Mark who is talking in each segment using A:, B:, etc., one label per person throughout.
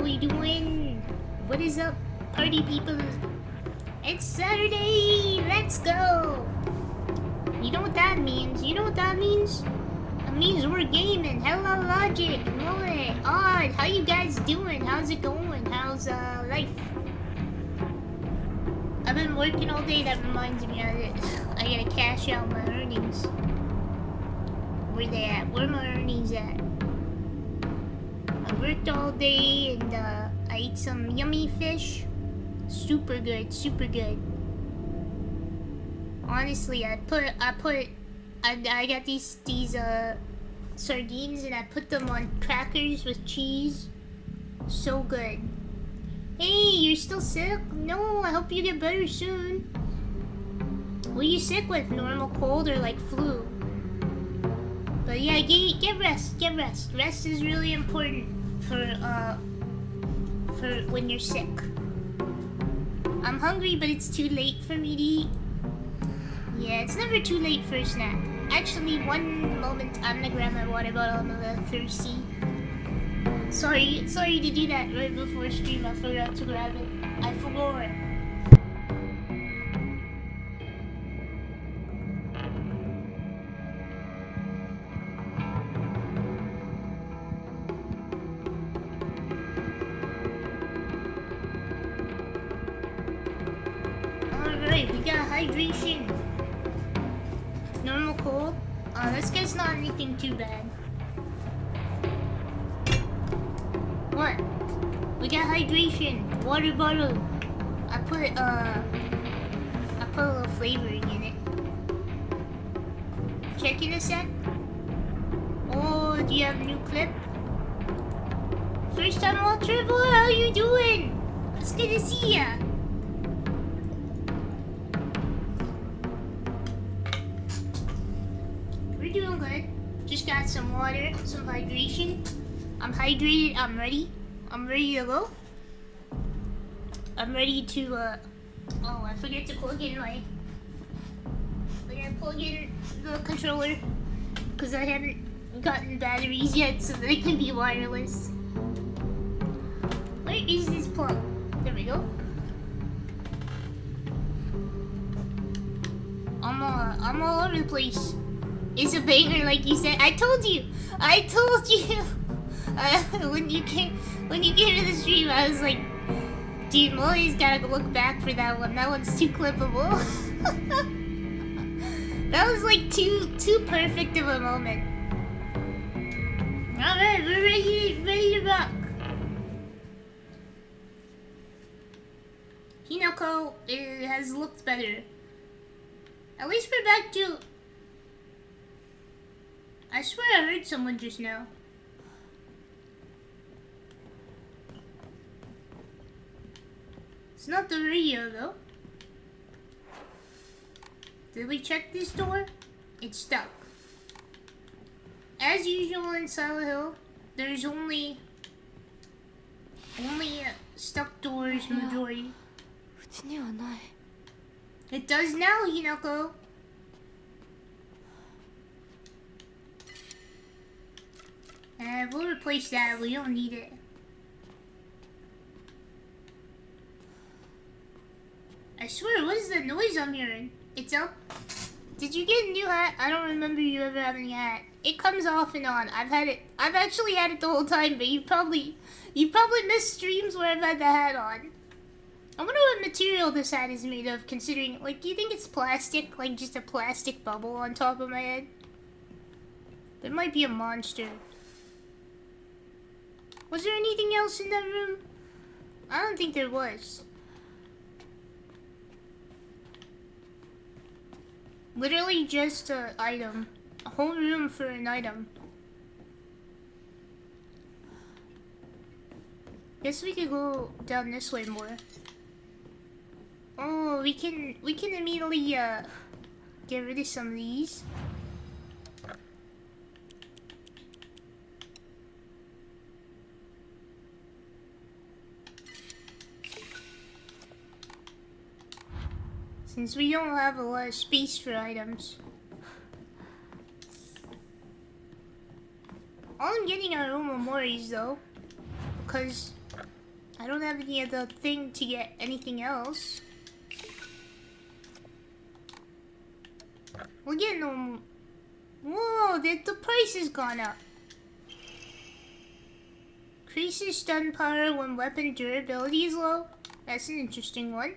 A: How we doing? What is up, party people? It's Saturday! Let's go! You know what that means? You know what that means? It means we're gaming. Hello, Logic. Noe. Odd. How you guys doing? How's it going? How's life? I've been working all day. That reminds me of it. I gotta cash out my earnings. Where they at? Where my earnings at? I worked all day and I ate some yummy fish. Super good, super good. Honestly, I got these sardines and I put them on crackers with cheese. So good. Hey, you're still sick? No, I hope you get better soon. What are you sick with? Normal cold or like flu? But yeah, get rest, get rest. Rest is really important for when you're sick. I'm hungry, but it's too late for me to eat. Yeah, it's never too late for a snack. Actually, one moment, I'm gonna grab my water bottle. I'm a little thirsty. Sorry to do that right before stream. I forgot to grab it. I forgot. Alright, we got hydration. Normal cold. This guy's not anything too bad. What? We got hydration. Water bottle. I put a little flavoring in it. Check in a sec. Oh, do you have a new clip? First time on Trevor, how you doing? It's good to see ya. We're doing good. Just got some water, some hydration. I'm hydrated, I'm ready. I'm ready to go. I'm ready to, oh, I forget to plug in I gotta plug in the controller. Because I haven't gotten batteries yet so they can be wireless. Where is this plug? There we go. I'm all over the place. It's a banger, like you said. I told you. When you came to the stream, I was like, dude, Molly's gotta look back for that one. That one's too clippable. That was like too perfect of a moment. All right, we're ready to rock. Hinako, it has looked better. At least we're back to. I swear I heard someone just now. It's not the radio though. Did we check this door? It's stuck. As usual in Silent Hill, there's only stuck doors majority. It does now, Hinako. We'll replace that. We don't need it. I swear, what is the noise I'm hearing? It's up. Did you get a new hat? I don't remember you ever having a hat. It comes off and on. I've actually had it the whole time, but you probably missed streams where I've had the hat on. I wonder what material this hat is made of, considering, like, do you think it's plastic? Like, just a plastic bubble on top of my head? There might be a monster. Was there anything else in that room? I don't think there was. Literally just an item. A whole room for an item. Guess we could go down this way more. Oh, we can immediately get rid of some of these. Since we don't have a lot of space for items. All I'm getting are Omomoris though. Because I don't have any other thing to get anything else. We're getting them. Whoa, the price has gone up. Increases stun power when weapon durability is low. That's an interesting one.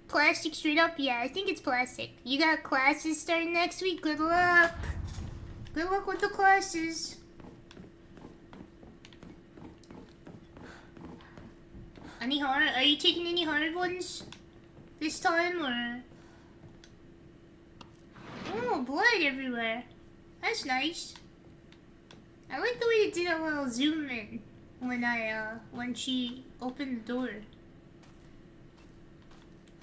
A: Plastic straight up? Yeah, I think it's plastic. You got classes starting next week. Good luck. Good luck with the classes. Any hard? Are you taking any hard ones this time, or? Oh, blood everywhere. That's nice. I like the way they did a little zoom in when she opened the door.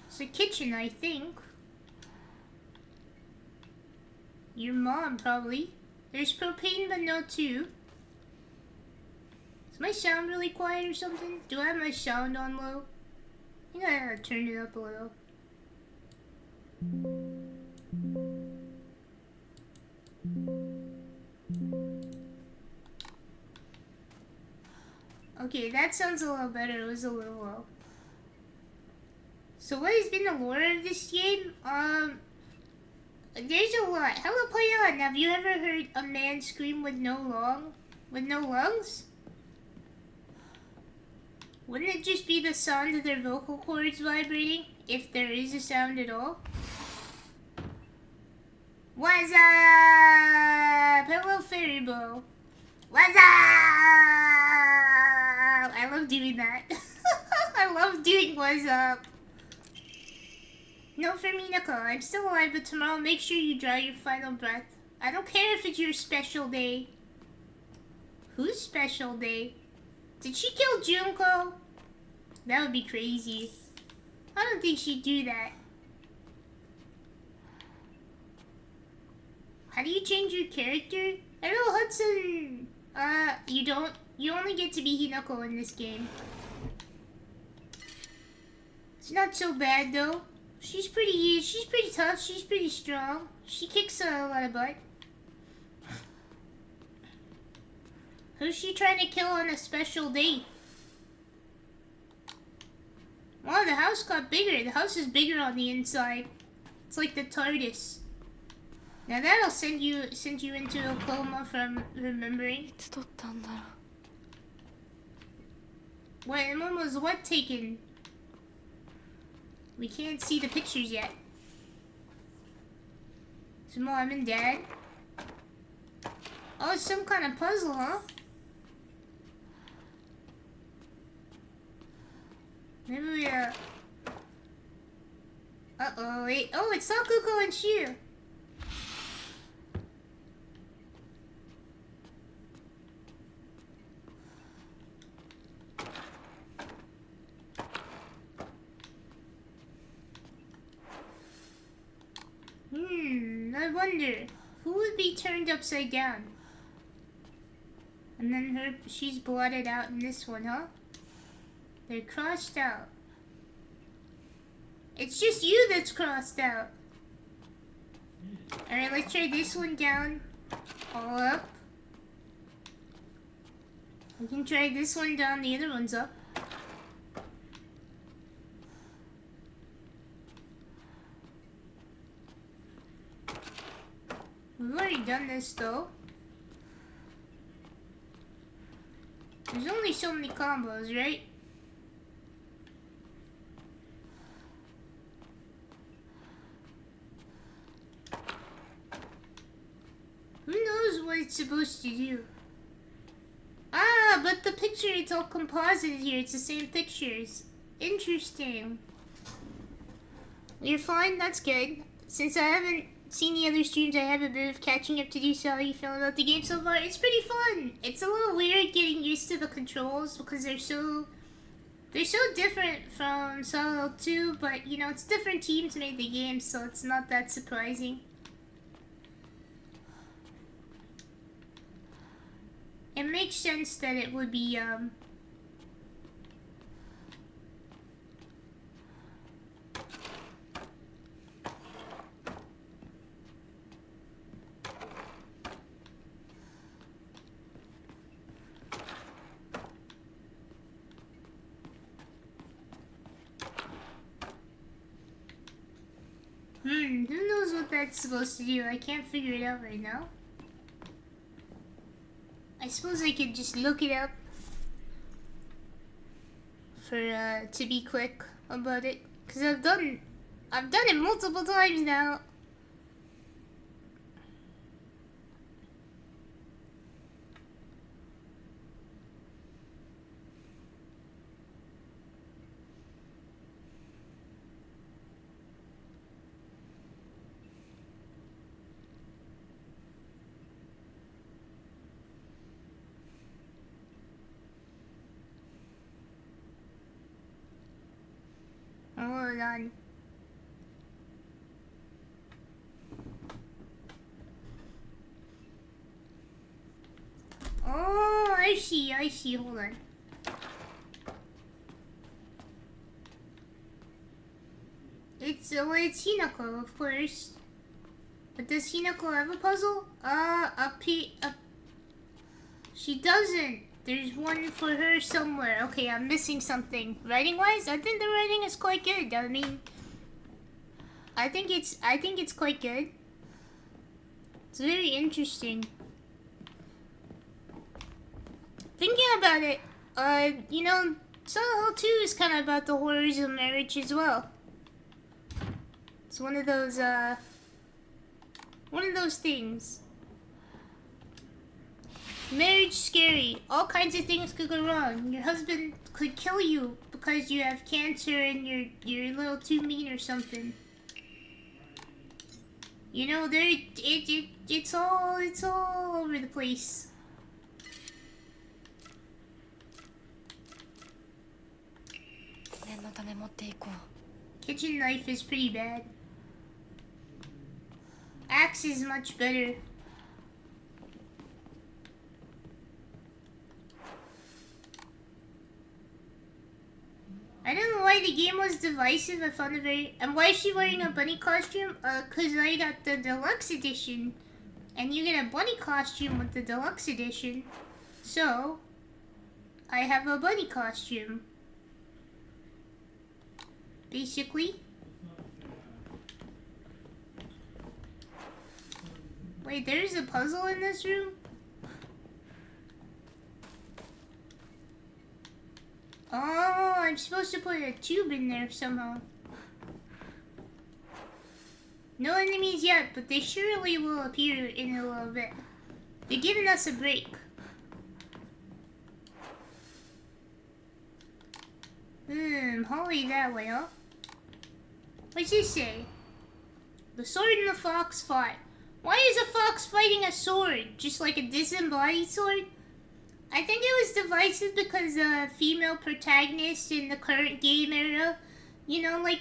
A: It's a kitchen, I think. Your mom, probably. There's propane, but no two. Is my sound really quiet or something? Do I have my sound on low? I think I gotta turn it up a little. Okay, that sounds a little better. It was a little low. So what has been the lore of this game? There's a lot. Hello, Playon. Have you ever heard a man scream with no lungs? Wouldn't it just be the sound of their vocal cords vibrating, if there is a sound at all? What's up? Hello, Fairybo. What's up? I love doing that. I love doing what's up. No, for me, Nicole. I'm still alive, but tomorrow make sure you draw your final breath. I don't care if it's your special day. Whose special day? Did she kill Junko? That would be crazy. I don't think she'd do that. How do you change your character? Hello, Hudson! You don't. You only get to be Hinako in this game. It's not so bad, though. She's pretty tough. She's pretty strong. She kicks a lot of butt. Who's she trying to kill on a special day? Wow, the house got bigger. The house is bigger on the inside. It's like the TARDIS. Now that'll send you into a coma from remembering. When was what taken? We can't see the pictures yet. So mom and dad. Oh, it's some kind of puzzle, huh? Maybe we uh-oh, wait. Oh, it's Sakuko and Shu. I wonder who would be turned upside down. And then she's blotted out in this one, huh? They're crossed out. It's just you that's crossed out. Alright, let's try this one down. All up. We can try this one down, the other one's up. We've already done this though. There's only so many combos, right? Who knows what it's supposed to do? Ah, but the picture, it's all composited here. It's the same pictures. Interesting. You're fine? That's good. Since I haven't seen the other streams, I have a bit of catching up to do. So how are you feeling about the game so far? It's pretty fun. It's a little weird getting used to the controls because they're so different from Solo 2, but you know, it's different teams made the game, so it's not that surprising. It makes sense that it would be Who knows what that's supposed to do? I can't figure it out right now. I suppose I could just look it up for to be quick about it, cause I've done it multiple times now. Hold on. Oh, I see, hold on. It's Hinako, of course. But does Hinako have a puzzle? She doesn't. There's one for her somewhere. Okay, I'm missing something. Writing-wise, I think the writing is quite good. I mean, I think it's quite good. It's very interesting. Thinking about it, you know, Silent Hill 2 is kind of about the horrors of marriage as well. It's one of those things. Marriage scary. All kinds of things could go wrong. Your husband could kill you because you have cancer and you're a little too mean or something. You know, it's all over the place. Kitchen knife is pretty bad. Axe is much better. I don't know why the game was divisive. I found it very... And why is she wearing a bunny costume? Cause I got the deluxe edition. And you get a bunny costume with the deluxe edition. So, I have a bunny costume. Basically. Wait, there's a puzzle in this room? Oh, I'm supposed to put a tube in there somehow. No enemies yet, but they surely will appear in a little bit. They're giving us a break. Holly that way, huh? What's this say? The sword and the fox fought. Why is a fox fighting a sword? Just like a disembodied sword? I think it was divisive because female protagonist in the current game era, you know, like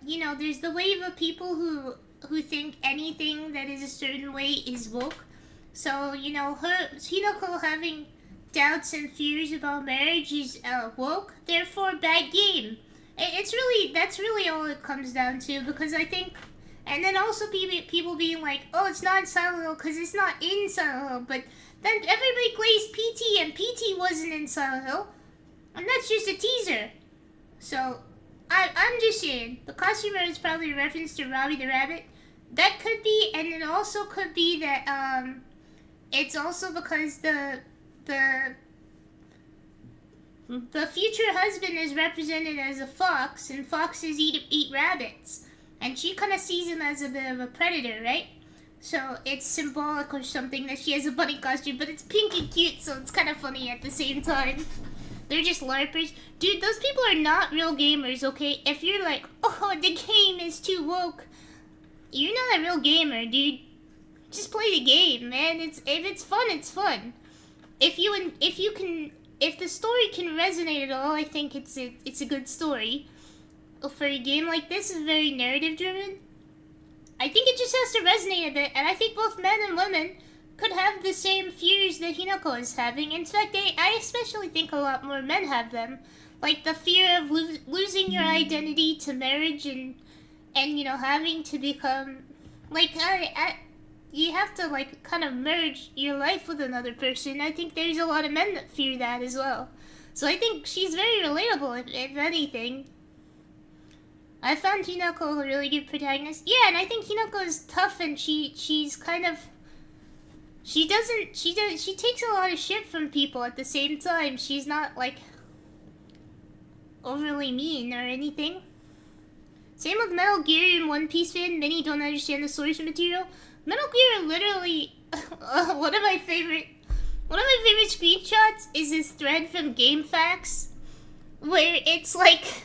A: you know, there's the wave of people who think anything that is a certain way is woke. So, you know, Hinako having doubts and fears about marriage is woke, therefore bad game. That's really all it comes down to, because I think, and then also people being like, oh, it's not in Silent Hill because it's not in Silent Hill, but then everybody plays PT, and PT wasn't in Silent Hill. And that's just a teaser. So, I'm just saying, the costume is probably a reference to Robbie the Rabbit. That could be, and it also could be that, it's also because the future husband is represented as a fox, and foxes eat rabbits. And she kind of sees him as a bit of a predator, right? So it's symbolic or something that she has a bunny costume, but it's pink and cute, so it's kind of funny at the same time. They're just LARPers. Dude, those people are not real gamers, okay? If you're like, oh, the game is too woke, you're not a real gamer, dude. Just play the game, man. If it's fun, it's fun. If the story can resonate at all, I think it's a good story. For a game like this, is very narrative driven. I think it just has to resonate a bit, and I think both men and women could have the same fears that Hinako is having. In fact, I especially think a lot more men have them. Like the fear of losing your identity to marriage and you know, having to become, like, you have to, like, kind of merge your life with another person. I think there's a lot of men that fear that as well. So I think she's very relatable, if anything. I found Hinako a really good protagonist. Yeah, and I think Hinako is tough, and she's kind of... She takes a lot of shit from people at the same time. She's not, like, overly mean or anything. Same with Metal Gear and One Piece fan. Many don't understand the source material. Metal Gear literally... one of my favorite screenshots is this thread from GameFAQs, where it's like...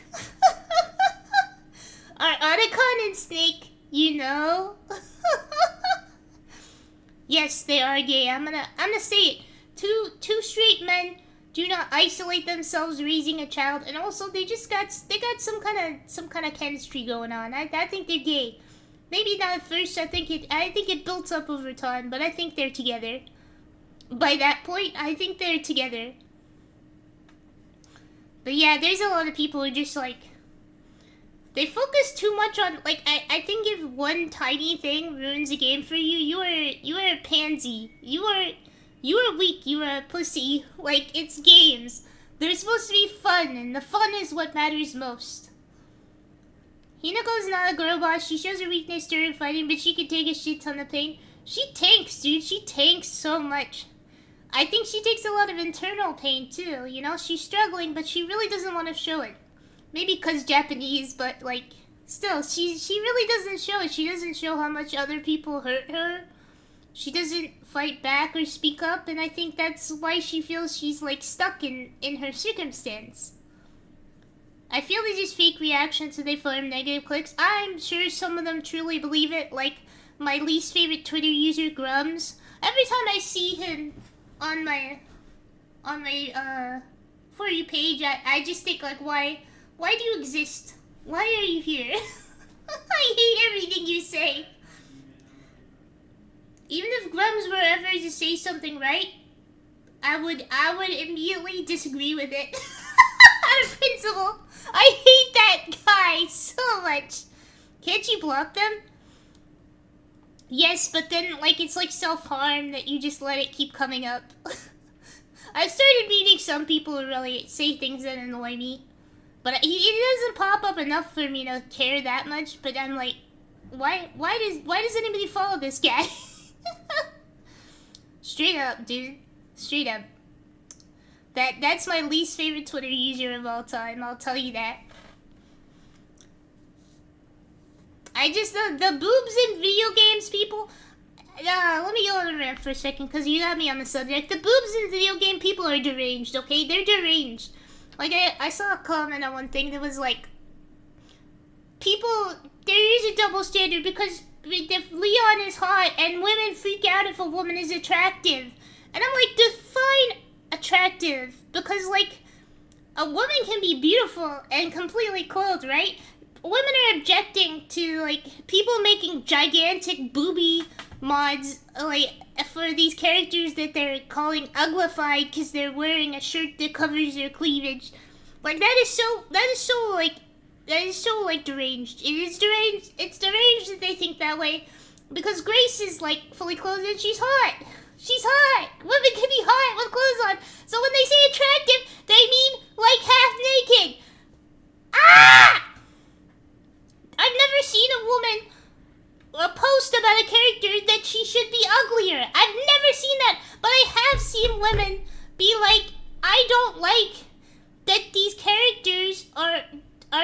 A: Are Otacon and Snake, you know? Yes, they are gay. I'm gonna say it. Two straight men do not isolate themselves raising a child, and also they got some kind of chemistry going on. I think they're gay. Maybe not at first. I think it built up over time, but I think they're together. By that point, I think they're together. But yeah, there's a lot of people who just like... They focus too much on, like, I think if one tiny thing ruins a game for you, you are a pansy. You are weak, you are a pussy. Like, it's games. They're supposed to be fun, and the fun is what matters most. Hinako's not a girl boss. She shows her weakness during fighting, but she can take a shit ton of pain. She tanks, dude. She tanks so much. I think she takes a lot of internal pain, too. You know, she's struggling, but she really doesn't want to show it. Maybe because Japanese, but, like, still, she really doesn't show it. She doesn't show how much other people hurt her. She doesn't fight back or speak up, and I think that's why she feels she's, like, stuck in her circumstance. I feel they just fake reactions so they farm negative clicks. I'm sure some of them truly believe it, like my least favorite Twitter user, Grums. Every time I see him on my For You page, I just think, like, why do you exist? Why are you here? I hate everything you say. Even if Grums were ever to say something right, I would immediately disagree with it. Out of principle. I hate that guy so much. Can't you block them? Yes, but then, like, it's like self-harm that you just let it keep coming up. I've started meeting some people who really say things that annoy me. But it doesn't pop up enough for me to care that much, but I'm like, why does anybody follow this guy? Straight up, dude. Straight up. That's my least favorite Twitter user of all time, I'll tell you that. I just, the boobs in video games, people... let me go on a rant for a second, because you got me on the subject. The boobs in video game people are deranged, okay? They're deranged. Like, I saw a comment on one thing that was like... People, there is a double standard, because if Leon is hot, and women freak out if a woman is attractive. And I'm like, define attractive, because, like, a woman can be beautiful and completely clothed, right? Women are objecting to, like, people making gigantic booby mods, like, for these characters that they're calling uglified because they're wearing a shirt that covers their cleavage. Like, that is so, like, deranged. It's deranged that they think that way, because Grace is, like, fully clothed and she's hot. She's hot. Women can be hot with clothes on. So when they say attractive, they mean, like, half naked. Ah! I've never seen a woman post about a character that she should be uglier. I've never seen that. But I have seen women be like, I don't like that these characters are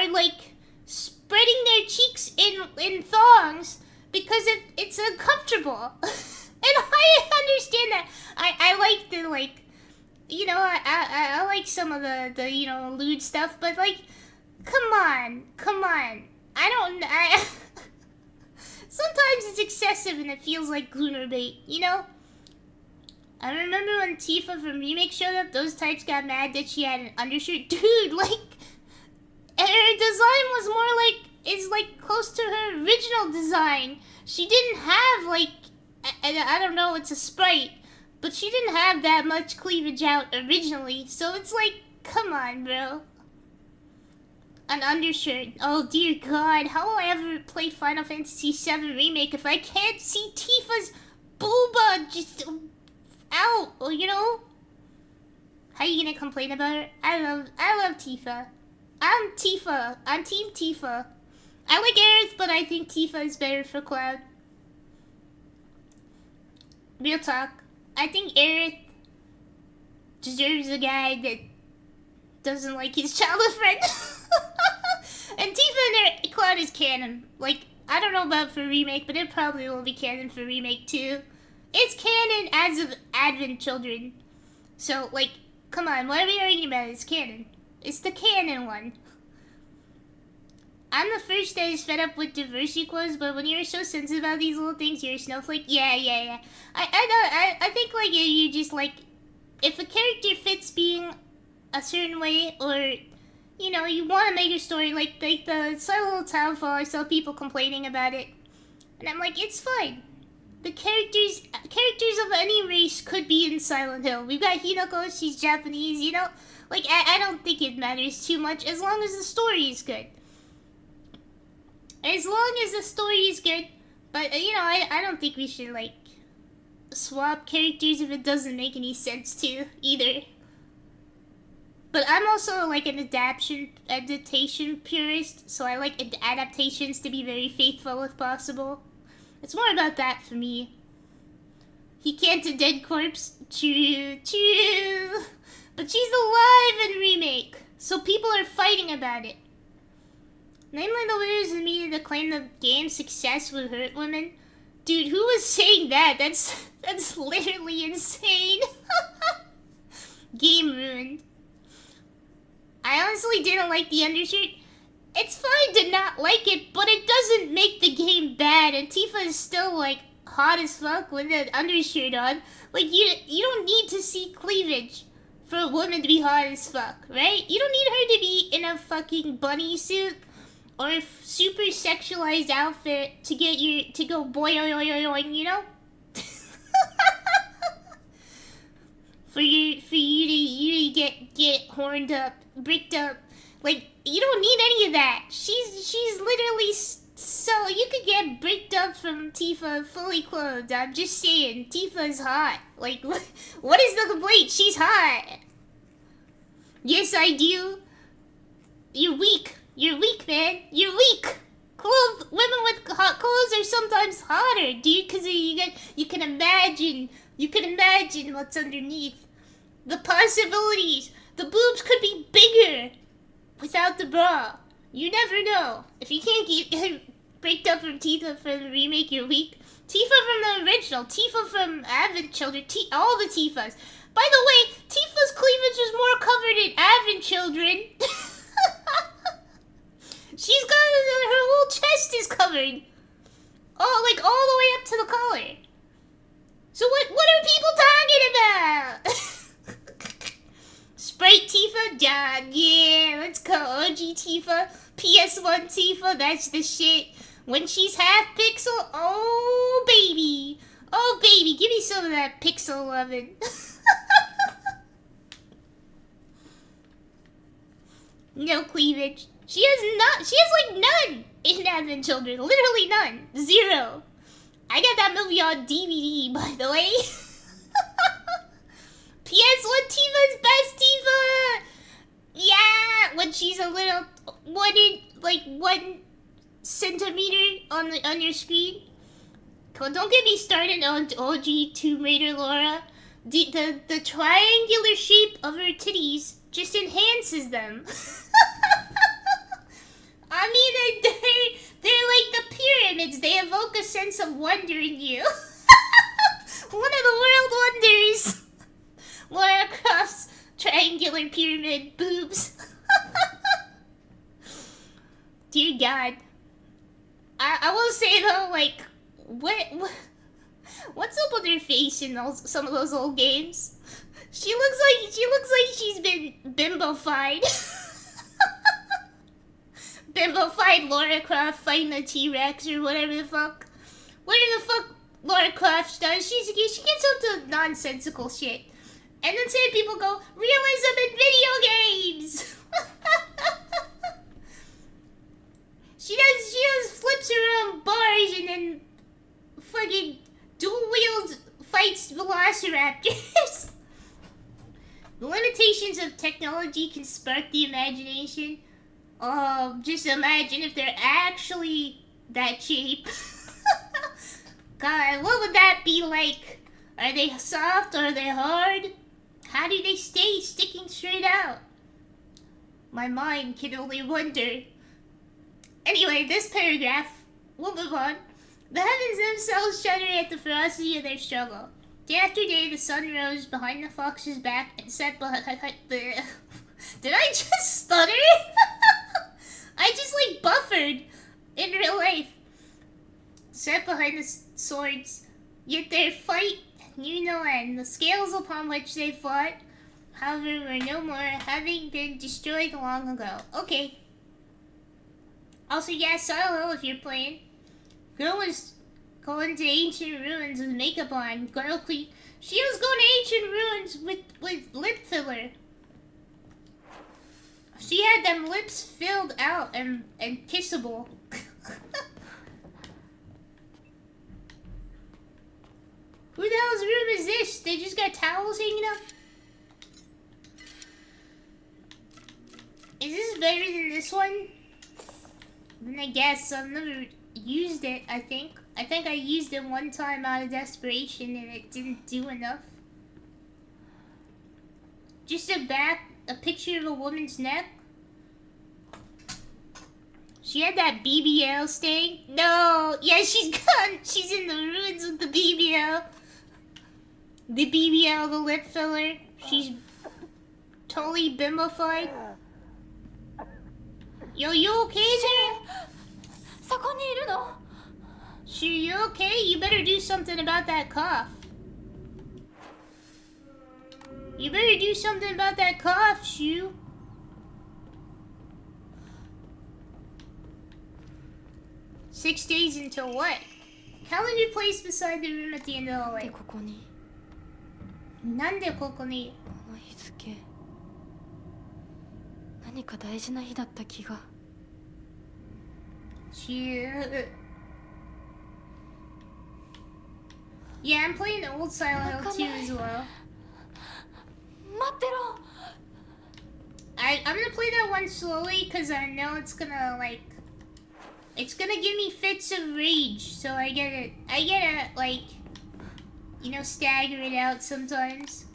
A: like spreading their cheeks in thongs because it's uncomfortable. And I understand that. I like the, like, you know, I like some of the you know, lewd stuff, but, like, come on. Sometimes it's excessive and it feels like Glooner bait, you know? I remember when Tifa from Remake showed up, those types got mad that she had an undershirt. Dude, like, her design was more like, it's like close to her original design. She didn't have, like, I don't know, it's a sprite, but she didn't have that much cleavage out originally, so it's like, come on, bro. An undershirt. Oh dear God, how will I ever play Final Fantasy VII Remake if I can't see Tifa's booba just out, you know? How you gonna complain about her? I love Tifa. I'm Team Tifa. I like Aerith, but I think Tifa is better for Cloud. Real talk. I think Aerith deserves a guy that doesn't like his childhood friend. And Tifa and Cloud is canon. Like, I don't know about for remake, but it probably will be canon for remake too. It's canon as of Advent Children. So, like, come on, what are we arguing about? It's canon. It's the canon one. I'm the first that is fed up with diversity quotes, but when you're so sensitive about these little things, you're a snowflake. Yeah. I think, like, you just, like, if a character fits being a certain way, or, you know, you want to make a story, like the Silent Little Townfall, I saw people complaining about it, and I'm like, it's fine. The characters of any race could be in Silent Hill. We've got Hinako, she's Japanese, you know? Like, I don't think it matters too much, as long as the story is good. As long as the story is good, but, you know, I don't think we should, like, swap characters if it doesn't make any sense to, either. But I'm also, like, an adaptation purist, so I like adaptations to be very faithful if possible. It's more about that for me. He can't a dead corpse. True. But she's alive in remake, so people are fighting about it. Namely, the winners of the media to claim the game's success would hurt women. Dude, who was saying that? That's literally insane. Game ruined. I honestly didn't like the undershirt. It's fine to not like it, but it doesn't make the game bad. And Tifa is still, like, hot as fuck with an undershirt on. Like, you don't need to see cleavage for a woman to be hot as fuck, right? You don't need her to be in a fucking bunny suit or a super sexualized outfit to get you to go boing, you know? for you to get horned up, bricked up. Like, you don't need any of that. She's literally so you could get bricked up from Tifa fully clothed. I'm just saying, Tifa's hot. Like, what is the complaint? She's hot. Yes, I do. You're weak. You're weak, man. You're weak. Women with hot clothes are sometimes hotter, dude, because you can imagine what's underneath. The possibilities. The boobs could be bigger without the bra. You never know. If you can't get breaked up from Tifa from the remake, you're weak. Tifa from the original. Tifa from Advent Children. All the Tifas. By the way, Tifa's cleavage is more covered in Advent Children. She's got her whole chest is covered. Oh, like all the way up to the collar. So what are people talking about? Sprite Tifa? Yeah, let's go. OG Tifa, PS1 Tifa, that's the shit. When she's half pixel, oh baby. Oh baby, give me some of that pixel loving. No cleavage. She has like none in Advent Children. Literally none. Zero. I got that movie on DVD, by the way. PS1 Tifa's best Tifa! Yeah! When she's a little, 1 centimeter on your screen. Don't get me started on OG Tomb Raider Laura. The triangular shape of her titties just enhances them. I mean, they're like the pyramids. They evoke a sense of wonder in you. One of the world wonders. Lara Croft's triangular pyramid boobs. Dear God. I will say though, like, what's up with her face in some of those old games? She looks like she's been bimbofied. Bimbofied Lara Croft fighting a T-Rex or whatever the fuck. Whatever the fuck Lara Croft does, she gets up to nonsensical shit. And then say people go, realism in video games! She does flips around bars and then fucking dual-wheeled fights velociraptors. The limitations of technology can spark the imagination. Just imagine if they're actually that cheap. God, what would that be like? Are they soft or are they hard? How do they stay sticking straight out? My mind can only wonder. Anyway, this paragraph, we'll move on. The heavens themselves shudder at the ferocity of their struggle. Day after day, the sun rose behind the fox's back and set behind the... Did I just stutter? I just, like, buffered in real life. Set behind the swords, yet their fight knew no end. The scales upon which they fought, however, were no more, having been destroyed long ago. Okay. Also, yeah, Silo, if you're playing. Girl was going to ancient ruins with makeup on. Girl, she was going to ancient ruins with lip filler. She had them lips filled out and kissable. Who the hell's room is this? They just got towels hanging up? Is this better than this one? Then I guess I've never used it, I think. I think I used it one time out of desperation and it didn't do enough. Just a picture of a woman's neck. She had that BBL stain. No, yeah, she's in the ruins with the BBL. The BBL, the lip filler. She's totally bimbofied. Yo, you okay there? Sure, you okay? You better do something about that cough. You better do something about that cough, Shu. Six days until what? Calendar placed beside the room at the end of the hallway. なんでここに?
B: この日付何か大事な日だった気が
A: Yeah, I'm playing the old Silent Hill 2 as well.
B: 待ってろ
A: I'm gonna play that one slowly because I know it's gonna it's gonna give me fits of rage, so I gotta like, you know, stagger it out sometimes.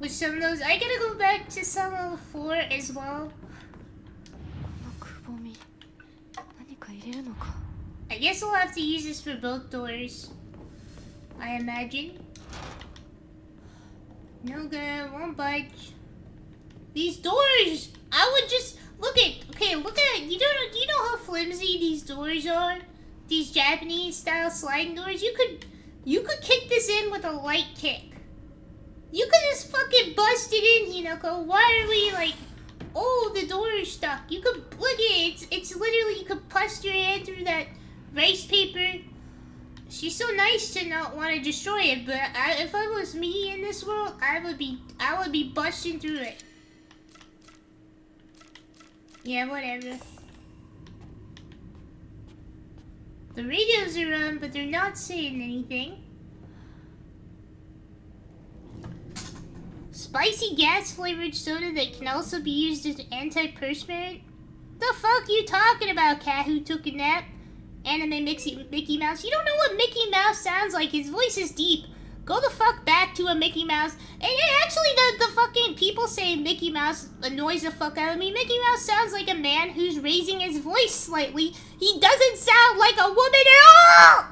A: With some of those, I gotta go back to Silent Hill 4 as well.
B: このくぼみ何か入れるのか
A: I guess I'll have to use this for both doors, I imagine. No good, won't budge. These doors! I would just look at you know how flimsy these doors are? These Japanese style sliding doors? You could kick this in with a light kick. You could just fucking bust it in, Hinako. Why are we like, oh, the door is stuck? You could look at it. It's literally, you could bust your hand through that rice paper. She's so nice to not want to destroy it, but if I was me in this world, I would be busting through it. Yeah, whatever. The radios are on, but they're not saying anything. Spicy gas-flavored soda that can also be used as antiperspirant? The fuck you talking about, cat who took a nap? Anime Mickey Mouse. You don't know what Mickey Mouse sounds like. His voice is deep. Go the fuck back to a Mickey Mouse. And actually, the fucking people saying Mickey Mouse annoys the fuck out of me. Mickey Mouse sounds like a man who's raising his voice slightly. He doesn't sound like a woman at all!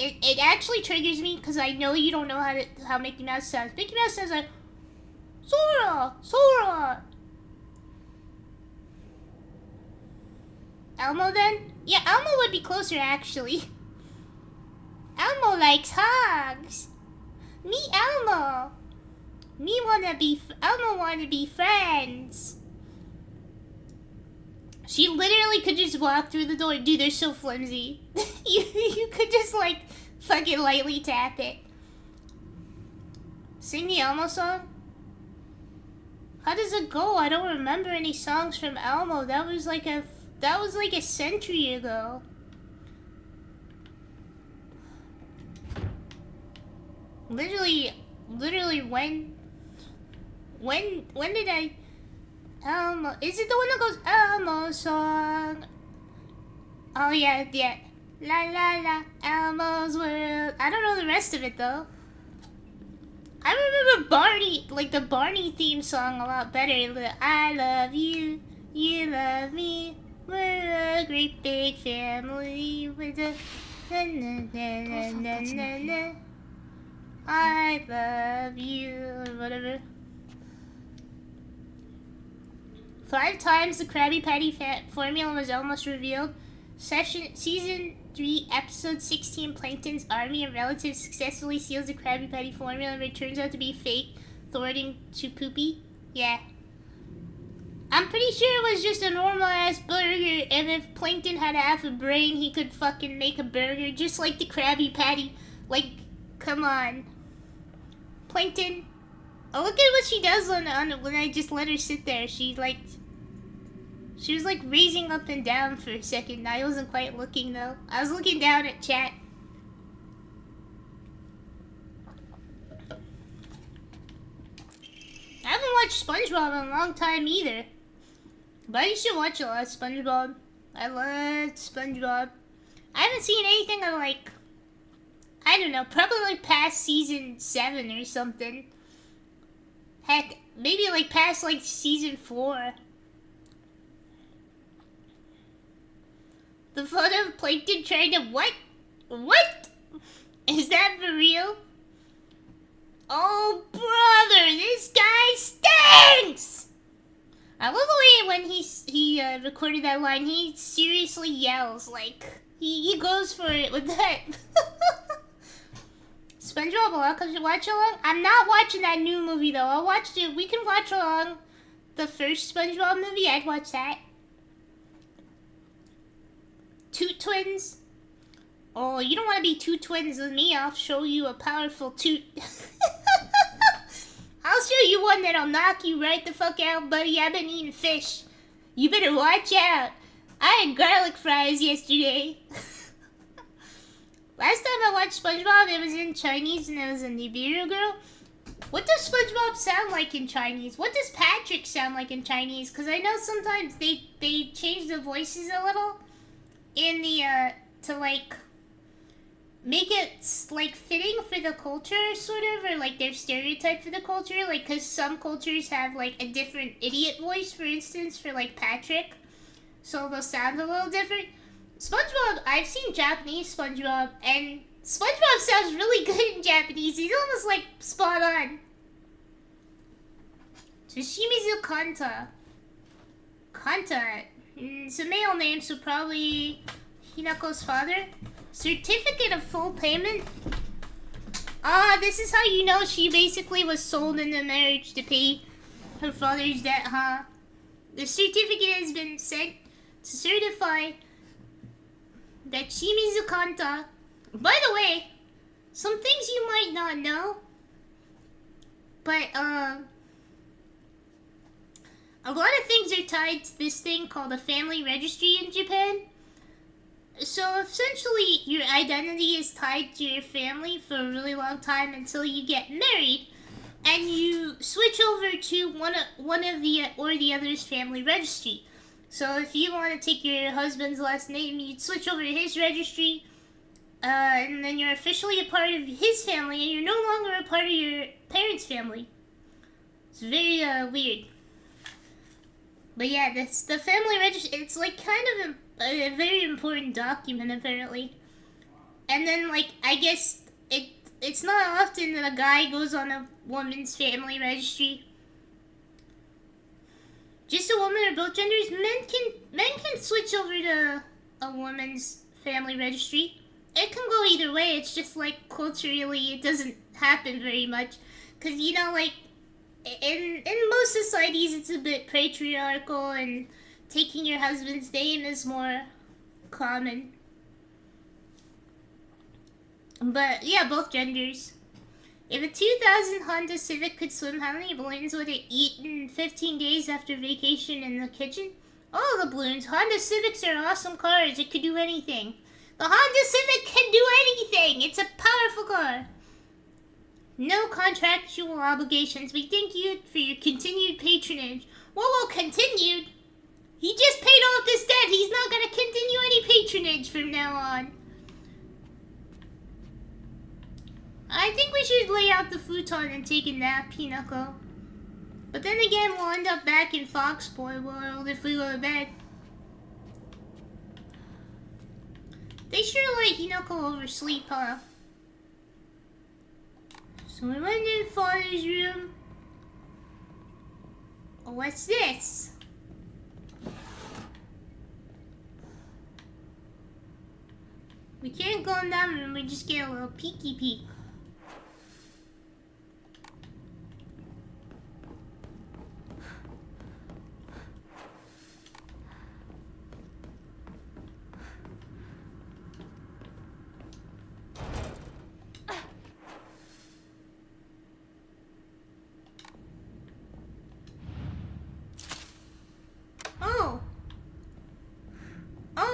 A: It actually triggers me because I know you don't know how Mickey Mouse sounds. Mickey Mouse sounds like Sora, Sora. Elmo then? Yeah, Elmo would be closer actually. Elmo likes hugs. Me, Elmo. Elmo wanna be friends. She literally could just walk through the door. Dude, they're so flimsy. you could just like fucking lightly tap it. Sing the Elmo song? How does it go? I don't remember any songs from Elmo. That was like a century ago. Literally when did I Elmo. Is it the one that goes Elmo song? Oh yeah, yeah. La la la, Elmo's world. I don't know the rest of it though. I remember Barney, like the Barney theme song a lot better. The I love you, you love me. We're a great big family with a na na na na na na na. I love you, or whatever. 5 times the Krabby Patty formula was almost revealed. Season 3, Episode 16, Plankton's army of relatives successfully seals the Krabby Patty formula, but it turns out to be fake, thwarting to Poopy. Yeah. I'm pretty sure it was just a normal-ass burger, and if Plankton had half a brain, he could fucking make a burger, just like the Krabby Patty. Like, come on. Plankton. Oh, look at what she does when I just let her sit there. She was like raising up and down for a second. I wasn't quite looking though. I was looking down at chat. I haven't watched SpongeBob in a long time either. But you should watch a lot of SpongeBob. I love SpongeBob. I haven't seen anything of like, I don't know, probably like past season 7 or something. Heck, maybe like past like season 4. The photo of Plankton trying to what? What? Is that for real? Oh brother, this guy stinks! I love the way when he recorded that line, he seriously yells, like, he goes for it with that. SpongeBob, welcome to watch along. I'm not watching that new movie though. I'll watch it. We can watch along the first SpongeBob movie. I'd watch that. Toot Twins. Oh, you don't want to be two twins with me. I'll show you a powerful toot. I'll show you one that'll knock you right the fuck out, buddy. I've been eating fish. You better watch out. I had garlic fries yesterday. Last time I watched SpongeBob, it was in Chinese and it was a Nibiru girl. What does SpongeBob sound like in Chinese? What does Patrick sound like in Chinese? Because I know sometimes they change the voices a little in the, to like, make it like fitting for the culture, sort of, or like their stereotype for the culture. Like, because some cultures have like a different idiot voice, for instance, for like Patrick. So they'll sound a little different. SpongeBob, I've seen Japanese SpongeBob, and SpongeBob sounds really good in Japanese. He's almost like spot on. Shimizu Kanta. Kanta. It's a male name, so probably Hinako's father. Certificate of full payment. Ah, this is how you know she basically was sold into marriage to pay her father's debt, huh? The certificate has been sent to certify that Shimizu Kanta. By the way, some things you might not know, but a lot of things are tied to this thing called a family registry in Japan. So essentially, your identity is tied to your family for a really long time until you get married, and you switch over to one of the or the other's family registry. So if you want to take your husband's last name, you'd switch over to his registry, and then you're officially a part of his family, and you're no longer a part of your parents' family. It's very weird. But yeah, the family registry, it's like kind of a very important document, apparently. And then, like, I guess it's not often that a guy goes on a woman's family registry. Just a woman or both genders. Men can switch over to a woman's family registry. It can go either way. It's just like culturally, it doesn't happen very much, cause you know, like in most societies, it's a bit patriarchal, and taking your husband's name is more common. But yeah, both genders. If a 2000 Honda Civic could swim, how many balloons would it eat in 15 days after vacation in the kitchen? Oh, the balloons. Honda Civics are awesome cars. It could do anything. The Honda Civic can do anything. It's a powerful car. No contractual obligations. We thank you for your continued patronage. Whoa, continued? He just paid off this debt. He's not gonna continue any patronage from now on. I think we should lay out the futon and take a nap, Pinochle. But then again, we'll end up back in Foxboy World if we go to bed. They sure let Hinako oversleep, huh? So we went in Father's room. Oh, what's this? We can't go in that room, we just get a little peeky peek.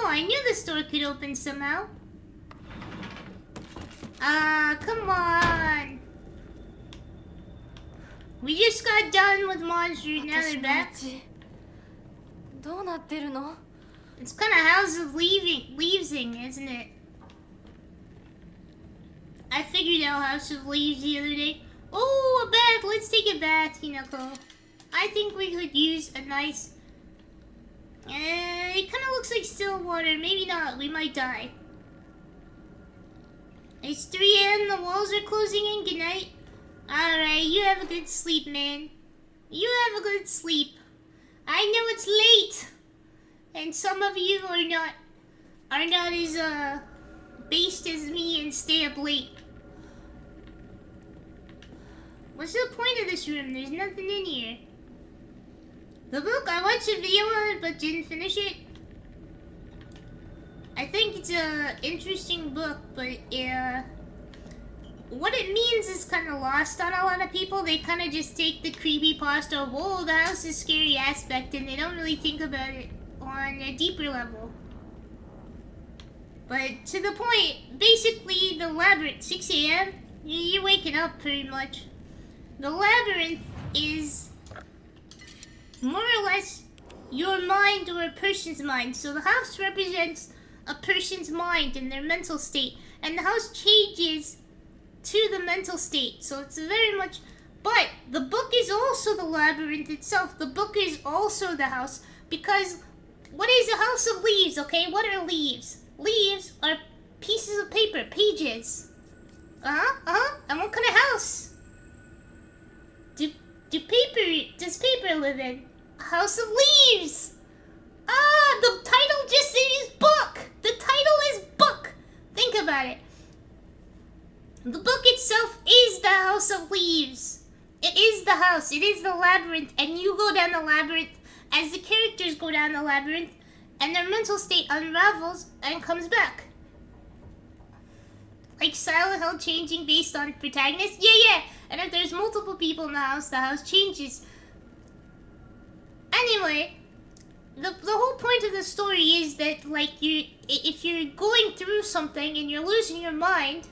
A: I knew this door could open somehow. Come on. We just got done with monsters, now they're back. It's kind of House of Leavesing, isn't it? I figured out House of Leaves the other day. Oh, a bath. Let's take a bath, Hinako. I think we could use a nice... it kind of looks like still water. Maybe not. We might die. It's 3 a.m. The walls are closing in. Good night. Alright, you have a good sleep, man. You have a good sleep. I know it's late. And some of you are not as, based as me and stay up late. What's the point of this room? There's nothing in here. The book, I watched a video on it but didn't finish it. I think it's a interesting book, but what it means is kind of lost on a lot of people. They kind of just take the creepypasta, whoa, the house is scary aspect, and they don't really think about it on a deeper level. But to the point, basically the labyrinth, 6 a.m., you're waking up pretty much. The labyrinth is more or less your mind or a person's mind. So the house represents a person's mind and their mental state, and the house changes to the mental state. So it's very much, but the book is also the labyrinth itself. The book is also the house, because what is a house of leaves, okay? What are leaves? Leaves are pieces of paper, pages. And what kind of house does paper live in? A house of leaves. The title just says book. The title is book. Think about it. The book itself is the house of leaves. It is the house. It is the labyrinth. And you go down the labyrinth as the characters go down the labyrinth, and their mental state unravels and comes back. Like Silent Hill changing based on protagonist? Yeah. And if there's multiple people in the house changes. Anyway, the whole point of the story is that, like, if you're going through something and you're losing your mind,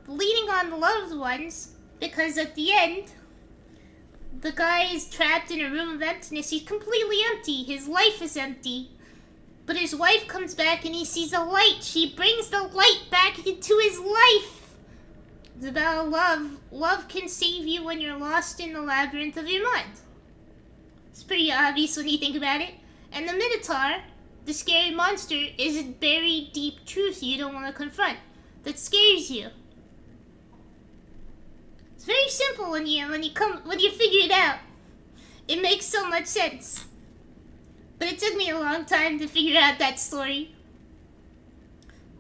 A: leaning on the loved ones, because at the end, the guy is trapped in a room of emptiness. He's completely empty. His life is empty. But his wife comes back and he sees a light. She brings the light back into his life. It's about love. Love can save you when you're lost in the labyrinth of your mind. It's pretty obvious when you think about it. And the Minotaur, the scary monster, is a very deep truth you don't want to confront. That scares you. It's very simple when you figure it out. It makes so much sense. But it took me a long time to figure out that story.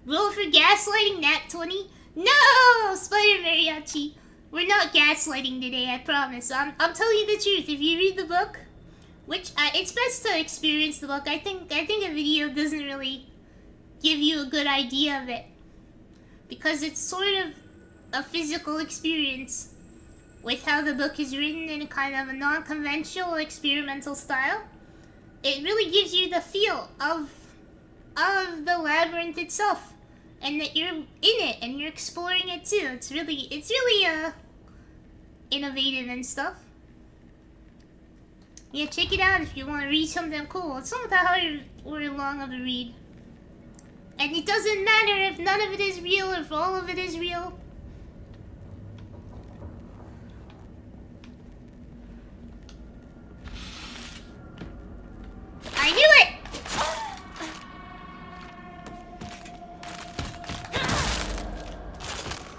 A: Roll for gaslighting, nat 20. No, Spider Mariachi. We're not gaslighting today, I promise. I'm telling you the truth. If you read the book, which it's best to experience the book. I think a video doesn't really give you a good idea of it, because it's sort of a physical experience with how the book is written in a kind of a non-conventional experimental style. It really gives you the feel of the labyrinth itself, and that you're in it and you're exploring it too. It's really innovative and stuff. Yeah, check it out if you want to read something cool. It's not that hard or long of a read. And it doesn't matter if none of it is real or if all of it is real. I knew it!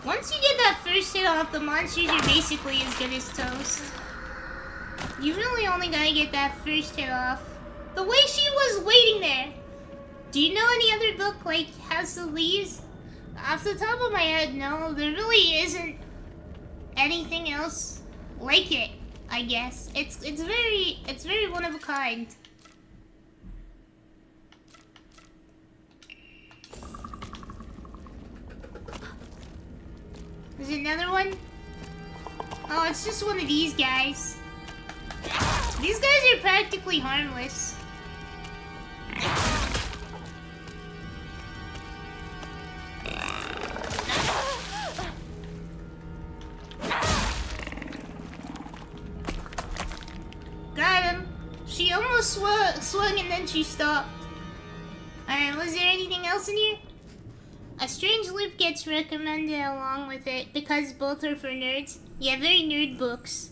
A: Once you get that first hit off, the monsters are basically as good as toast. You really only gotta get that first hit off. The way she was waiting there. Do you know any other book like House of Leaves? Off the top of my head, no. There really isn't anything else like it, I guess. It's very one of a kind. Is it another one? Oh, it's just one of these guys. These guys are practically harmless. Got him. She almost swung and then she stopped. Alright, was there anything else in here? A strange loop gets recommended along with it because both are for nerds. Yeah, very nerd books.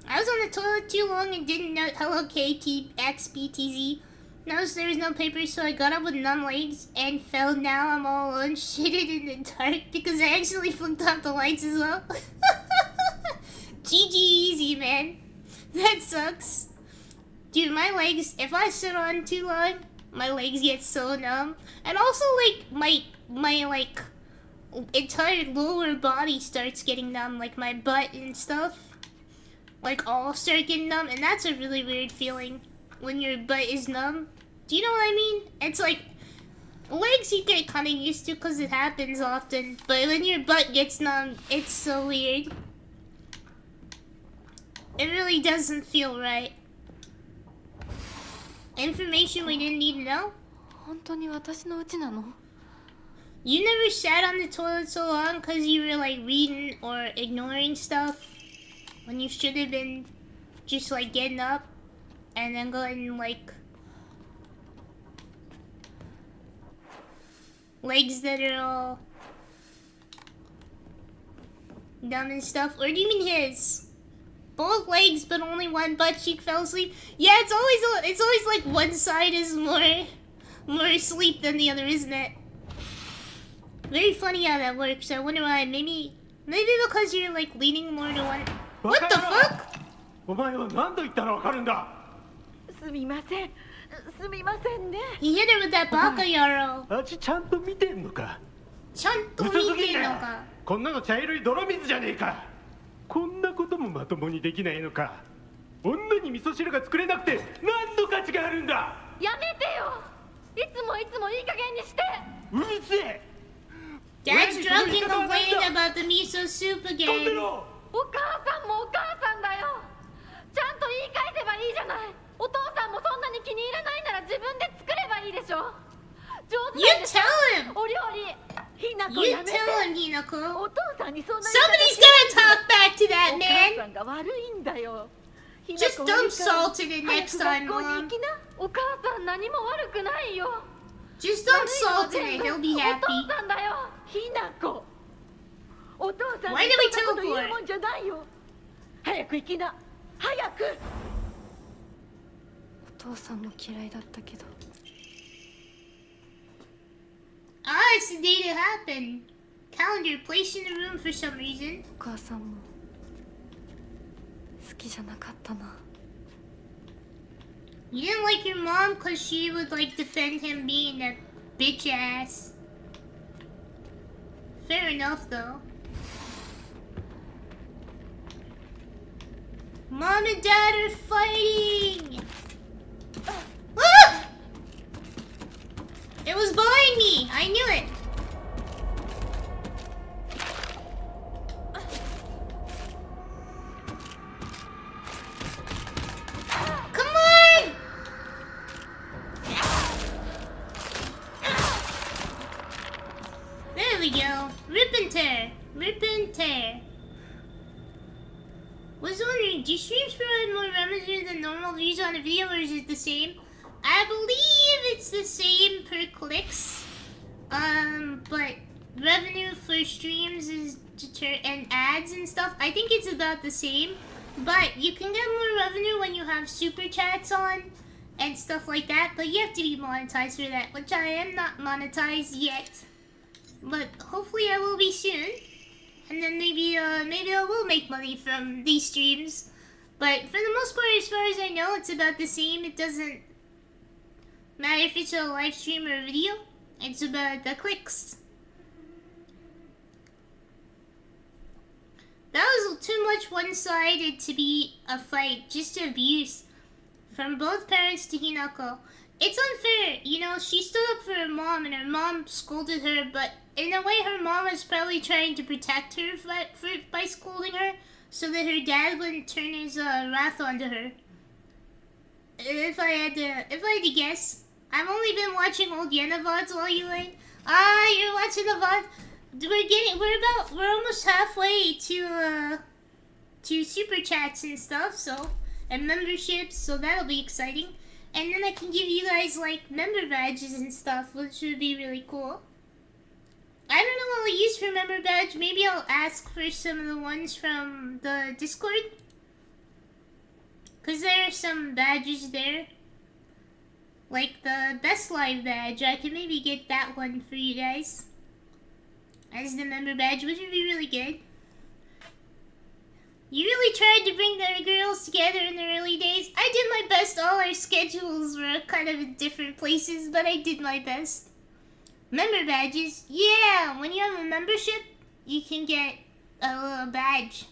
A: I was on the toilet too long and didn't note hello KTXBTZ. Noticed there was no paper, so I got up with numb legs and fell. Now I'm all alone, shitted in the dark because I accidentally flicked off the lights as well. GG easy, man. That sucks. Dude, my legs, if I sit on too long, my legs get so numb. And also, like, my like, entire lower body starts getting numb. Like, my butt and stuff. Like, all start getting numb. And that's a really weird feeling when your butt is numb. Do you know what I mean? It's like, legs you get kind of used to because it happens often. But when your butt gets numb, it's so weird. It really doesn't feel right. Information we didn't need to know?
B: 本当に私の家なの?
A: You never sat on the toilet so long because you were like reading or ignoring stuff when you should have been just like getting up and then going and like legs that are all dumb and stuff. Or do you mean his? Both legs, but only one butt cheek fell asleep. Yeah, it's always like one side is more asleep than the other, isn't it? Very funny how that works. I wonder why. Maybe because you're like leaning more to one. What the fuck?
C: お前は何度言ったらわかるんだ。
D: すみません。すみませんね。
A: He hit her with that baka yarrow.
C: あっちちゃんと見てんのか。
A: ちゃんと見てんのか。
C: こんなの茶色い泥水じゃねえか。こんなこともまともにできないのか。女に味噌汁が作れなくて何の価値があるんだ。
D: やめてよ。いつもいい加減にして。
C: うるせえ。
A: Dad's drunk and complaining about the miso soup again.
D: お母さんもお母さんだよ。ちゃんと言い返せばいいじゃない。お父さんもそんなに気に入らないなら自分で作ればいいでしょ。上手
A: You tell him.
D: お料理。ひなこ
A: You
D: やめて。
A: tell him, Hinako.
D: お父さんにそんな
A: Somebody's gonna talk back to that
D: お母
A: man.
D: さんが悪いんだよ。
A: Just don't salt it in next time,
D: 学校に
A: Mom.
D: 行きな。お母さん何も悪くないよ。
A: Just don't salt it and he'll be
D: お
A: happy.
D: 父さんだよ。ひなこ。お父さん
A: Why
D: に
A: did we
D: そんなこと
A: teleport?
D: 言うもんじゃないよ。早く行きな。早く。
B: お父さんも嫌いだったけど。
A: Ah, it's the day to happen. Calendar placed in the room for some reason.
B: お母さんも好きじゃなかったな。
A: You didn't like your mom because she would like defend him being a bitch ass. Fair enough though. Mom and Dad are fighting! Ah! It was behind me! I knew it! Come on! There we go. Rip and tear. Rip and tear. Was wondering, do streams provide more revenue than normal views on a video, or is it the same? I believe it's the same per clicks. But revenue for streams is and ads and stuff, I think it's about the same. But you can get more revenue when you have super chats on and stuff like that. But you have to be monetized for that, which I am not monetized yet. But hopefully I will be soon. And then maybe I will make money from these streams. But for the most part, as far as I know, it's about the same. It doesn't matter if it's a live stream or a video. It's about the clicks. That was too much one-sided to be a fight, just abuse from both parents to Hinako. It's unfair, you know, she stood up for her mom and her mom scolded her, but in a way her mom was probably trying to protect her by scolding her so that her dad wouldn't turn his wrath onto her. If I had to guess, I've only been watching old Yena VODs while you wait. Ah, you're watching the VOD? We're almost halfway to super chats and stuff, so, and memberships, so that'll be exciting. And then I can give you guys like member badges and stuff, which would be really cool. I don't know what I'll use for member badge. Maybe I'll ask for some of the ones from the Discord, cause there are some badges there, like the best live badge. I can maybe get that one for you guys as the member badge, which would be really good. You really tried to bring the girls together in the early days. I did my best. All our schedules were kind of in different places, but I did my best. Member badges. Yeah, when you have a membership, you can get a little badge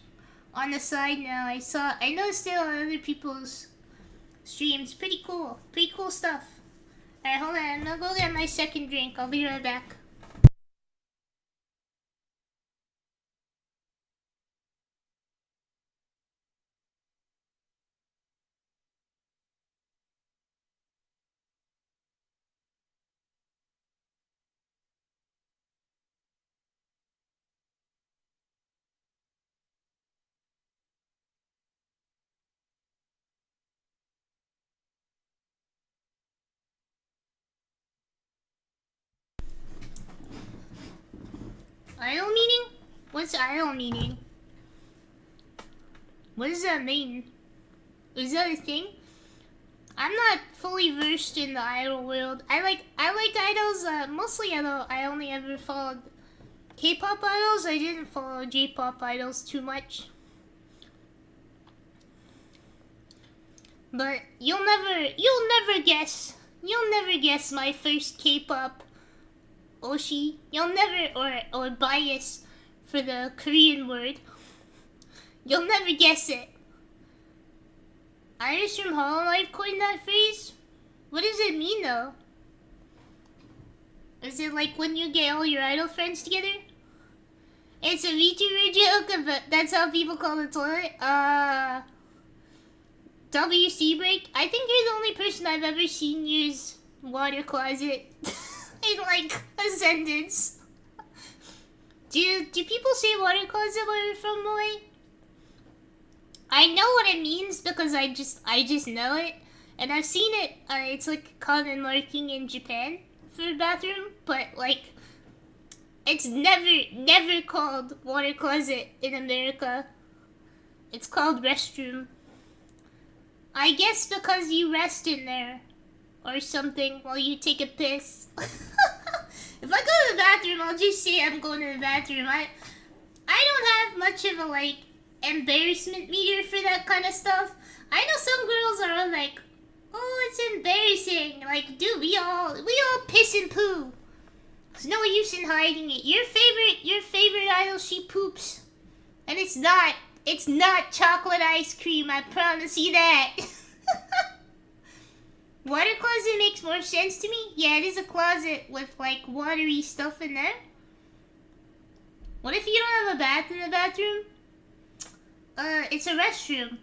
A: on the side now. I noticed it on other people's streams. Pretty cool. Pretty cool stuff. Alright, hold on. I'm gonna go get my second drink. I'll be right back. Idle meaning? What's idle meaning? What does that mean? Is that a thing? I'm not fully versed in the idol world. I like idols, mostly although I only ever followed K-pop idols. I didn't follow J-pop idols too much. But you'll never guess my first K-pop Oshi. You'll never, or bias for the Korean word. You'll never guess it. Iris from Hololive coined that phrase? What does it mean though? Is it like when you get all your idol friends together? It's a VTuber joke, but that's how people call the toilet. WC break? I think you're the only person I've ever seen use water closet in like a sentence. Do people say water closet where you're from, Moe? I know what it means because I just know it, and I've seen it. It's like common marking in Japan for bathroom, but like it's never called water closet in America. It's called restroom. I guess because you rest in there or something while you take a piss. If I go to the bathroom, I'll just say I'm going to the bathroom. I don't have much of a like embarrassment meter for that kind of stuff. I know some girls are like, oh, it's embarrassing. Like, dude, we all piss and poo. There's no use in hiding it. Your favorite idol, she poops, and it's not chocolate ice cream. I promise you that. Water closet makes more sense to me. Yeah, it is a closet with like watery stuff in there. What if you don't have a bath in the bathroom? It's a restroom.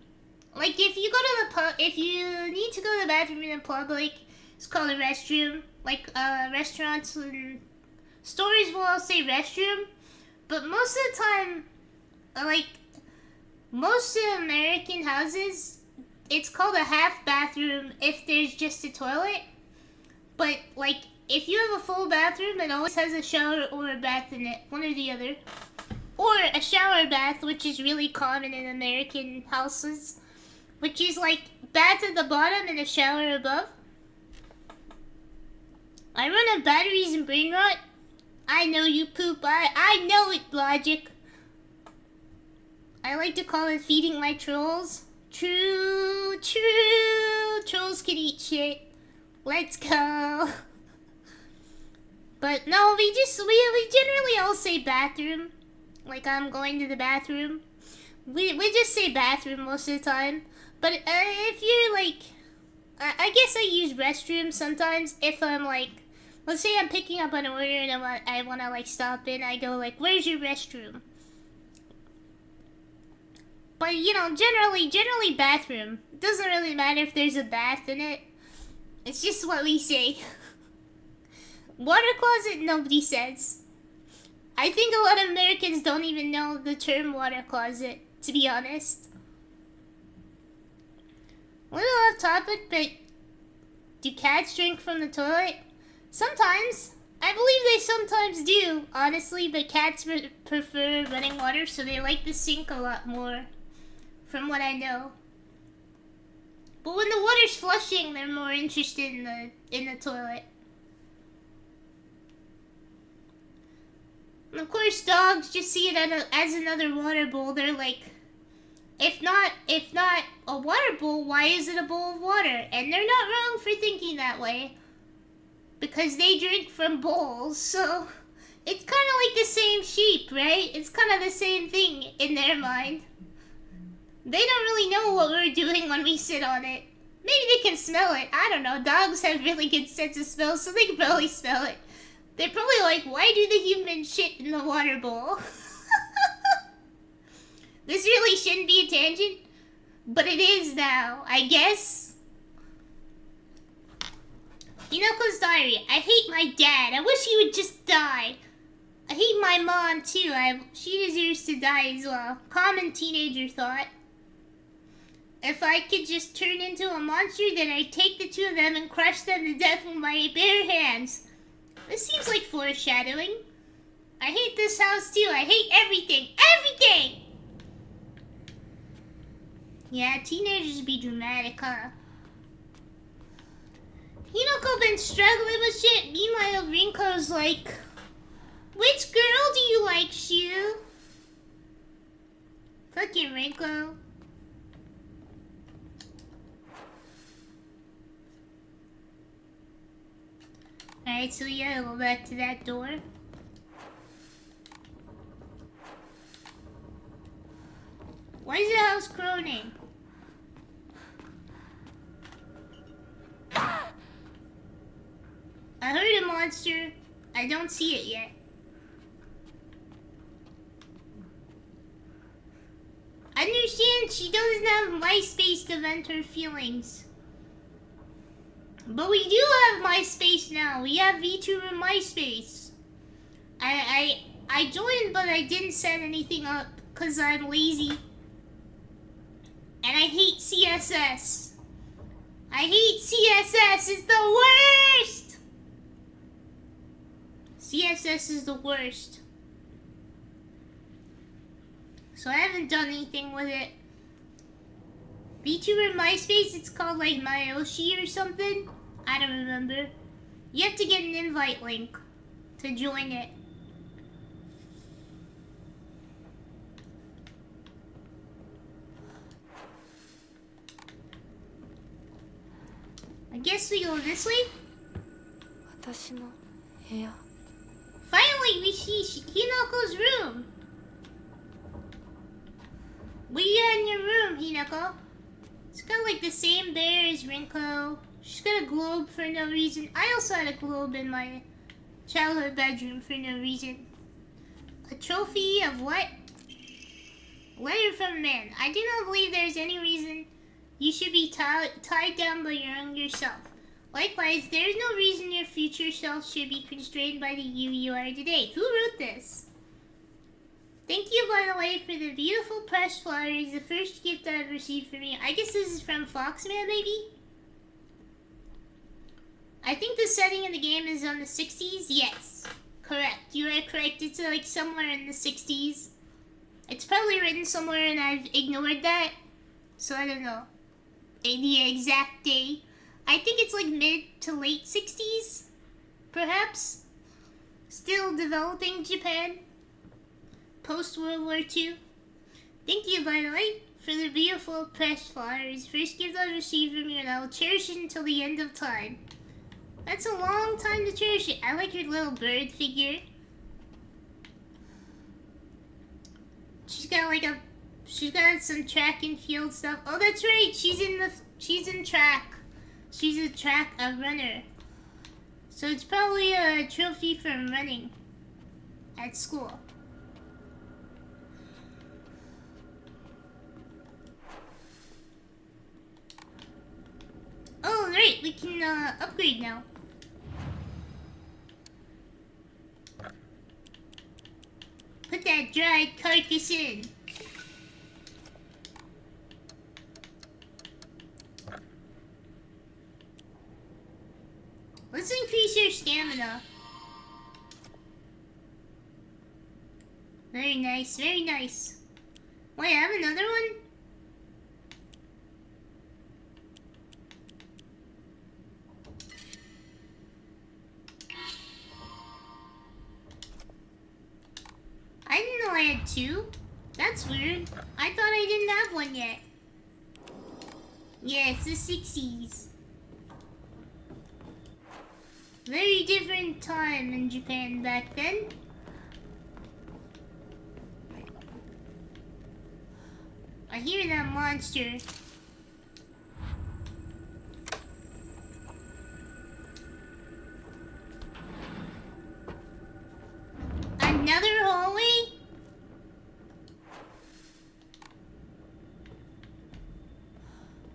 A: Like if you go to the pub, if you need to go to the bathroom in public, it's called a restroom. Like restaurants and stores will all say restroom, but most of the time, like Most American houses, it's called a half bathroom if there's just a toilet. But, like, if you have a full bathroom, it always has a shower or a bath in it. One or the other. Or a shower bath, which is really common in American houses. Which is, like, bath at the bottom and a shower above. I run on batteries and brain rot. I know you poop. I know it, Logic. I like to call it feeding my trolls. True. Trolls can eat shit. Let's go. But no, we generally all say bathroom. Like I'm going to the bathroom. We just say bathroom most of the time. But if you're like, I guess I use restroom sometimes if I'm like, let's say I'm picking up an order and I want to like stop in. I go like, where's your restroom? But you know, generally bathroom. It doesn't really matter if there's a bath in it. It's just what we say. Water closet, nobody says. I think a lot of Americans don't even know the term water closet, to be honest. A little off topic, but do cats drink from the toilet? Sometimes. I believe they sometimes do, honestly, but cats prefer running water, so they like the sink a lot more, from what I know. But when the water's flushing, they're more interested in the toilet. And of course, dogs just see it as another water bowl. They're like, if not a water bowl, why is it a bowl of water? And they're not wrong for thinking that way, because they drink from bowls. So it's kind of like the same sheep, right? It's kind of the same thing in their mind. They don't really know what we're doing when we sit on it. Maybe they can smell it. I don't know. Dogs have really good sense of smell, so they can probably smell it. They're probably like, why do the humans shit in the water bowl? This really shouldn't be a tangent, but it is now, I guess. Hinoko's diary. I hate my dad. I wish he would just die. I hate my mom too. She deserves to die as well. Common teenager thought. If I could just turn into a monster, then I'd take the two of them and crush them to death with my bare hands. This seems like foreshadowing. I hate this house too. I hate everything. Everything! Yeah, teenagers be dramatic, huh? Hinoko been struggling with shit. Meanwhile, Rinko's like, which girl do you like, Shu? Fucking Rinko. Alright, so we gotta go back to that door. Why is the house groaning? I heard a monster. I don't see it yet. I understand she doesn't have MySpace to vent her feelings. But we do have MySpace now. We have VTuber MySpace. I joined, but I didn't set anything up because I'm lazy. And I hate CSS. I hate CSS. It's the worst. CSS is the worst. So I haven't done anything with it. VTuber MySpace, it's called like Myoshi or something. I don't remember. You have to get an invite link to join it. I guess we go this way.
B: 私の部屋
A: Finally, we see Hinoko's room. What you got in your room, Hinoko? It's got like the same bear as Rinko. She's got a globe for no reason. I also had a globe in my childhood bedroom for no reason. A trophy of what? Letter from a man. I do not believe there is any reason you should be tied down by your younger self. Likewise, there is no reason your future self should be constrained by the you are today. Who wrote this? Thank you, by the way, for the beautiful pressed flowers. The first gift I've received from you. I guess this is from Foxman, maybe? I think the setting in the game is on the 60s. Yes. Correct. You are correct. It's like somewhere in the 60s. It's probably written somewhere and I've ignored that. So I don't know. The exact day. I think it's like mid to late 60s. Perhaps. Still developing Japan. Post World War II. Thank you, by the way, for the beautiful pressed flowers. First gift I've received from you, and I will cherish it until the end of time. That's a long time to cherish it. I like your little bird figure. She's got some track and field stuff. Oh, that's right. She's in track. She's a runner. So it's probably a trophy from running at school. Oh, right, we can upgrade now. Put that dried carcass in. Let's increase your stamina. Very nice, very nice. Wait, I have another one? I didn't know I had two. That's weird. I thought I didn't have one yet. Yeah, it's the 60s. Very different time in Japan back then. I hear that monster. Another hallway?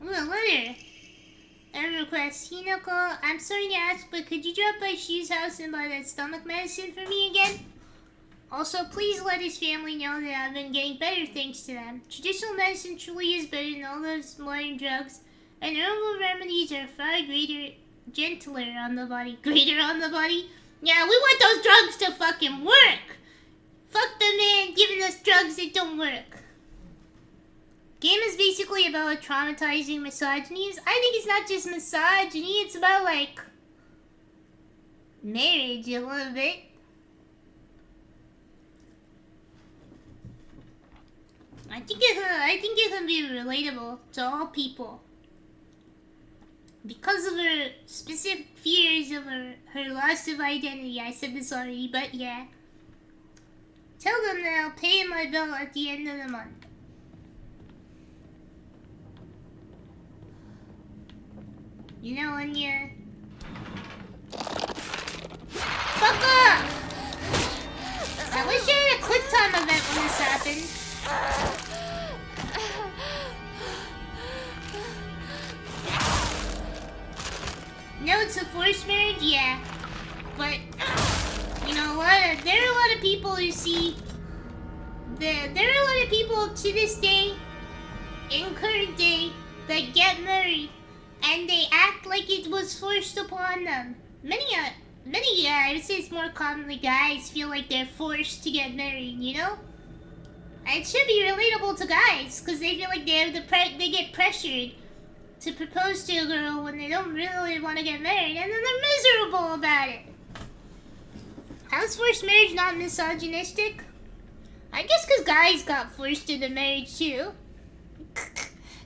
A: Ooh, a letter. A request. Hinako, I'm sorry to ask, but could you drop by Shu's house and buy that stomach medicine for me again? Also, please let his family know that I've been getting better thanks to them. Traditional medicine truly is better than all those modern drugs, and herbal remedies are far gentler on the body. Greater on the body? Yeah, we want those drugs to fucking work! Fuck the man giving us drugs that don't work. Game is basically about traumatizing misogynies. I think it's not just misogyny, it's about like marriage a little bit. I think it can be relatable to all people. Because of her specific fears of her loss of identity. I said this already, but yeah. Tell them that I'll pay my bill at the end of the month. You know when you... Fuck off! I wish I had a quick time event when this happened. No, it's a forced marriage, yeah. But, you know what? There are a lot of people who see... There are a lot of people to this day, in current day, that get married. And they act like it was forced upon them. Many, I would say it's more commonly guys feel like they're forced to get married, you know? And it should be relatable to guys, because they feel like they get pressured to propose to a girl when they don't really want to get married, and then they're miserable about it. How's forced marriage not misogynistic? I guess because guys got forced into marriage too.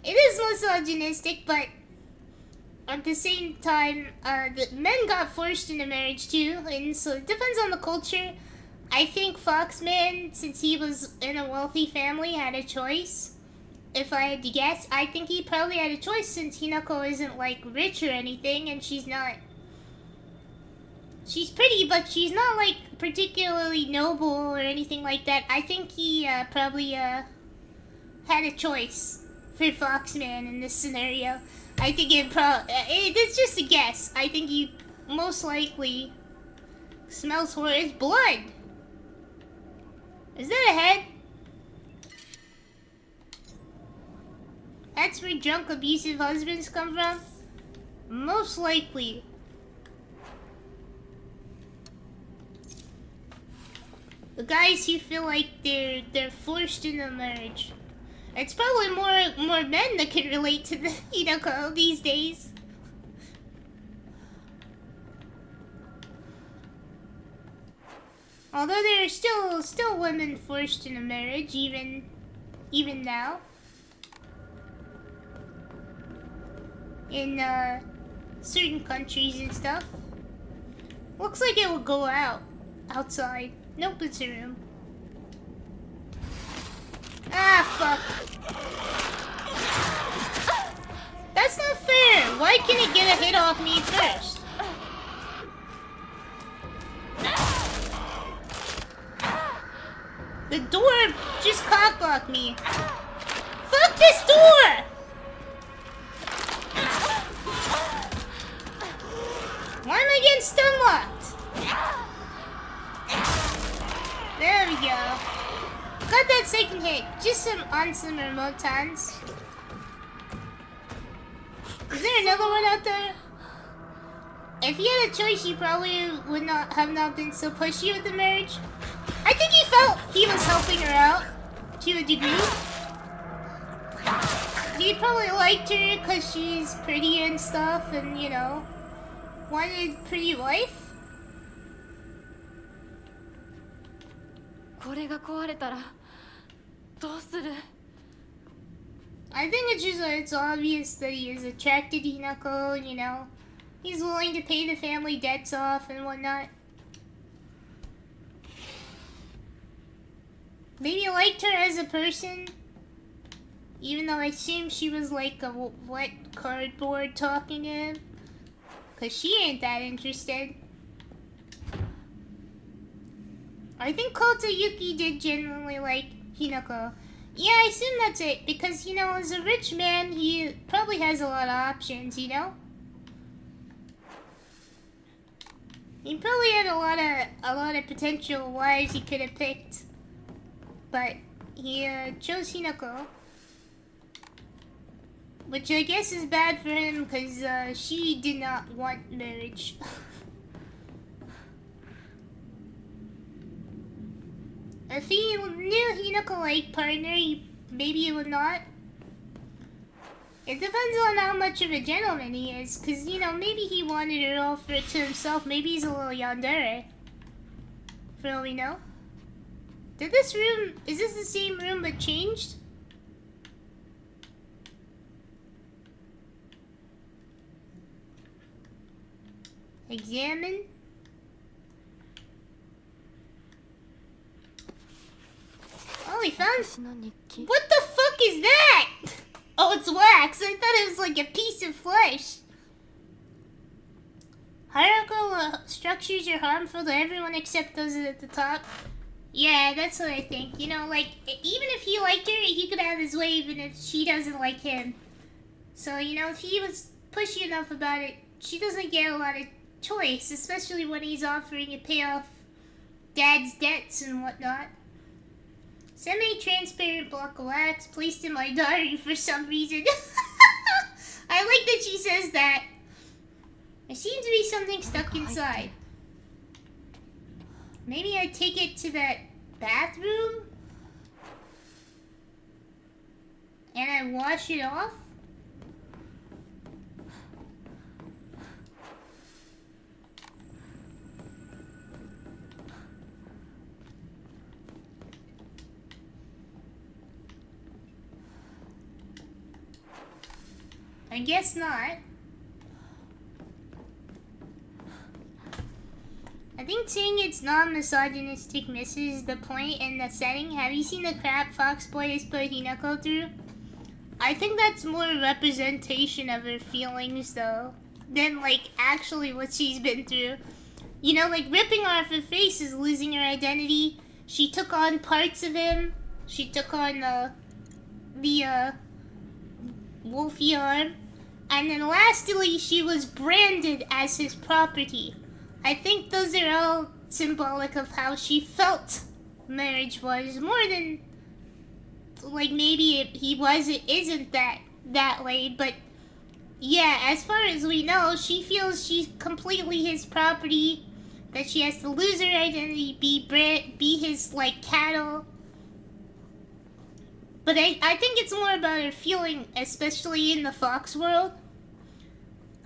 A: It is misogynistic, but at the same time, the men got forced into marriage too, and so it depends on the culture. I think Foxman, since he was in a wealthy family, had a choice. If I had to guess, I think he probably had a choice since Hinako isn't, like, rich or anything, and she's not... She's pretty, but she's not, like, particularly noble or anything like that. I think he probably had a choice for Foxman in this scenario. I think it's just a guess. I think he most likely smells for his blood. Is that a head? That's where drunk, abusive husbands come from? Most likely. The guys who feel like they're forced into marriage. It's probably more men that can relate to the Hinako these days. Although there are still women forced into marriage, even now. In certain countries and stuff. Looks like it will go outside. Nope, it's a room. Ah, fuck. That's not fair. Why can't it get a hit off me first? The door just cockblocked me. Fuck this door! Why am I getting stun locked? There we go. Got that second hit. Just on some remote times. Is there another one out there? If he had a choice, he probably would not have been so pushy with the marriage. I think he felt he was helping her out to a degree. He probably liked her because she's pretty and stuff, and you know, wanted a pretty wife.
B: これが壊れたらどうする?
A: I think it's obvious that he is attracted to Hinako, you know. He's willing to pay the family debts off and whatnot. Maybe liked her as a person, even though I assume she was like a wet cardboard talking to him. Cause she ain't that interested. I think Kota Yuki did genuinely like Hinako. Yeah, I assume that's it, because, you know, as a rich man, he probably has a lot of options, you know? He probably had a lot of potential wives he could have picked. But he chose Hinako. Which I guess is bad for him, because she did not want marriage. If he knew Hinako-like partner, maybe he would not. It depends on how much of a gentleman he is, because, you know, maybe he wanted it all to himself. Maybe he's a little yandere. For all we know. Is this the same room but changed? Examine. Oh, he found... What the fuck is that? Oh, it's wax. I thought it was like a piece of flesh. Hierarchical structures are harmful to everyone except those at the top. Yeah, that's what I think. You know, like, even if he liked her, he could have his way even if she doesn't like him. So, you know, if he was pushy enough about it, she doesn't get a lot of choice, especially when he's offering to pay off dad's debts and whatnot. Semi-transparent block of wax placed in my diary for some reason. I like that she says that. There seems to be something stuck inside. Maybe I take it to that bathroom? And I wash it off? I guess not. I think saying it's non-misogynistic misses the point in the setting. Have you seen the crap Fox Boy has put Hinako through? I think that's more a representation of her feelings, though, than, like, actually what she's been through. You know, like, ripping off her face is losing her identity. She took on parts of him. She took on the wolfy arm. And then lastly, she was branded as his property. I think those are all symbolic of how she felt marriage was, more than, like, maybe it isn't that that way, but yeah, as far as we know, she feels she's completely his property, that she has to lose her identity, be his, like, cattle. But I think it's more about her feeling, especially in the fox world.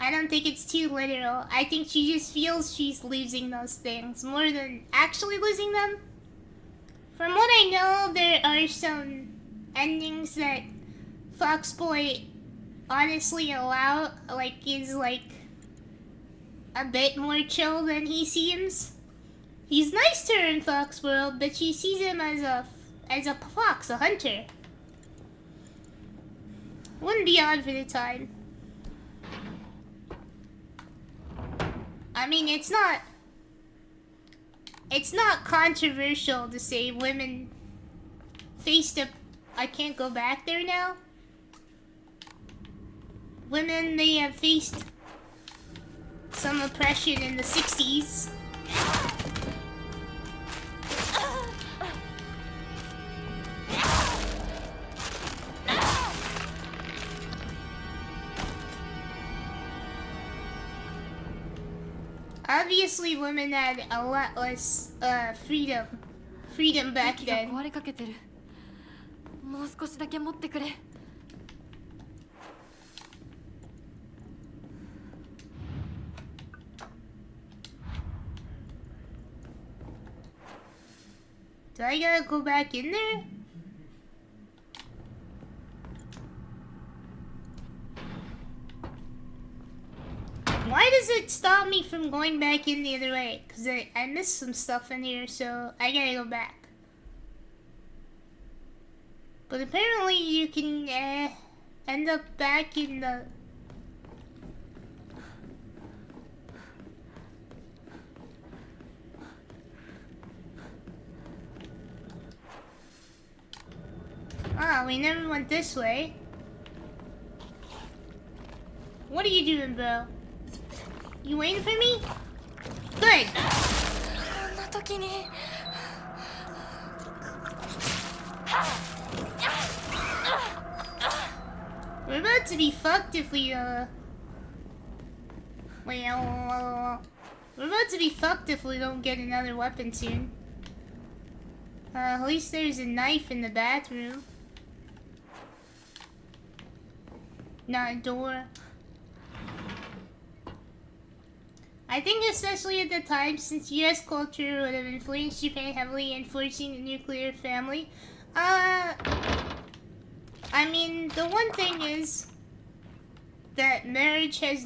A: I don't think it's too literal. I think she just feels she's losing those things more than actually losing them. From what I know, there are some endings that Foxboy honestly is like a bit more chill than he seems. He's nice to her in Fox World, but she sees him as a fox, a hunter. Wouldn't be odd for the time. I mean, it's not controversial to say women faced a... I can't go back there now. Women may have faced some oppression in the 60s. Obviously, women had a lot less freedom back
B: 駅が
A: then.
B: 壊れかけてる。もう少しだけ持ってくれ。
A: Do I gotta go back in there? Why does it stop me from going back in the other way? Because I missed some stuff in here, so I gotta go back. But apparently you can end up back in the... Ah, we never went this way. What are you doing, bro? You waiting for me? Good.
B: こんな時に。
A: We're about to be fucked if we Wait, we're about to be fucked if we don't get another weapon soon. At least there's a knife in the bathroom. Not a door. I think especially at the time, since US culture would have influenced Japan heavily in enforcing the nuclear family, I mean, the one thing is that marriage as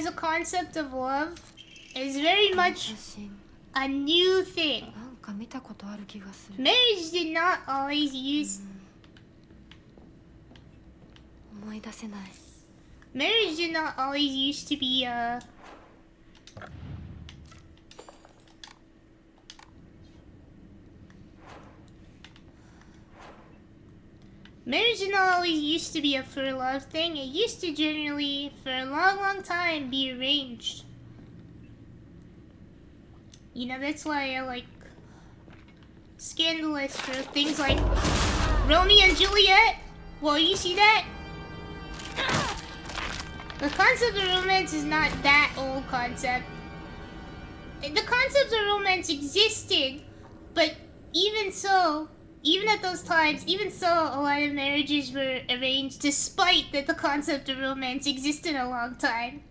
A: a concept of love is very much a new thing.
B: なんか見たことある気がする。
A: Marriage did not always use...
B: 思い出せない。
A: Marriage did not always used to be, Marriage did not always used to be a for love thing. It used to generally, for a long, long time, be arranged. You know, that's why I like scandalous for things like Romeo and Juliet. Well, you see that? The concept of romance is not that old concept. The concept of romance existed, but even so, even at those times, even so, a lot of marriages were arranged despite that the concept of romance existed a long time.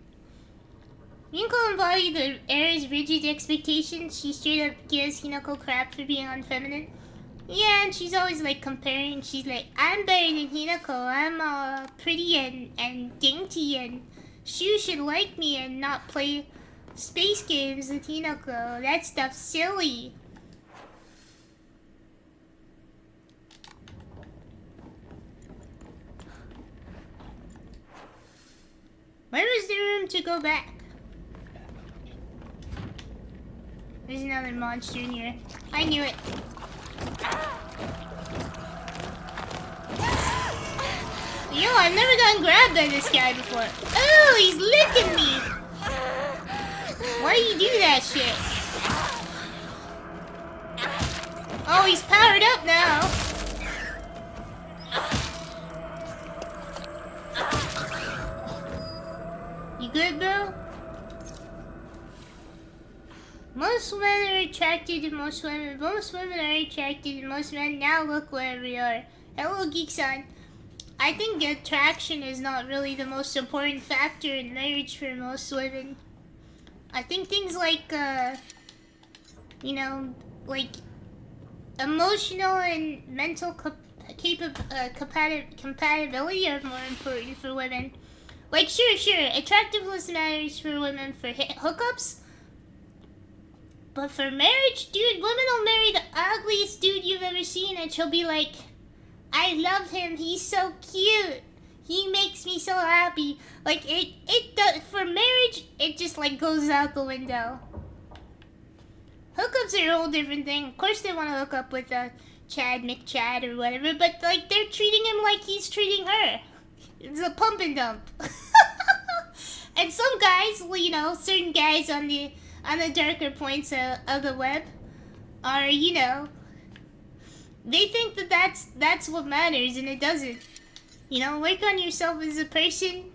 A: Minko embodied the era's rigid expectations. She straight up gives Hinako crap for being unfeminine. Yeah, and she's always like comparing. She's like, I'm better than Hinako. I'm pretty and dainty, and Shu should like me and not play space games with Hinako. That stuff's silly. Where is the room to go back? There's another monster in here. I knew it. Yo, I've never gotten grabbed by this guy before. Oh, he's licking me! Why do you do that shit? Oh, he's powered up now. good, bro? Most men are attracted to most women. Most women are attracted to most men. Now look where we are. Hello, Geek-san. I think attraction is not really the most important factor in marriage for most women. I think things like, you know, like emotional and mental compatibility are more important for women. Like, sure, attractiveness matters for women for hookups. But for marriage, dude, women will marry the ugliest dude you've ever seen and she'll be like, I love him, he's so cute. He makes me so happy. Like, for marriage, it just, like, goes out the window. Hookups are a whole different thing. Of course they want to hook up with Chad McChad or whatever, but, like, they're treating him like he's treating her. It's a pump and dump. And some guys, you know, certain guys on the darker points of the web are, you know, they think that that's what matters, and it doesn't. You know, work on yourself as a person.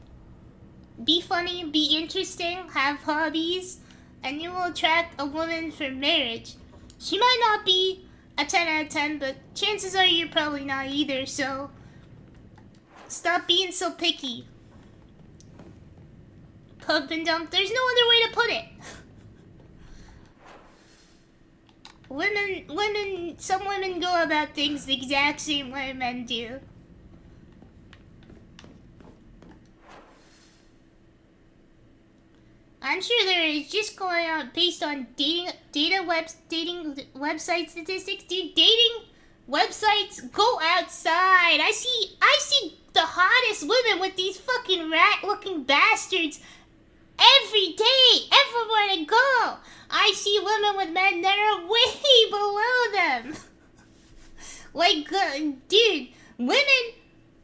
A: Be funny, be interesting, have hobbies, and you will attract a woman for marriage. She might not be a 10 out of 10, but chances are you're probably not either, so stop being so picky. Pump and dump, there's no other way to put it. Some women go about things the exact same way men do. I'm sure there is just going out based on dating website statistics. Dude, dating websites, go outside. I see the hottest women with these fucking rat-looking bastards every day, everywhere I go. I see women with men that are way below them. Like, dude, women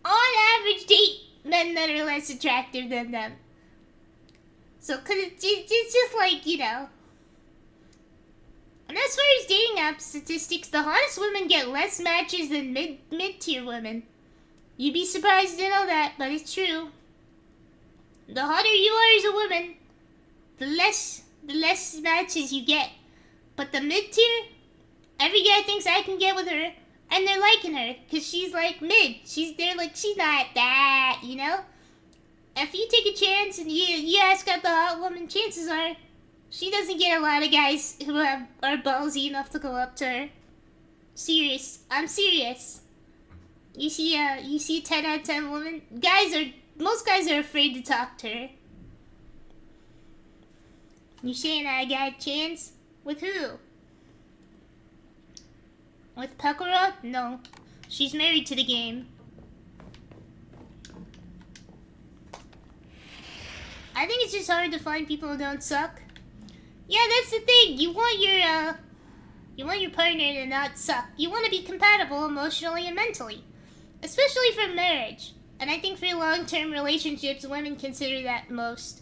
A: on average date men that are less attractive than them. So, cause it's just like, you know. And as far as dating app statistics, the hottest women get less matches than mid-tier women. You'd be surprised to know that, but it's true. The hotter you are as a woman, the less matches you get. But the mid-tier, every guy thinks I can get with her, and they're liking her, cause she's like mid. They're like, she's not that, you know? If you take a chance and you ask out the hot woman, chances are she doesn't get a lot of guys who are ballsy enough to go up to her. I'm serious. You see a 10 out of 10 woman, most guys are afraid to talk to her. You saying I got a chance? With who? With Pekora? No. She's married to the game. I think it's just hard to find people who don't suck. Yeah, that's the thing. You want your partner to not suck. You want to be compatible emotionally and mentally. Especially for marriage. And I think for long-term relationships, women consider that most.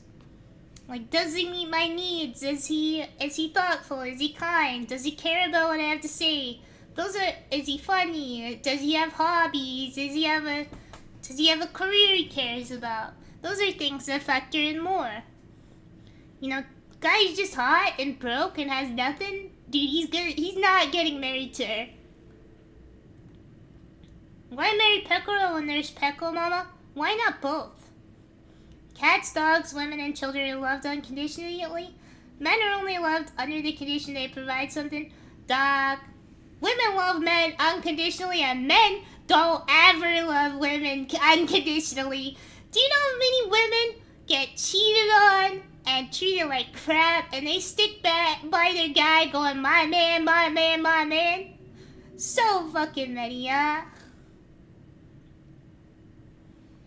A: Like, does he meet my needs? Is he thoughtful? Is he kind? Does he care about what I have to say? Is he funny? Does he have hobbies? Does he have a career he cares about? Those are things that factor in more. You know, guy's just hot and broke and has nothing. Dude, he's not getting married to her. Why marry Pekora when there's Peko Mama? Why not both? Cats, dogs, women, and children are loved unconditionally. Men are only loved under the condition they provide something. Dog. Women love men unconditionally, and men don't ever love women unconditionally. Do you know how many women get cheated on and treated like crap, and they stick back by their guy going, my man, my man, my man? So fucking many,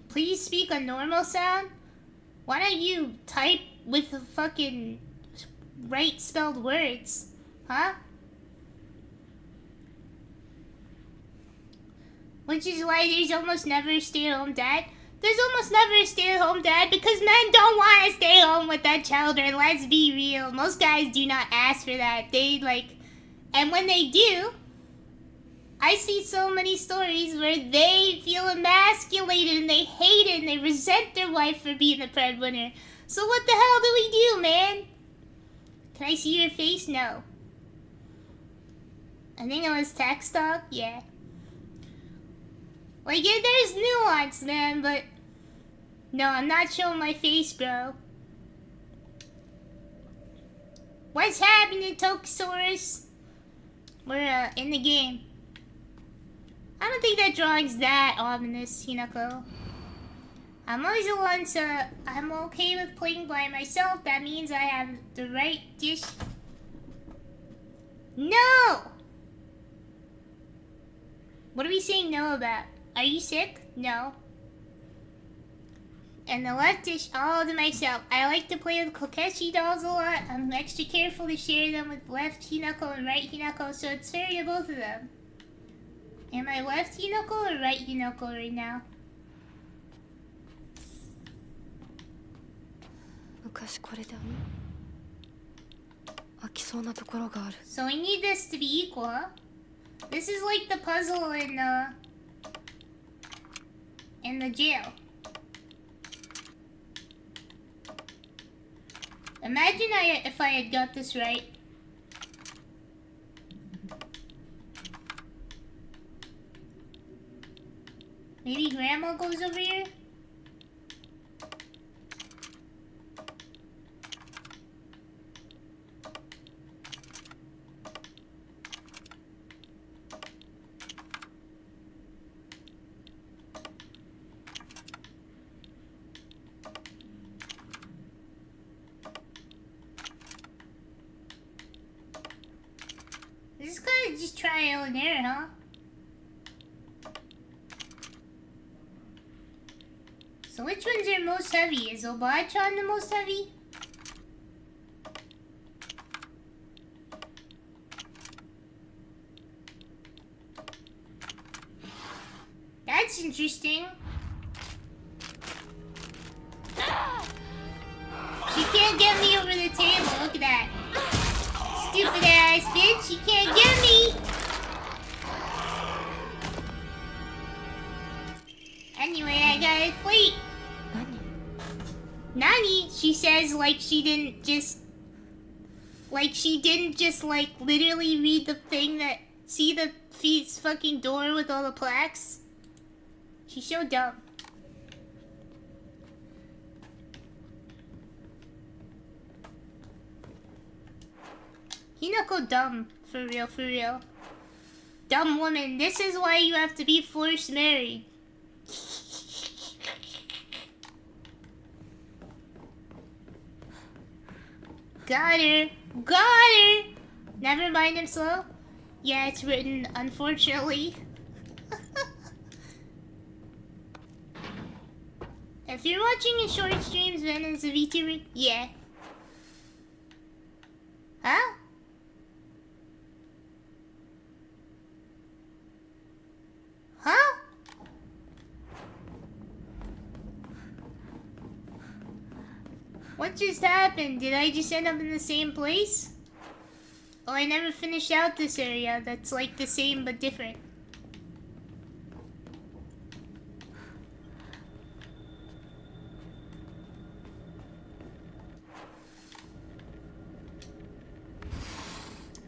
A: Please speak a normal sound? Why don't you type with the fucking right spelled words? Huh? Which is why there's almost never a stay-at-home dad. There's almost never a stay-at-home dad because men don't want to stay home with their children. Let's be real. Most guys do not ask for that. And when they do, I see so many stories where they feel emasculated and they hate it and they resent their wife for being the breadwinner. So what the hell do we do, man? Can I see your face? No. I think it was text talk. Yeah. Like, yeah, there's nuance, man, but no, I'm not showing my face, bro. What's happening, Tokusaurus? We're in the game. I don't think that drawing's that ominous, Hinako. I'm always alone, so I'm okay with playing by myself. That means I have the right dish. No! What are we saying no about? Are you sick? No. And the left dish all to myself. I like to play with Kokeshi dolls a lot. I'm extra careful to share them with left Hinako and right Hinako, so it's fair to both of them. Am I left Hinako or right Hinako right now?
B: 昔これで飽きそうなところがある。
A: So we need this to be equal, huh? This is like the puzzle in the jail. Imagine if I had got this right. Maybe Grandma goes over here? This is kind of just trial and error, huh? So which ones are most heavy? Is Obatron the most heavy? That's interesting. She can't get me over the table. Look at that. Stupid ass bitch. She can't get me. Anyway, I got a plate.
B: 何？
A: Nani? She says like she didn't just... Like she didn't just like literally read the thing that... See the feet's fucking door with all the plaques? She's so dumb. Hinako dumb. For real, for real. Dumb woman. This is why you have to be forced married. Got her. Got her. Never mind, I'm slow. Yeah, it's written, unfortunately. If you're watching a short streams, then it's a VTuber. Yeah. Huh? Huh? What just happened? Did I just end up in the same place? Oh, I never finished out this area that's like the same but different.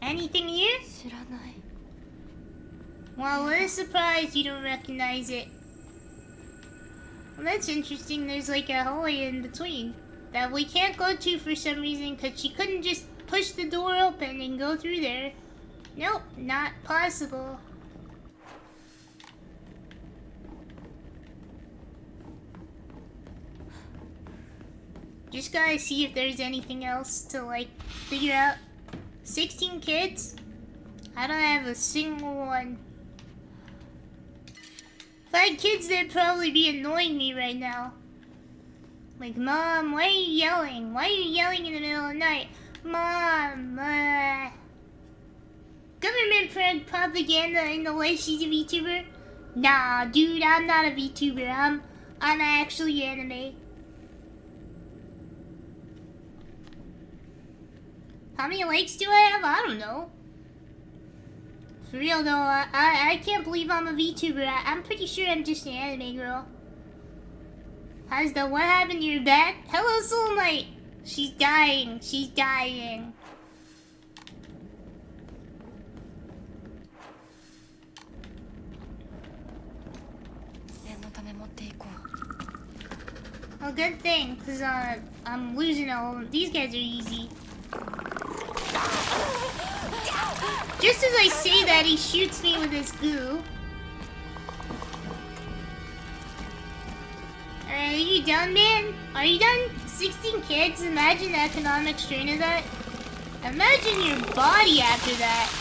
A: Anything here?
B: 知らない。
A: Well, what a surprise you don't recognize it. Well, that's interesting. There's like a hallway in between that we can't go to for some reason because she couldn't just push the door open and go through there. Nope, not possible. Just gotta see if there's anything else to like figure out. 16 kids? I don't have a single one. If I had kids, they'd probably be annoying me right now. Like, Mom, why are you yelling? Why are you yelling in the middle of the night? Mom, government propaganda in the way she's a VTuber? Nah, dude, I'm not a VTuber. I'm actually anime. How many likes do I have? I don't know. For real though, I can't believe I'm a VTuber. I'm pretty sure I'm just an anime girl. How's the what happened to your back? Hello, Soul Knight. She's dying. She's dying. Oh, good thing, cause I'm losing all. These guys are easy. Just as I say that, he shoots me with his goo. Alright, are you done, man? Are you done? 16 kids? Imagine the economic strain of that. Imagine your body after that.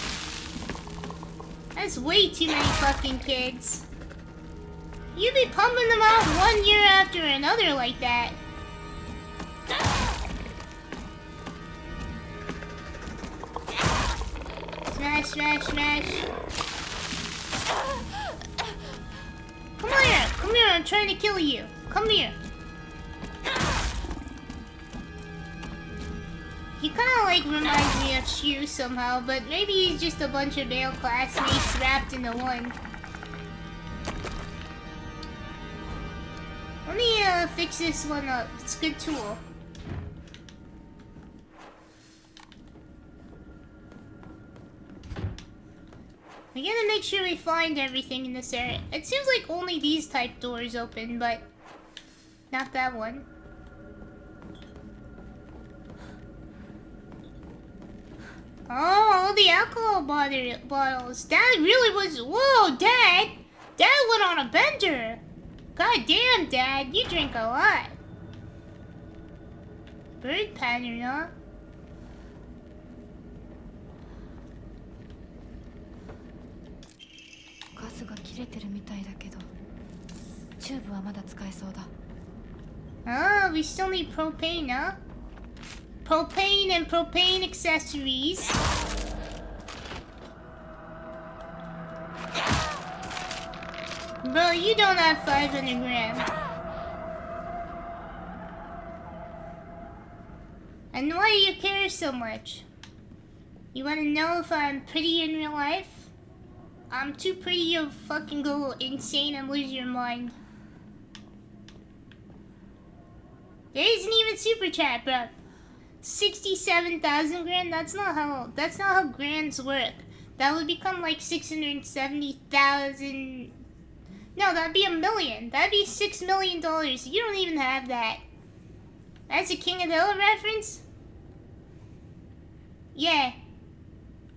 A: That's way too many fucking kids. You be pumping them out 1 year after another like that. Smash, smash, smash. Come here, come here, I'm trying to kill you. Come here. He kinda like reminds me of Shu somehow, but maybe he's just a bunch of male classmates wrapped into one. Let me fix this one up. It's a good tool. We gotta make sure we find everything in this area. It seems like only these type doors open, but not that one. Oh, all the alcohol bottles. That really was... Whoa, Dad! Dad went on a bender! God damn, Dad, you drink a lot. Bird pattern, huh? Oh, we still need propane, huh? Propane and propane accessories. Bro, you don't have 500 grams. And why do you care so much? You wanna know if I'm pretty in real life? I'm too pretty, you'll fucking go insane and lose your mind. There isn't even super chat, bro. 67,000 grand? That's not how grands work. That would become like 670,000. No, that'd be $1 million. That'd be $6 million. You don't even have that. That's a King of the Hill reference? Yeah.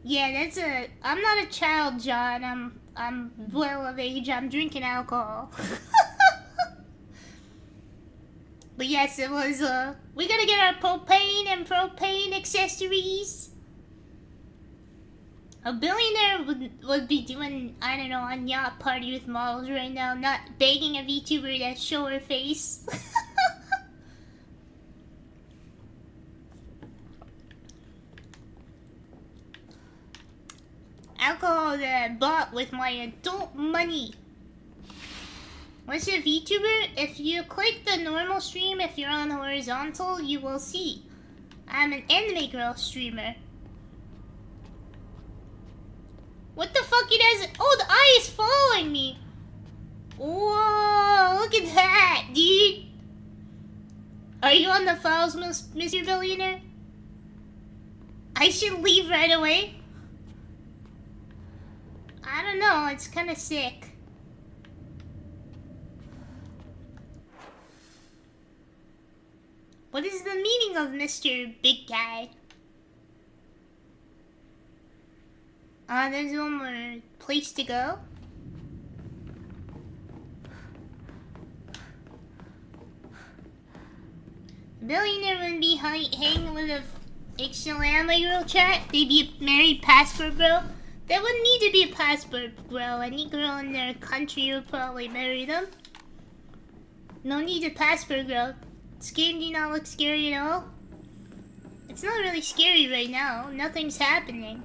A: Yeah, that's a... I'm not a child, John. I'm well of age. I'm drinking alcohol. But yes, it was, we gotta get our propane and propane accessories. A billionaire would be doing, I don't know, a yacht party with models right now, not begging a VTuber to show her face. Alcohol that I bought with my adult money. What's a VTuber? If you click the normal stream, if you're on horizontal, you will see. I'm an anime girl streamer. What the fuck? It has... Oh, the eye is following me. Whoa, look at that, dude. Are you on the files, Mr. Billionaire? I should leave right away. I don't know, it's kind of sick. What is the meaning of Mr. Big Guy? There's one more place to go. Billionaire wouldn't be hanging with a Ixalama girl chat. They'd be a married passport bro. There wouldn't need to be a passport girl. Any girl in their country would probably marry them. No need a passport girl. This game do not look scary at all. It's not really scary right now. Nothing's happening.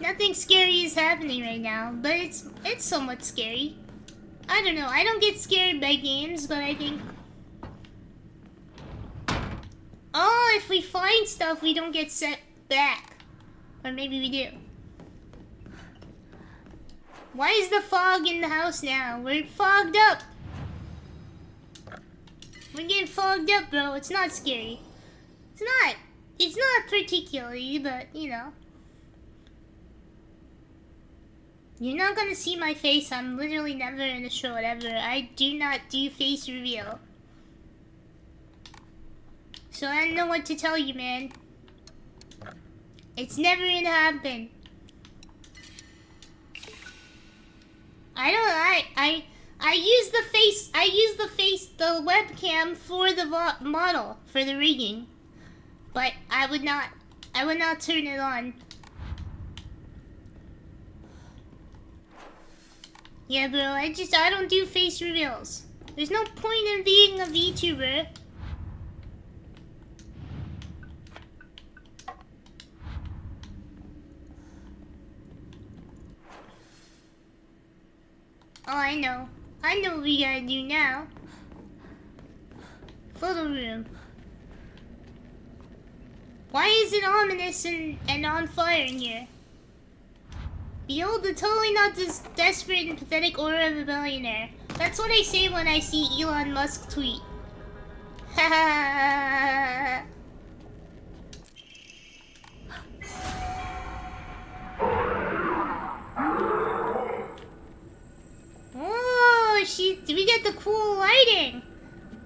A: Nothing scary is happening right now, but it's somewhat scary. I don't know. I don't get scared by games, but I think... Oh, if we find stuff, we don't get set back. Or maybe we do. Why is the fog in the house now? We're fogged up. We're getting fogged up, bro. It's not scary. It's not. It's not particularly, but you know. You're not gonna see my face. I'm literally never in the show ever. I do not do face reveal. So I don't know what to tell you, man. It's never gonna happen. I use the webcam for the model, for the rigging. But I would not turn it on. Yeah, bro, I don't do face reveals. There's no point in being a VTuber. Oh, I know what we gotta do now. Photo room. Why is it ominous and on fire in here? Behold the totally not this desperate and pathetic aura of a billionaire. That's what I say when I see Elon Musk tweet. Ha Oh, we got the cool lighting.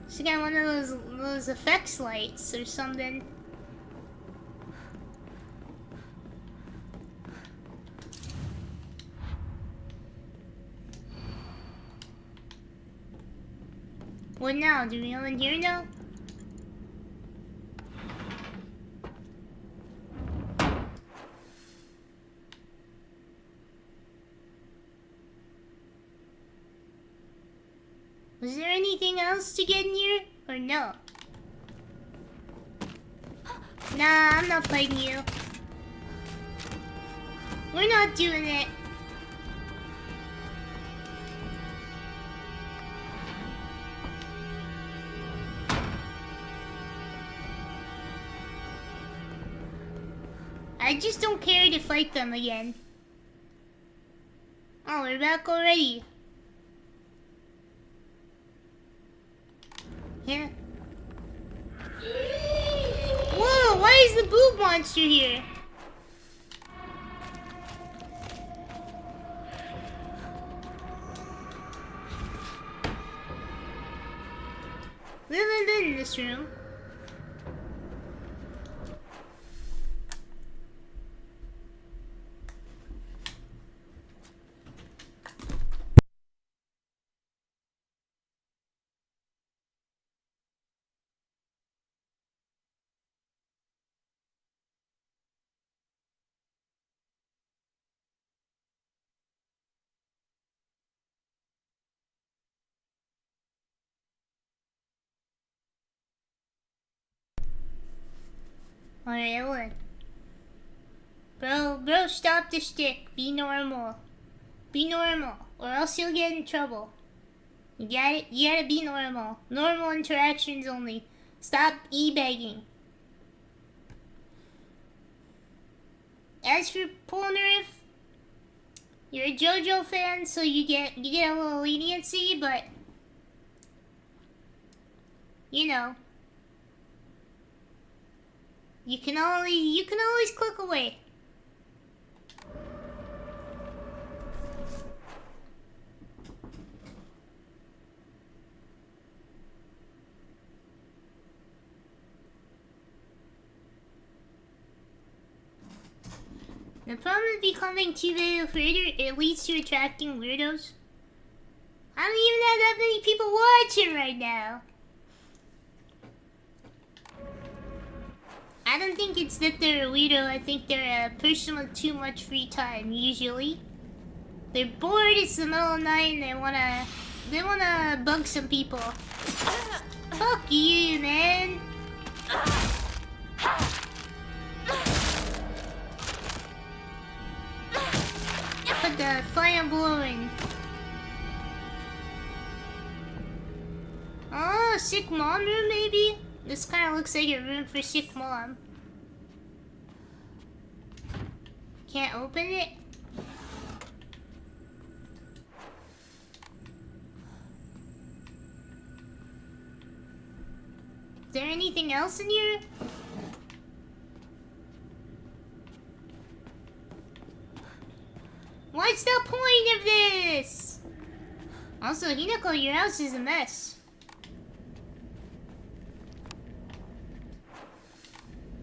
A: She got one of those effects lights or something. What now? Do we go in here now? Was there anything else to get in here? Or no? Nah, I'm not fighting you. We're not doing it. I just don't care to fight them again. Oh, we're back already. Yeah. Whoa, why is the boob monster here? We haven't been in this room. Alright, Ellen. Bro, stop the stick. Be normal. Be normal, or else you'll get in trouble. You got it? You gotta be normal. Normal interactions only. Stop e-begging. As for Polnareff, you're a JoJo fan, so you get a little leniency, but you know. You can always click away. The problem with becoming too big of a creator, it leads to attracting weirdos. I don't even have that many people watching right now. I don't think it's that they're a weirdo. I think they're a person with too much free time, usually. They're bored, it's the middle of the night, and they wanna bug some people. Fuck you, man. Put the fire blowing. Oh, sick mom room, maybe? This kind of looks like a room for sick mom. Can't open it? Is there anything else in here? What's the point of this? Also, Hinako, your house is a mess.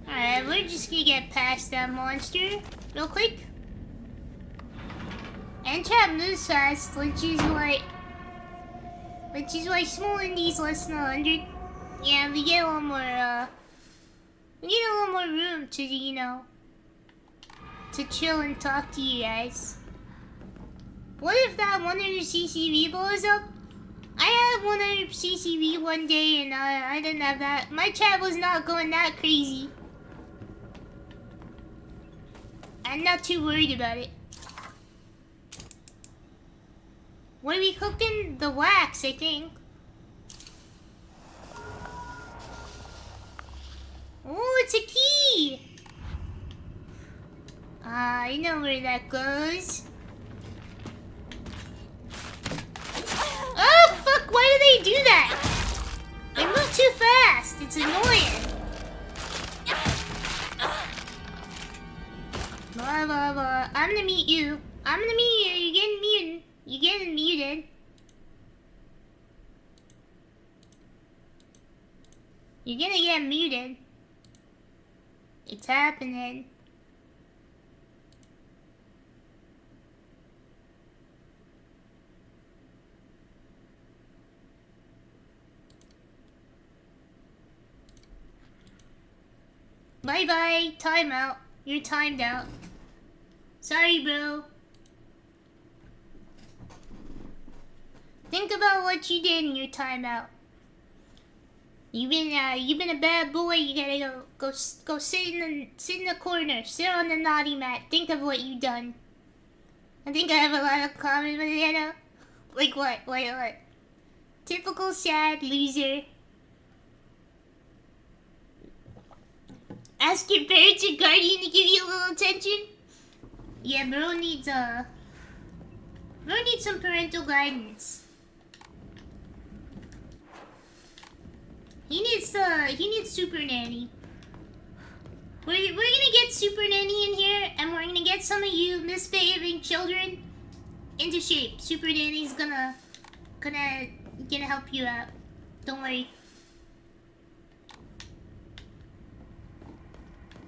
A: Alright, we're just gonna get past that monster real quick. And chat moves fast, which is why small indies less than 100. Yeah, we get a little more, room to, you know, to chill and talk to you guys. What if that 100 CCV blows up? I had 100 CCV one day and I didn't have that. My chat was not going that crazy. I'm not too worried about it. What are we cooking? The wax, I think. Oh, it's a key! I know where that goes. Oh, fuck! Why do they do that? They move too fast. It's annoying. Blah, blah, blah. I'm gonna meet you. I'm gonna meet you. You're getting muted. You're getting muted. You're gonna get muted. It's happening. Bye bye. Time out. You're timed out. Sorry, bro. Think about what you did in your timeout. You've been a bad boy. You gotta go sit in the corner. Sit on the naughty mat. Think of what you done. I think I have a lot of common with Anna. Like what? What? Typical sad loser. Ask your parents or guardian to give you a little attention. Yeah, bro needs some parental guidance. He needs Super Nanny. We're gonna get Super Nanny in here, and we're gonna get some of you misbehaving children into shape. Super Nanny's gonna help you out. Don't worry.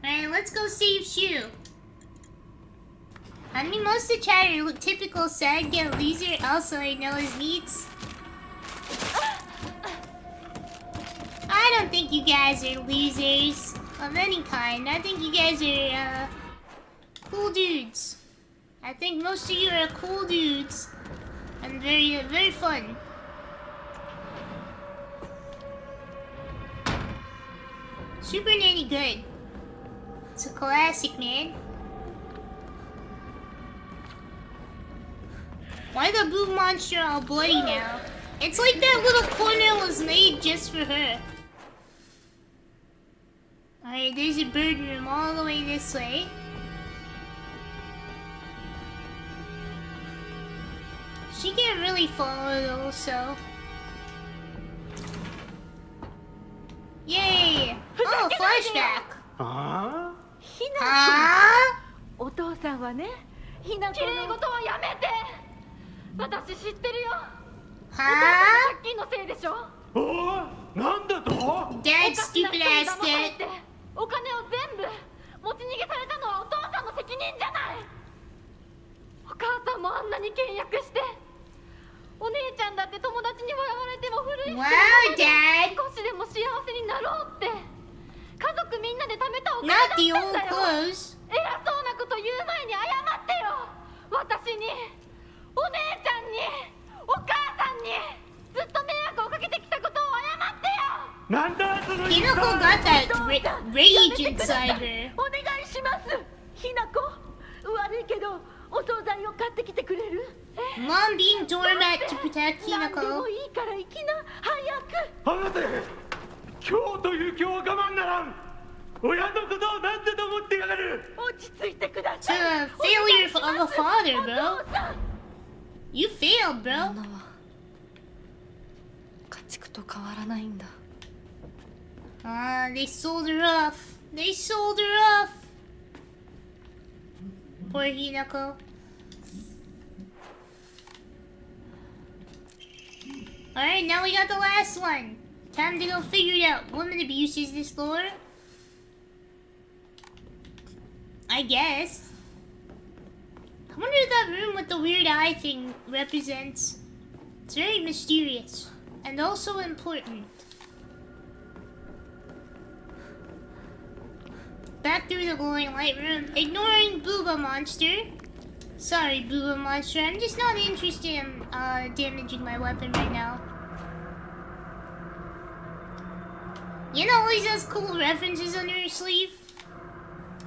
A: Alright, let's go save Shu. I mean, most of the chat are typical sad get loser. Also, I know his needs. I don't think you guys are losers of any kind. I think you guys are cool dudes. I think most of you are cool dudes and very fun. Super Nanny good. It's a classic, man. Why the boob monster all bloody now? It's like that little corner was made just for her. Alright, there's a bird room all the way this way. She can't really follow though, so... Yay! Oh, flashback!
C: Huh?
D: お父さんはね、ひなこの綺麗事はやめて。私知ってるよ。お父さんの借金のせいでしょ。
C: おお、なんだと
A: Dad, stupid ass dad.
D: お金を全部持ち逃げされたのはお父さんの責任じゃない。お母さんもあんなに倹約して、お姉ちゃんだって友達に笑われても古い服を着て少しでも幸せになろうって家族みんなで貯めたお金だったんだよ。偉そうなこと言う前に謝ってよ。私に、お姉ちゃんに、お母さんにずっと迷惑をかけてきたことを謝ってよ。
C: なんだその
A: Hinako got that rage inside her.
E: お願いします。ひなこ、悪いけどお惣菜を買ってきてくれる？
A: Mom being doormat to protect
E: 何で
A: Hinako.
E: もいいから行きな、早く。
C: 離せ。今日という今日は我慢ならん。親のことを何だと思ってやがる。
E: 落ち着いてくだ
A: It's
E: さい。
A: a failure of a father, bro.
E: お父さん。
A: You failed, bro.
B: 女は家畜と変わらないんだ。
A: They sold her off. They sold her off. Poor Hinako. Alright, now we got the last one. Time to go figure it out. Woman abuse is this lore? I guess. I wonder if that room with the weird eye thing represents. It's very mysterious. And also important. Back through the glowing light room. Ignoring Booba Monster. Sorry, Booba Monster. I'm just not interested in damaging my weapon right now. You know, always has cool references under your sleeve.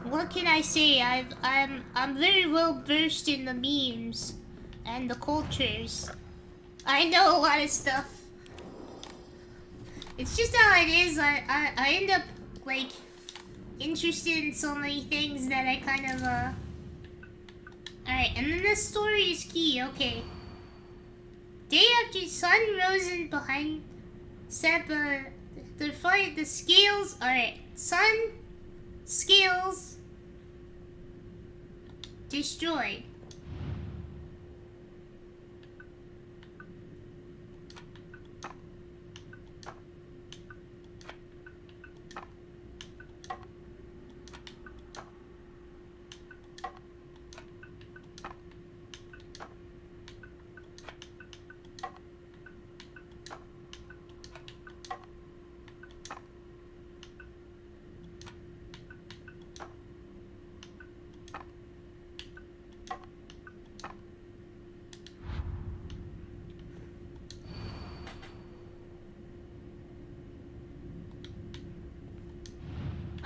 A: What can I say? I'm very well versed in the memes and the cultures. I know a lot of stuff. It's just how it is. I end up like interested in so many things that I kind of Alright, and then the story is key. Okay. Day after sun rose in behind Seppa. The fight, the scales. Alright, sun, scales, destroyed.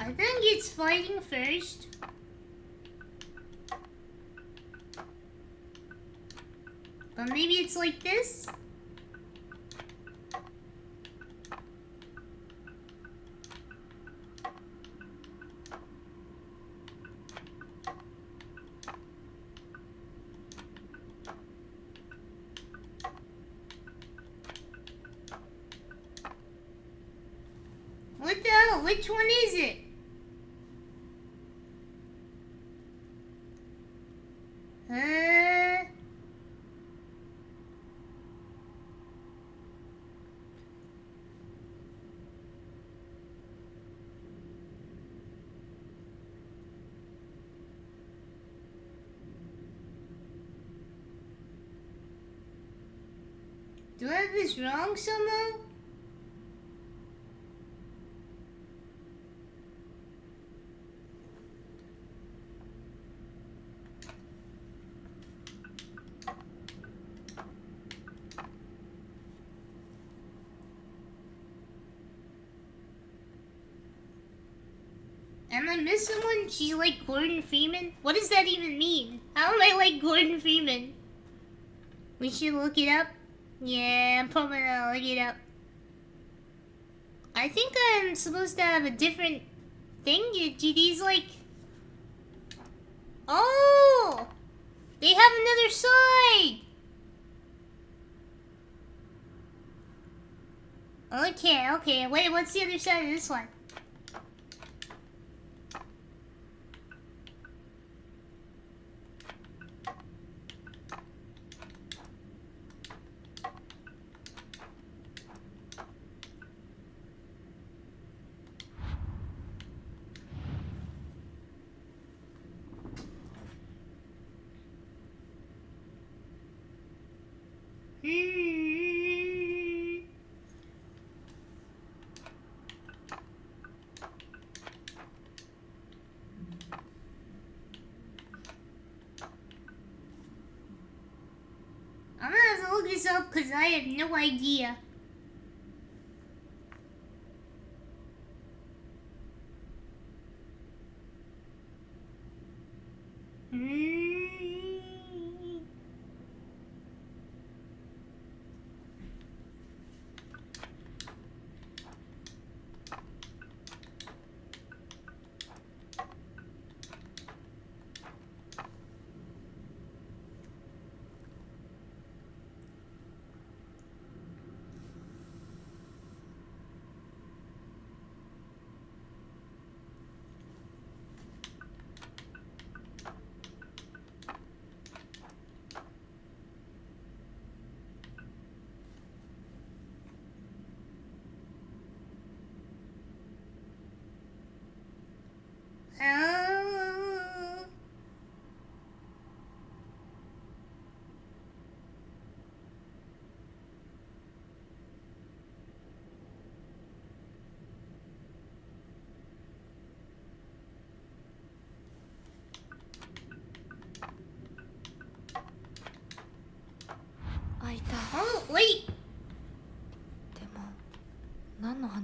A: I think it's fighting first. But maybe it's like this? What the hell? Which one is it? Do I have this wrong somehow? Am I missing one? She's like Gordon Freeman? What does that even mean? How am I like Gordon Freeman? We should look it up. Yeah, I'm probably gonna look it up. I think I'm supposed to have a different thing. Do these like... Oh! They have another side! Okay, okay. Wait, what's the other side of this one? I'm gonna have to look this up because I have no idea.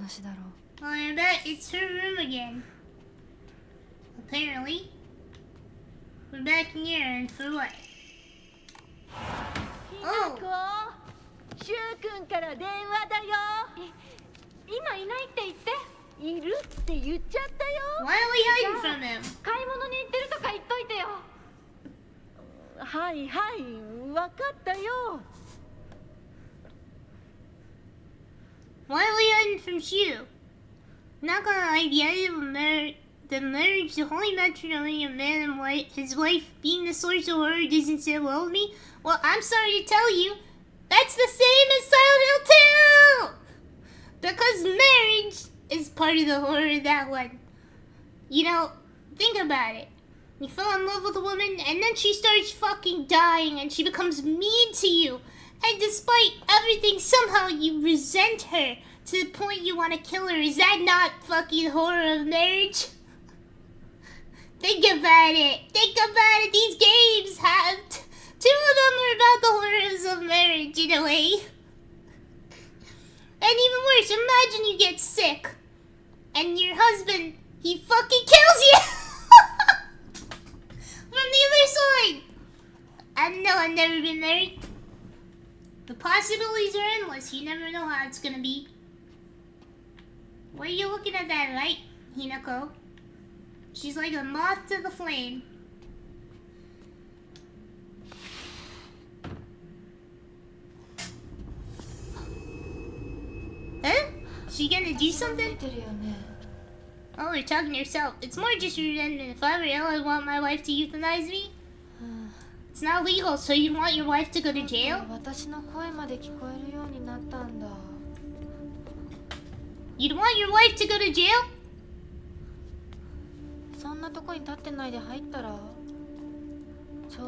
B: 話だろう。
A: Well, I bet it's her room again. Apparently. We're back in here, and for what?
E: ひなこ、しゅうくんから電話だよ。
D: 今いないって言って。
E: いるって言っちゃったよ。
A: Why are we hiding from him?
D: 買い物に行ってるとか言っといてよ。
E: はいはい、わかったよ。
A: Why are we hiding from Shu? Not gonna lie, the idea of the marriage, the holy matrimony of man and wife, his wife being the source of horror doesn't sit well with me. Well, I'm sorry to tell you, that's the same as Silent Hill 2! Because marriage is part of the horror of that one. You know, think about it. You fall in love with a woman, and then she starts fucking dying, and she becomes mean to you. And despite everything, somehow you resent her to the point you want to kill her. Is that not fucking horror of marriage? Think about it. Think about it. These games have... two of them are about the horrors of marriage, in a way. And even worse, imagine you get sick. And your husband, he fucking kills you! From the other side! I know I've never been married. The possibilities are endless. You never know how it's gonna be. Why are you looking at that light, Hinako? She's like a moth to the flame. Huh? She gonna do something?
B: てるよね。
A: Oh, you're talking to yourself. It's more just resentment. If I were ill, I'd want my wife to euthanize me. It's not legal, so you want your wife to go to jail?
B: 私の声まで聞こえるようになったんだ。
A: You'd want your wife to go to jail?
B: そんなとこに立ってないで入ったら。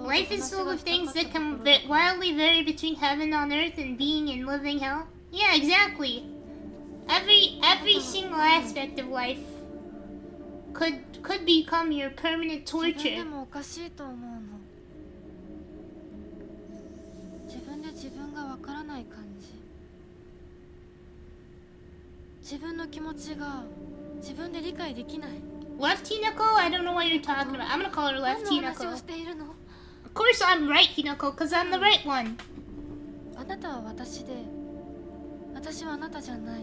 A: Life is full of things that can wildly vary between heaven on earth and being in living hell. Yeah, exactly. Every single aspect of life could become your permanent
B: 自分
A: torture.
B: でもおかしいと思うの。自分で自分がわからない感じ。自分の気持ちが自分で理解できない。
A: Left Hinako? I don't know what you're talking about. I'm gonna call her
B: 何
A: Left
B: の話を
A: Hinako.
B: しているの？
A: Of course I'm right, Hinako, because I'm the right one.
B: あなたは私で、私はあなたじゃない。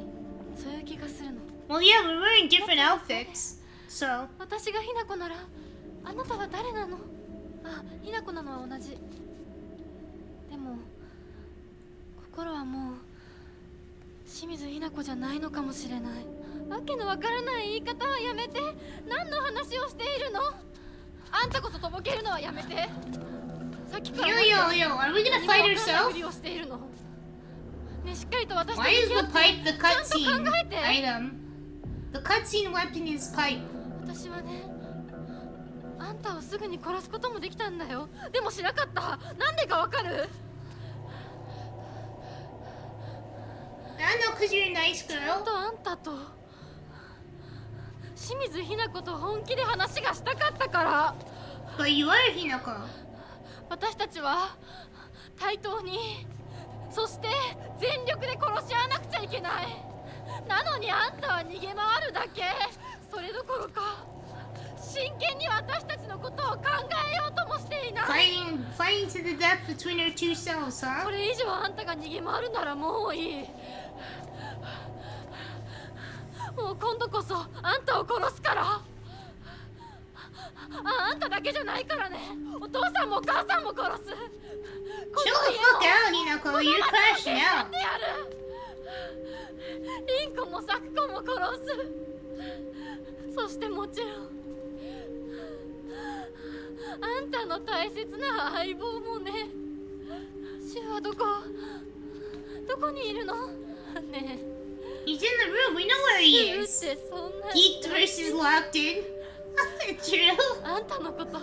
B: そういう気がするの。
A: Well, yeah, we're wearing different outfits. So,
B: 私がひなこなら、あなたは誰なの？あ、ひなこなのは同じ。でも、心はもう清水ひなこじゃないのかもしれない。わけのわからない言い方はやめて。何の話をしているの？あんたこそとぼけるのはやめて。さっきから
A: yo, are we gonna
B: 何も
A: fight
B: わからない
A: ourselves?
B: ふりをしているの。ね、しっかりと私と
A: Why
B: 向
A: is
B: き合
A: the
B: って
A: pipe the
B: ちゃんと
A: cutscene
B: 考えて。
A: item? The cutscene weapon is pipe.
B: 私はね、あんたをすぐに殺すこともできたんだよ。でもしなかった。なんでかわかる？
A: I know, because you're a nice
B: ちゃん
A: girl.
B: とあんたと清水ひな子と本気で話がしたかったから。
A: But you are Hinako.
B: 私たちは対等に、そして全力で殺し合わなくちゃいけない。なのにあんたは逃げ回るだけ。それどころか真剣に私たちのことを考えようともしていない。
A: Fighting to the death between our two selves,
B: こ
A: huh?
B: れ以上あんたが逃げ回るならもういい。もう今度こそあんたを殺すから。あんただけじゃないからね。お父さんもお母さんも殺す。
A: Chill the fuck out, Hinako. You're crashing
B: や
A: out.
B: ってやる。リンコもサクコも殺す。そしてもちろんあんたの大切な相棒もね。シュはどこにいるの？ねえ。
A: He's in the room. We know where he
B: シ
A: is.
B: ュってそんな
A: Geeked versus locked in. True.
B: あんたのこと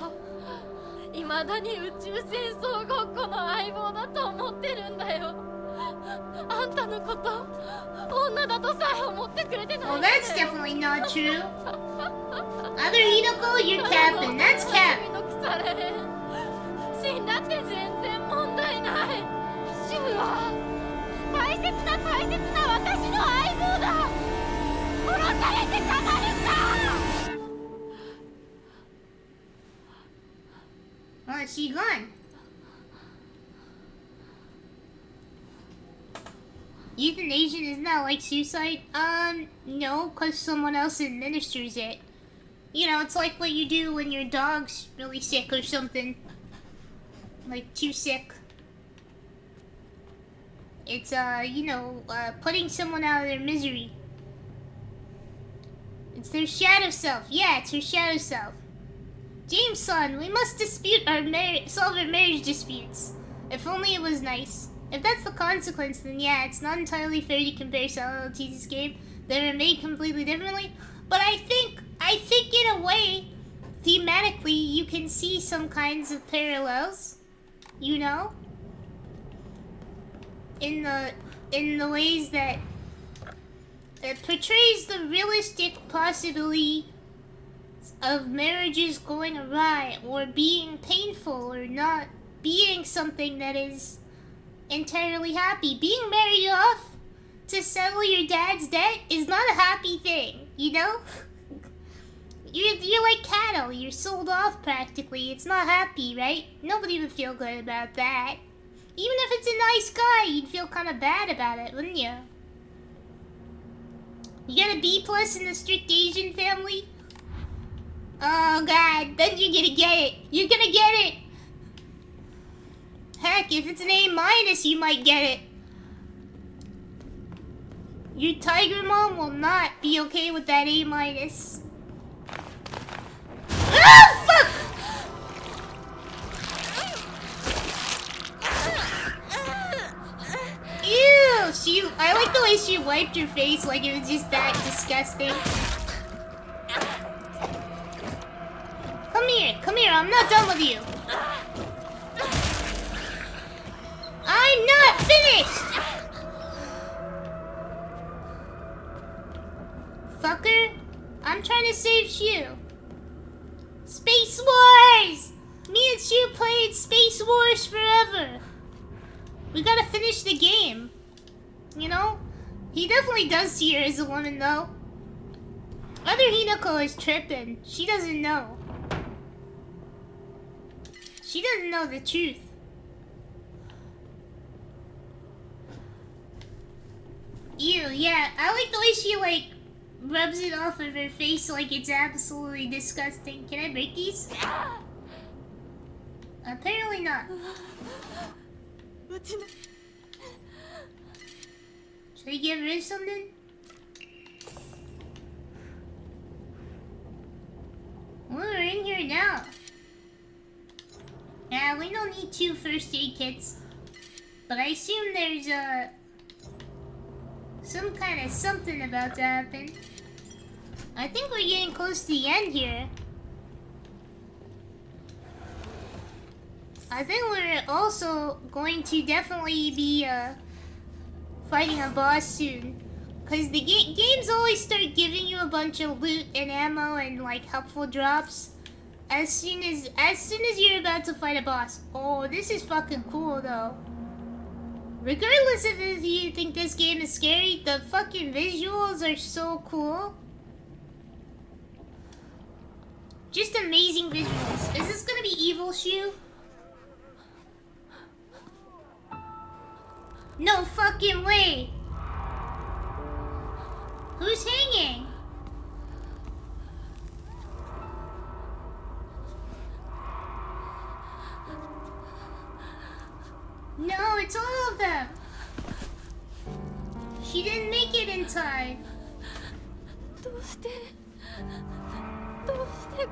B: いまだに宇宙戦争ごっこの相棒だと思ってるんだよ。あんたのこと女だとさえ思ってくれてない
A: Well,
B: んだよ。
A: that's definitely not true. Other Hinako, you're Captain. That's Cap.
B: 死んだって全然問題ない。シュは大切な私の相棒だ。
D: されてたまるか。
A: Oh, is she gone? Euthanasia is not like suicide? No, because someone else administers it. You know, it's like what you do when your dog's really sick or something. Like, too sick. It's, putting someone out of their misery. It's their shadow self. Yeah, it's her shadow self. James-son, we must solve our marriage disputes. If only it was nice. If that's the consequence, then yeah, it's not entirely fair to compare Silent Hill to this game. They were made completely differently. But I think in a way, thematically, you can see some kinds of parallels. You know? In the ways that it portrays the realistic possibility of marriages going awry or being painful or not being something that is entirely happy. Being married off to settle your dad's debt is not a happy thing, you know? You're like cattle, you're sold off practically. It's not happy, right? Nobody would feel good about that. Even if it's a nice guy, you'd feel kind of bad about it, wouldn't you? You got a B+ in the strict Asian family? Oh god, then you're gonna get it. You're gonna get it. Heck, if it's an A-, you might get it. Your tiger mom will not be okay with that A-. Ah, fuck! Ew, I like the way she wiped her face like it was just that disgusting. Come here, I'm not done with you. I'm not finished! Fucker, I'm trying to save Shu. Space Wars! Me and Shu played Space Wars forever. We gotta finish the game. You know? He definitely does see her as a woman, though. Other Hinako is tripping. She doesn't know. She doesn't know the truth. Ew, yeah. I like the way she, like, rubs it off of her face like it's absolutely disgusting. Can I break these? Apparently not. Should I get rid of something? Well, we're in here now. Yeah, we don't need 2 first aid kits. But I assume there's some kind of something about to happen. I think we're getting close to the end here. I think we're also going to definitely be fighting a boss soon. Cause the games always start giving you a bunch of loot and ammo and like helpful drops as soon as you're about to fight a boss. Oh, this is fucking cool though. Regardless of if you think this game is scary, the fucking visuals are so cool. Just amazing visuals. Is this gonna be evil, Shu? No fucking way! Who's hanging? No, it's all of them! She didn't make it in time.
B: どうして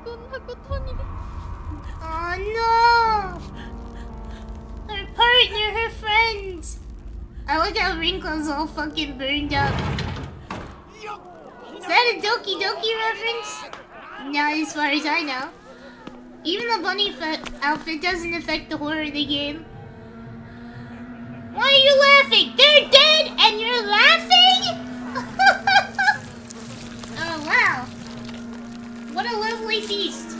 B: こんなことに。
A: Oh no! Her partner, her friends! I like how Wrinkle's all fucking burned up. Is that a Doki Doki reference? Not as far as I know. Even the bunny outfit doesn't affect the horror of the game. Why are you laughing? They're dead and you're laughing? Oh wow. What a lovely feast.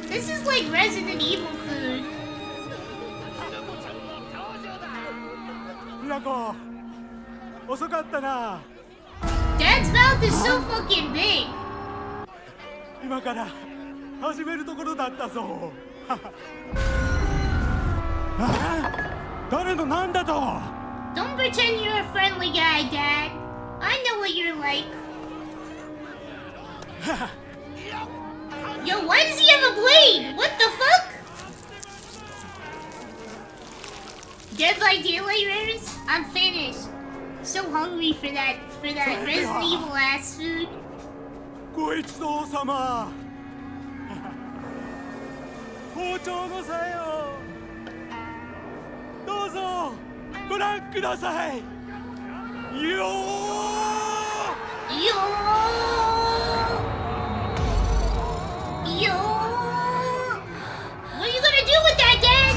A: This is like Resident Evil food.
C: ひなこ遅かったな。
A: Dad's about mouth is so fucking big.
C: 今から始めるところだったぞ。誰のなんだと。
A: Don't pretend you're a friendly guy, Dad. I know what you're like. Yo, why does he have a blade? What the fuck? Dead by Daylight Rares? I'm finished. So hungry for that Resident Evil ass food.
C: ご一同様。包丁のさよ。どうぞご覧ください。よー。
A: Yo! Yo! What are you gonna do with that, Dad?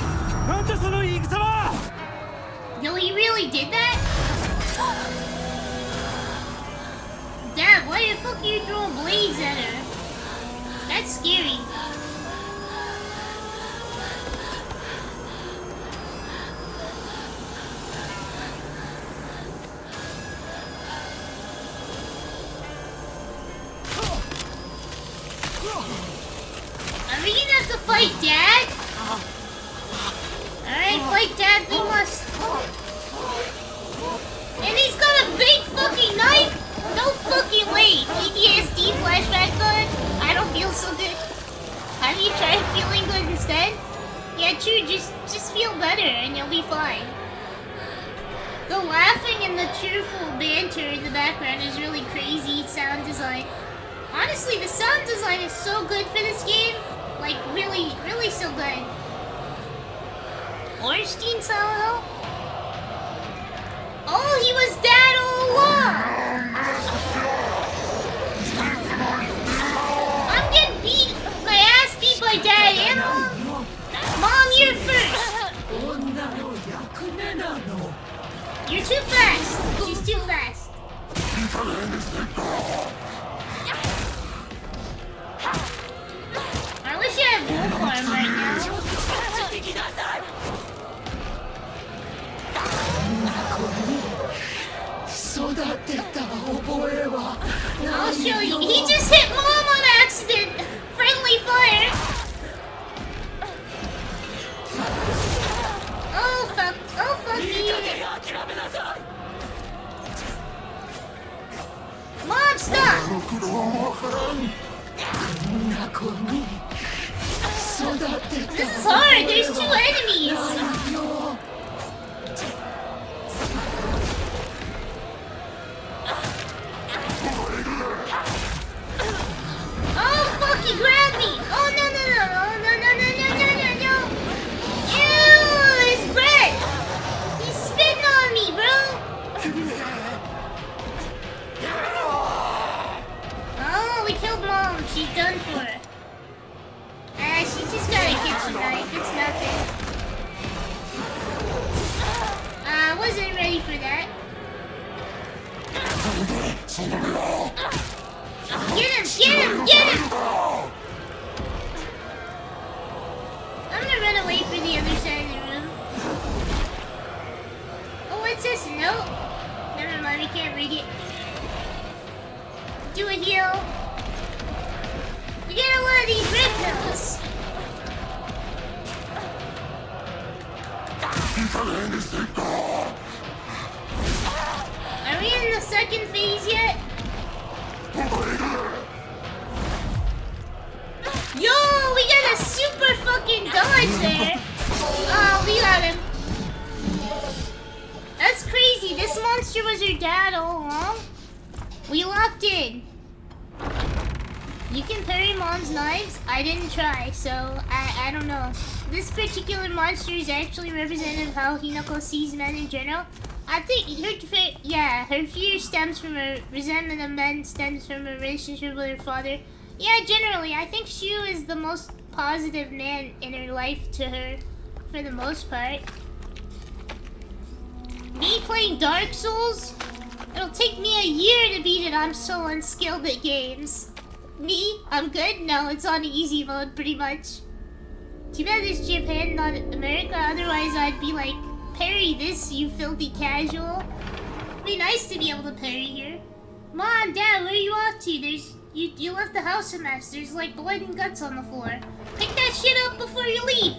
C: なんだその言い草は。
A: Yo, he really did that? Dad, why the fuck are you throwing blades at her? That's scary. Are we gonna have to fight Dad? Alright, fight Dad we must. And he's got a big fucking knife? No fucking way. PTSD flashback gun? I don't feel so good. Have you tried feeling good instead? Yeah, true, just feel better and you'll be fine. The laughing and the cheerful banter in the background is really crazy sound design. Honestly, the sound design is so good for this game. Like, really, really so good. Ornstein Solo? Oh, he was Dad all along! I'm getting beat, my ass beat by Dad and Mom. Mom, you're first! You're too fast! She's too fast. I wish I had wolf arm right now. I'll show you. He just hit Mom on accident. Friendly fire. Oh fuck. Oh fuck you. Mom, stop. This is hard. There's 2 enemies. Oh fuck, he grabbed me! Oh no no no no no no no no no no no! Ew, his breath! He's spitting on me, bro! Oh, we killed Mom. She's done for. She just got a kitchen knife. It's nothing. I wasn't ready for that. Get him! Get him! Get him! I'm gonna run away for the other side of the room. Oh, what's this? Nope. Never mind, we can't read it. Do a heal. We get a lot of these red pills. Are we in the second phase yet? Yo, we got a super fucking dodge there. Oh, we got him. That's crazy. This monster was your dad all along. We locked in. You can parry Mom's knives. I didn't try, so I don't know. This particular monster is actually representative of how Hinako sees men in general. I think her fear stems from her resentment of men, stems from her relationship with her father. Yeah, generally, I think Shu is the most positive man in her life to her, for the most part. Me playing Dark Souls? It'll take me a year to beat it. I'm so unskilled at games. Me? I'm good? No, it's on easy mode, pretty much. Too bad it's Japan, not America. Otherwise, I'd be like, parry this, you filthy casual. It'd be nice to be able to parry here. Mom, Dad, where are you off to? You left the house a mess. There's like blood and guts on the floor. Pick that shit up before you leave.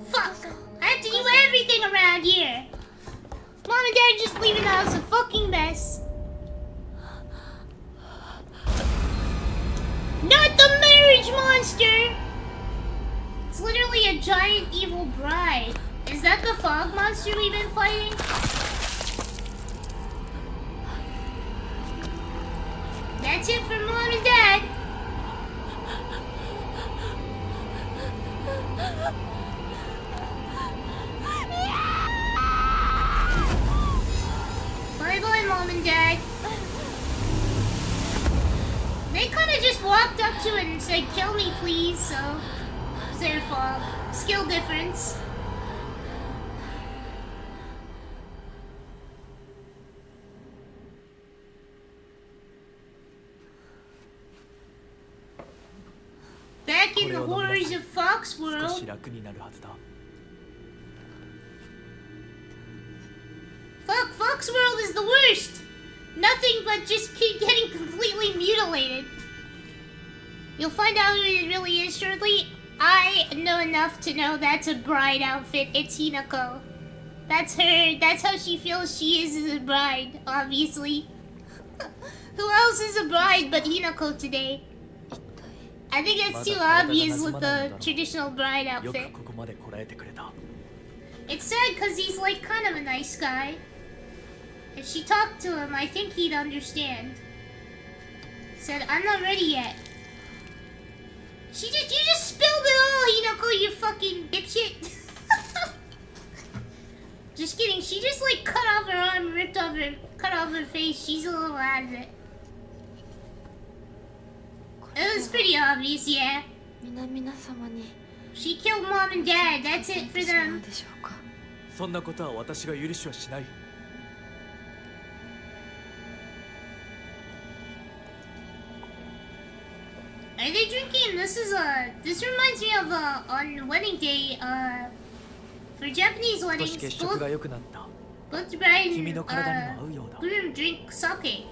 A: Fuck. I have to do everything around here. Mom and Dad are just leaving the house a fucking mess. Not the marriage monster! It's literally a giant evil bride. Is that the fog monster we've been fighting? That's it for Mom and Dad. Bye bye, Mom and Dad. They kind of just walked up to it and said, "Kill me, please," so it's their fault. Skill difference. Back in the horrors of Fox World. Fuck, Fox World is the worst. Nothing but just keep getting completely mutilated. You'll find out who it really is shortly. I know enough to know that's a bride outfit. It's Hinako. That's her. That's how she feels she is as a bride, obviously. Who else is a bride but Hinako today? I think it's too obvious with the traditional bride outfit. It's sad because he's like kind of a nice guy. If she talked to him, I think he'd understand. Said, "I'm not ready yet." You just spilled it all, Hinako, you fucking dipshit. Just kidding, she just like cut off her arm, cut off her face. She's a little out of it. It was pretty obvious, yeah. She killed Mom and Dad, that's it for them. Are they drinking? This reminds me of on wedding day, for Japanese weddings, both the bride and groom drink sake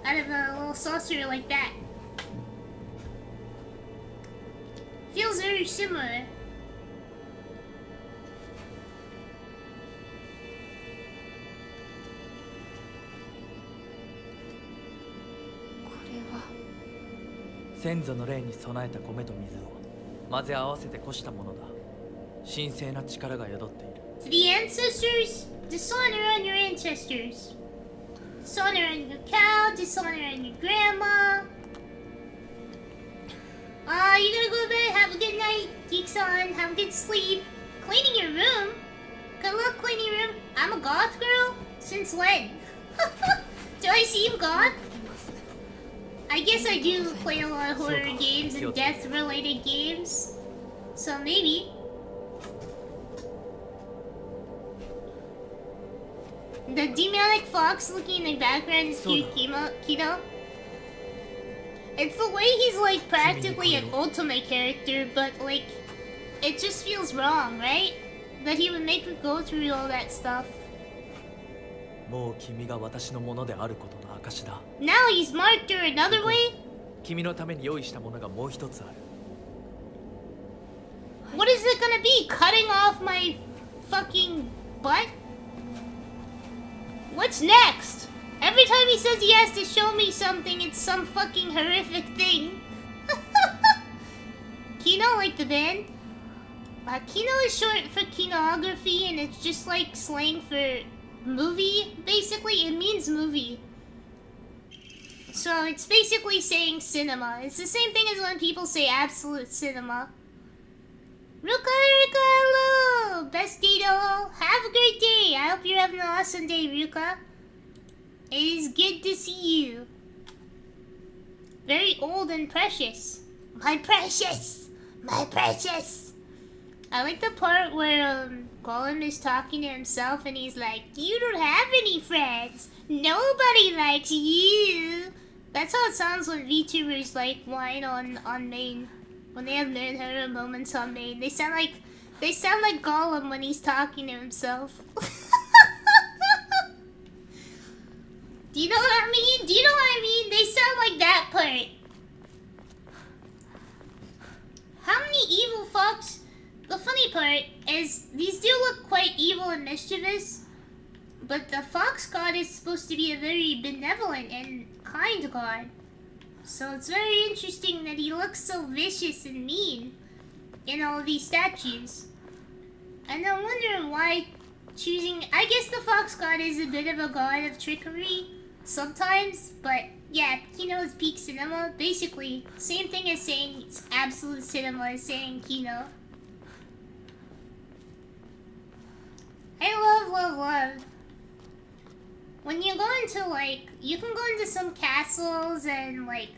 A: out of a little saucer like that. Feels very similar.
F: The
A: ancestors, dishonor on your ancestors. Dishonor on your cow, dishonor on your grandma. You gotta go to bed, have a good night, geeks on, have a good sleep. Cleaning your room? Good luck cleaning your room. I'm a goth girl? Since when? Do I seem goth? I guess I do play a lot of horror games and death-related games. So maybe. The demonic fox looking in the background is cute, Kito. It's the way he's like practically an ultimate character, but like, it just feels wrong, right? That he would make her go through all that stuff. Now he's marked her another way? What is it gonna be? Cutting off my fucking butt? What's next? Every time he says he has to show me something, it's some fucking horrific thing. Kino, like the band? Kino is short for kinography, and it's just like slang for movie, basically. It means movie. So it's basically saying cinema. It's the same thing as when people say absolute cinema. Ruka, hello! Best Dito! Have a great day! I hope you're having an awesome day, Ruka. It is good to see you. Very old and precious. My precious! My precious! I like the part where Gollum is talking to himself and he's like, "You don't have any friends. Nobody likes you." That's how it sounds when VTubers like whine on main. When they have their horror moments on main. They sound like Gollum when he's talking to himself. Do you know what I mean? Do you know what I mean? They sound like that part. How many evil fox? The funny part is these do look quite evil and mischievous, but the fox god is supposed to be a very benevolent and kind god. So it's very interesting that he looks so vicious and mean in all these statues. And I wonder why choosing... I guess the fox god is a bit of a god of trickery sometimes, but yeah, Kino is peak cinema. Basically, same thing as saying it's absolute cinema as saying Kino. I love. When you go into, like, you can go into some castles and, like,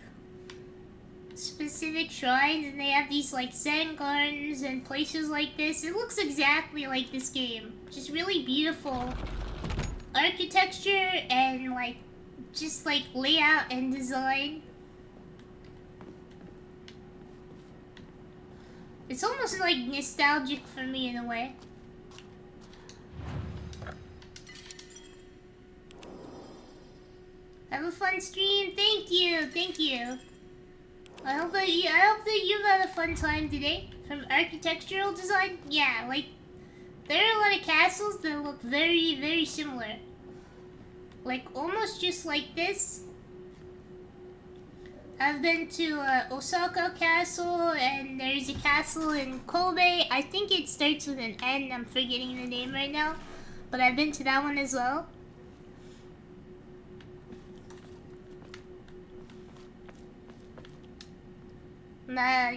A: specific shrines, and they have these, like, Zen gardens and places like this. It looks exactly like this game. Just really beautiful architecture and, like, just, like, layout and design. It's almost, like, nostalgic for me in a way. Have a fun stream. Thank you. I hope that you've had a fun time today. From architectural design, yeah, like there are a lot of castles that look very, very similar. Like almost just like this. I've been to Osaka Castle, and there's a castle in Kobe. I think it starts with an N. I'm forgetting the name right now, but I've been to that one as well.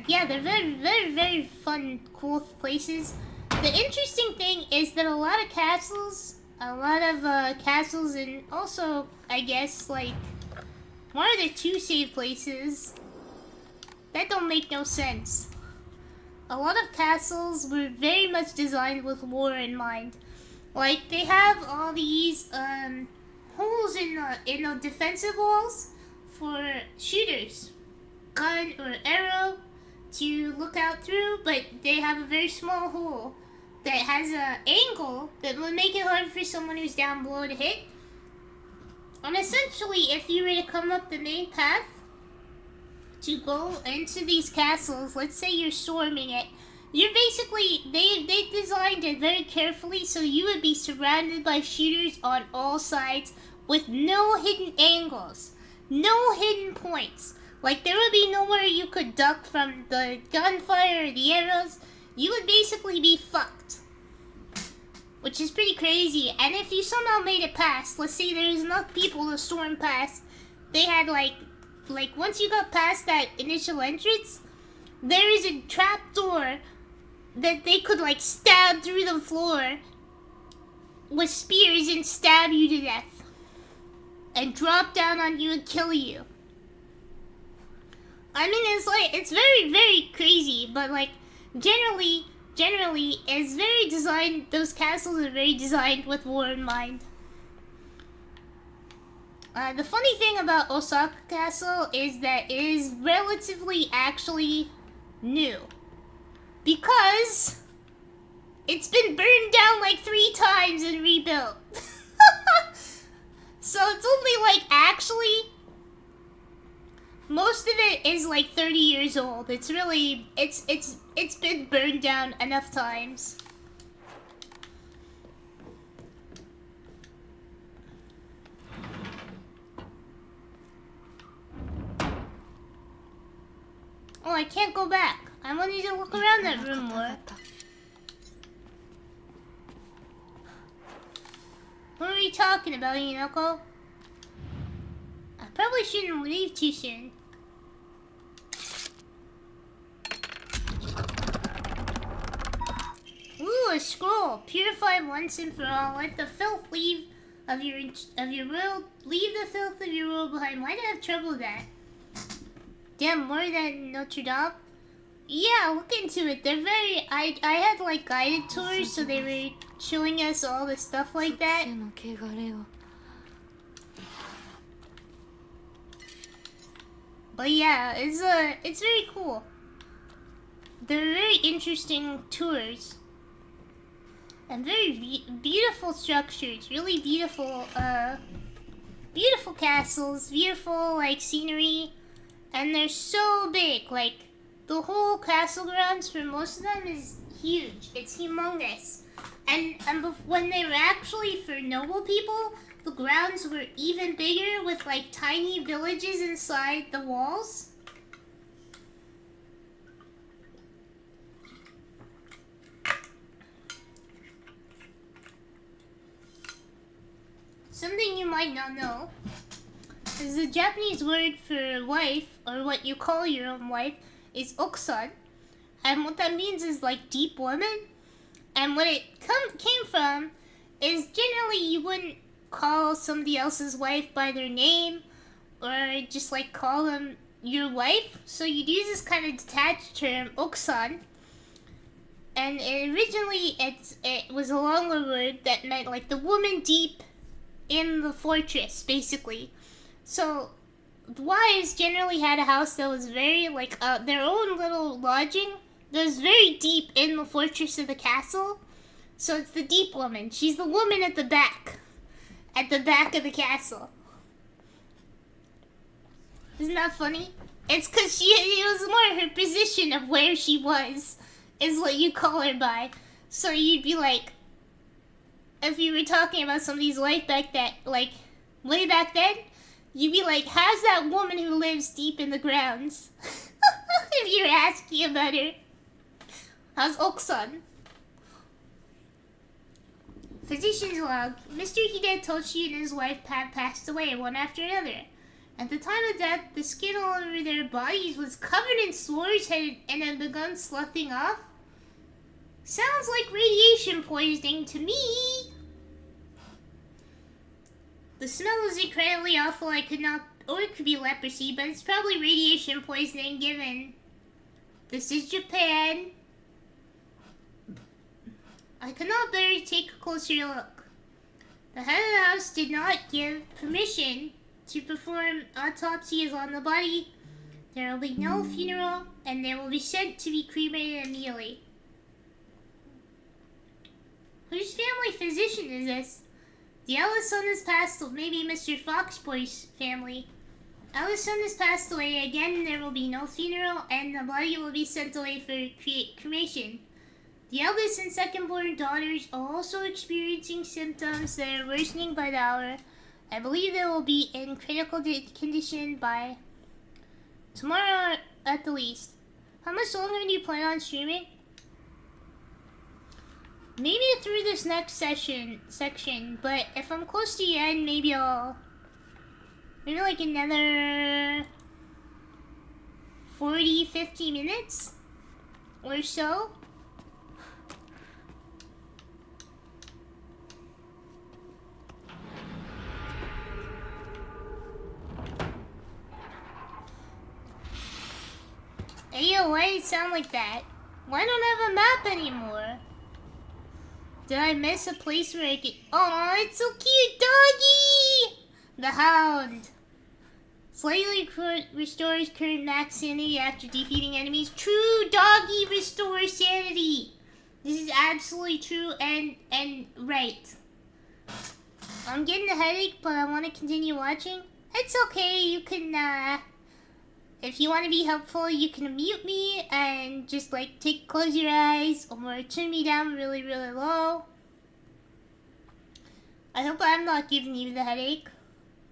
A: Yeah, they're very, very, very fun, cool places. The interesting thing is that a lot of castles, and also, I guess, like, one of the two save places, that don't make no sense. A lot of castles were very much designed with war in mind. Like, they have all these, holes in the defensive walls for shooters. Gun or arrow to look out through, but they have a very small hole that has an angle that would make it hard for someone who's down below to hit. And essentially, if you were to come up the main path to go into these castles, let's say you're storming it, you're basically, they designed it very carefully so you would be surrounded by shooters on all sides with no hidden angles, no hidden points. Like, there would be nowhere you could duck from the gunfire or the arrows. You would basically be fucked. Which is pretty crazy. And if you somehow made it past, let's say there's enough people to storm past, they had, like, once you got past that initial entrance, there is a trap door that they could, like, stab through the floor with spears and stab you to death. And drop down on you and kill you. I mean, it's very, very crazy, but, like, generally, it's very designed, those castles are very designed with war in mind. The funny thing about Osaka Castle is that it is relatively actually new. Because it's been burned down like 3 times and rebuilt. So it's only like actually... Most of it is like 30 years old. It's really, it's been burned down enough times. Oh, I can't go back. I wanted to look around that room more. What are we talking about, Hinako? I probably shouldn't leave too soon. Ooh, a scroll. Purify once and for all. Let the filth leave of your world. Leave the filth of your world behind. Why do I have trouble with that? Damn, more than Notre Dame. Yeah, look into it. They're very. I had like guided tours, so they were showing us all the stuff like that. But yeah, it's very cool. They're very interesting tours. And very beautiful structures. Really beautiful beautiful castles, beautiful like scenery, and they're so big. Like the whole castle grounds for most of them is huge. It's humongous. And when they were actually for noble people, the grounds were even bigger with like tiny villages inside the walls. Something you might not know is the Japanese word for wife, or what you call your own wife, is okusan. And what that means is like deep woman. And what it came from is generally you wouldn't call somebody else's wife by their name or just like call them your wife. So you'd use this kind of detached term, okusan. And originally it was a longer word that meant like the woman deep in the fortress, basically. So the wives generally had a house that was very like their own little lodging that was very deep in the fortress of the castle. So it's the deep woman. She's the woman at the back of the castle. Isn't that funny? It's because it was more her position of where she was is what you call her by. So you'd be like, if you were talking about somebody's life back that, like, way back then, you'd be like, how's that woman who lives deep in the grounds? If you're asking about her. How's okusan? Physician's log. Mr. Hidetoshi and his wife had passed away one after another. At the time of death, the skin all over their bodies was covered in sores and had begun sloughing off. Sounds like radiation poisoning to me. The smell was incredibly awful. I could not, or it could be leprosy, but it's probably radiation poisoning given this is Japan. I could not bear to take a closer look. The head of the house did not give permission to perform autopsies on the body. There will be no funeral, and they will be sent to be cremated immediately. Whose family physician is this? The eldest son has passed, maybe Mr. Foxboy's family. Eldest son has passed away again. There will be no funeral, and the body will be sent away for cremation. The eldest and second-born daughters are also experiencing symptoms that are worsening by the hour. I believe they will be in critical condition by tomorrow at the least. How much longer do you plan on streaming? Maybe through this next section, but if I'm close to the end, maybe like another 40-50 minutes or so. Hey yo, why did it sound like that? Why don't I have a map anymore? Did I miss a place where I could... Oh, it's so cute, doggy! The Hound. Slightly restores current max sanity after defeating enemies. True, doggy restores sanity. This is absolutely true and right. I'm getting a headache, but I want to continue watching. It's okay, you can, if you want to be helpful, you can mute me and just like close your eyes or turn me down really, really low. I hope I'm not giving you the headache.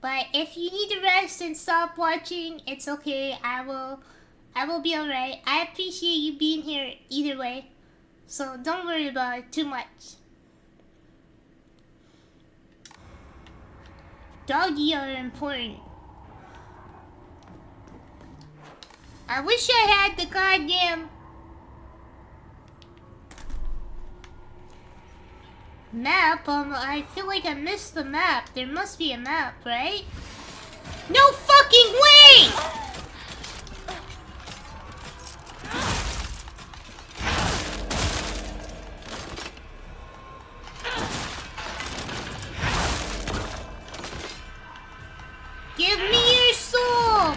A: But if you need to rest and stop watching, it's okay. I will be alright. I appreciate you being here either way. So don't worry about it too much. Doggy are important. I wish I had the goddamn map. I feel like I missed the map. There must be a map, right? No fucking way! Give me your soul!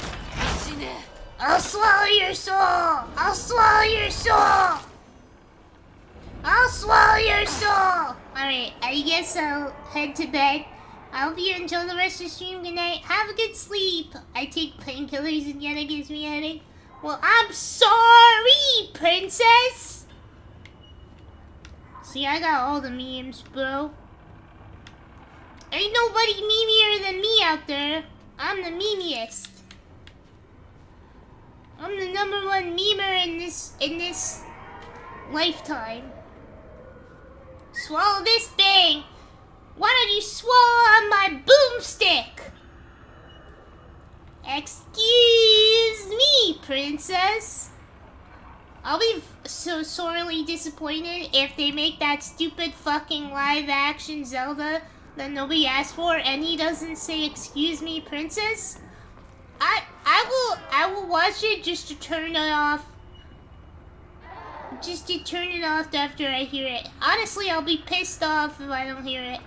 A: I'll swallow your soul! I'll swallow your soul! I'll swallow your soul! Alright, I guess I'll head to bed. I'll be here until the rest of the stream. Good night. Have a good sleep. I take painkillers and yet it gives me a headache. Well, I'm sorry, princess. See, I got all the memes, bro. Ain't nobody memeier than me out there. I'm the memeiest. I'm the #1 memer in this lifetime. Swallow this bang. Why don't you swallow on my boomstick? Excuse me, princess. I'll be so sorely disappointed if they make that stupid fucking live action Zelda that nobody asked for and he doesn't say excuse me, princess. I will watch it just to turn it off. Just to turn it off after I hear it. Honestly, I'll be pissed off if I don't hear it.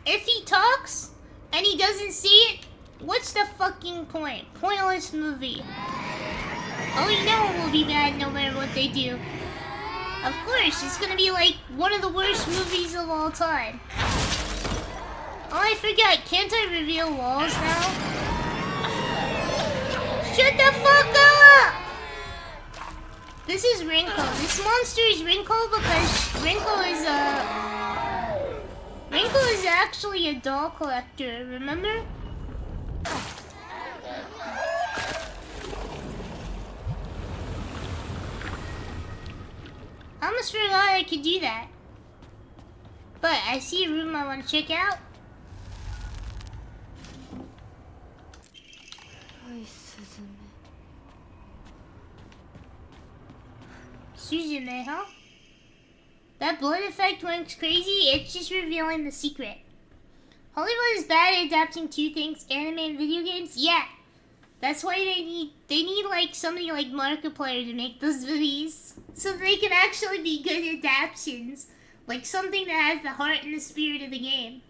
A: If he talks and he doesn't see it, what's the fucking point? Pointless movie. Oh, you know it will be bad no matter what they do. Of course, it's gonna be like one of the worst movies of all time. Oh, I forgot. Can't I reveal walls now? Shut the fuck up! This is Rinko. This monster is Rinko because Rinko is actually a doll collector, remember? I almost forgot I could do that. But I see a room I want to check out. Suzume, huh? That blood effect went crazy. It's just revealing the secret. Hollywood is bad at adapting two things: anime and video games. Yeah, that's why they need like somebody like Markiplier to make those movies, so they can actually be good adaptations, like something that has the heart and the spirit of the game.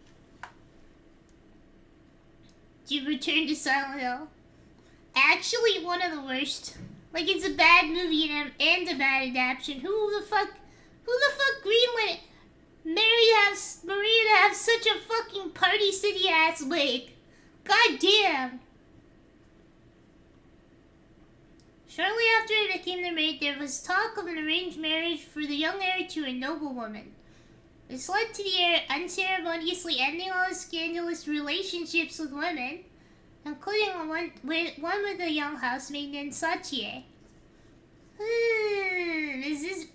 A: To Return to Silent Hill. Actually, one of the worst. Like, it's a bad movie and a bad adaptation. Who the fuck greenlit Maria to have such a fucking Party City ass wig? God damn. Shortly after it became their mate, there was talk of an arranged marriage for the young heir to a noblewoman. This led to the heir unceremoniously ending all his scandalous relationships with women, including one with a young housemaid named Sachi.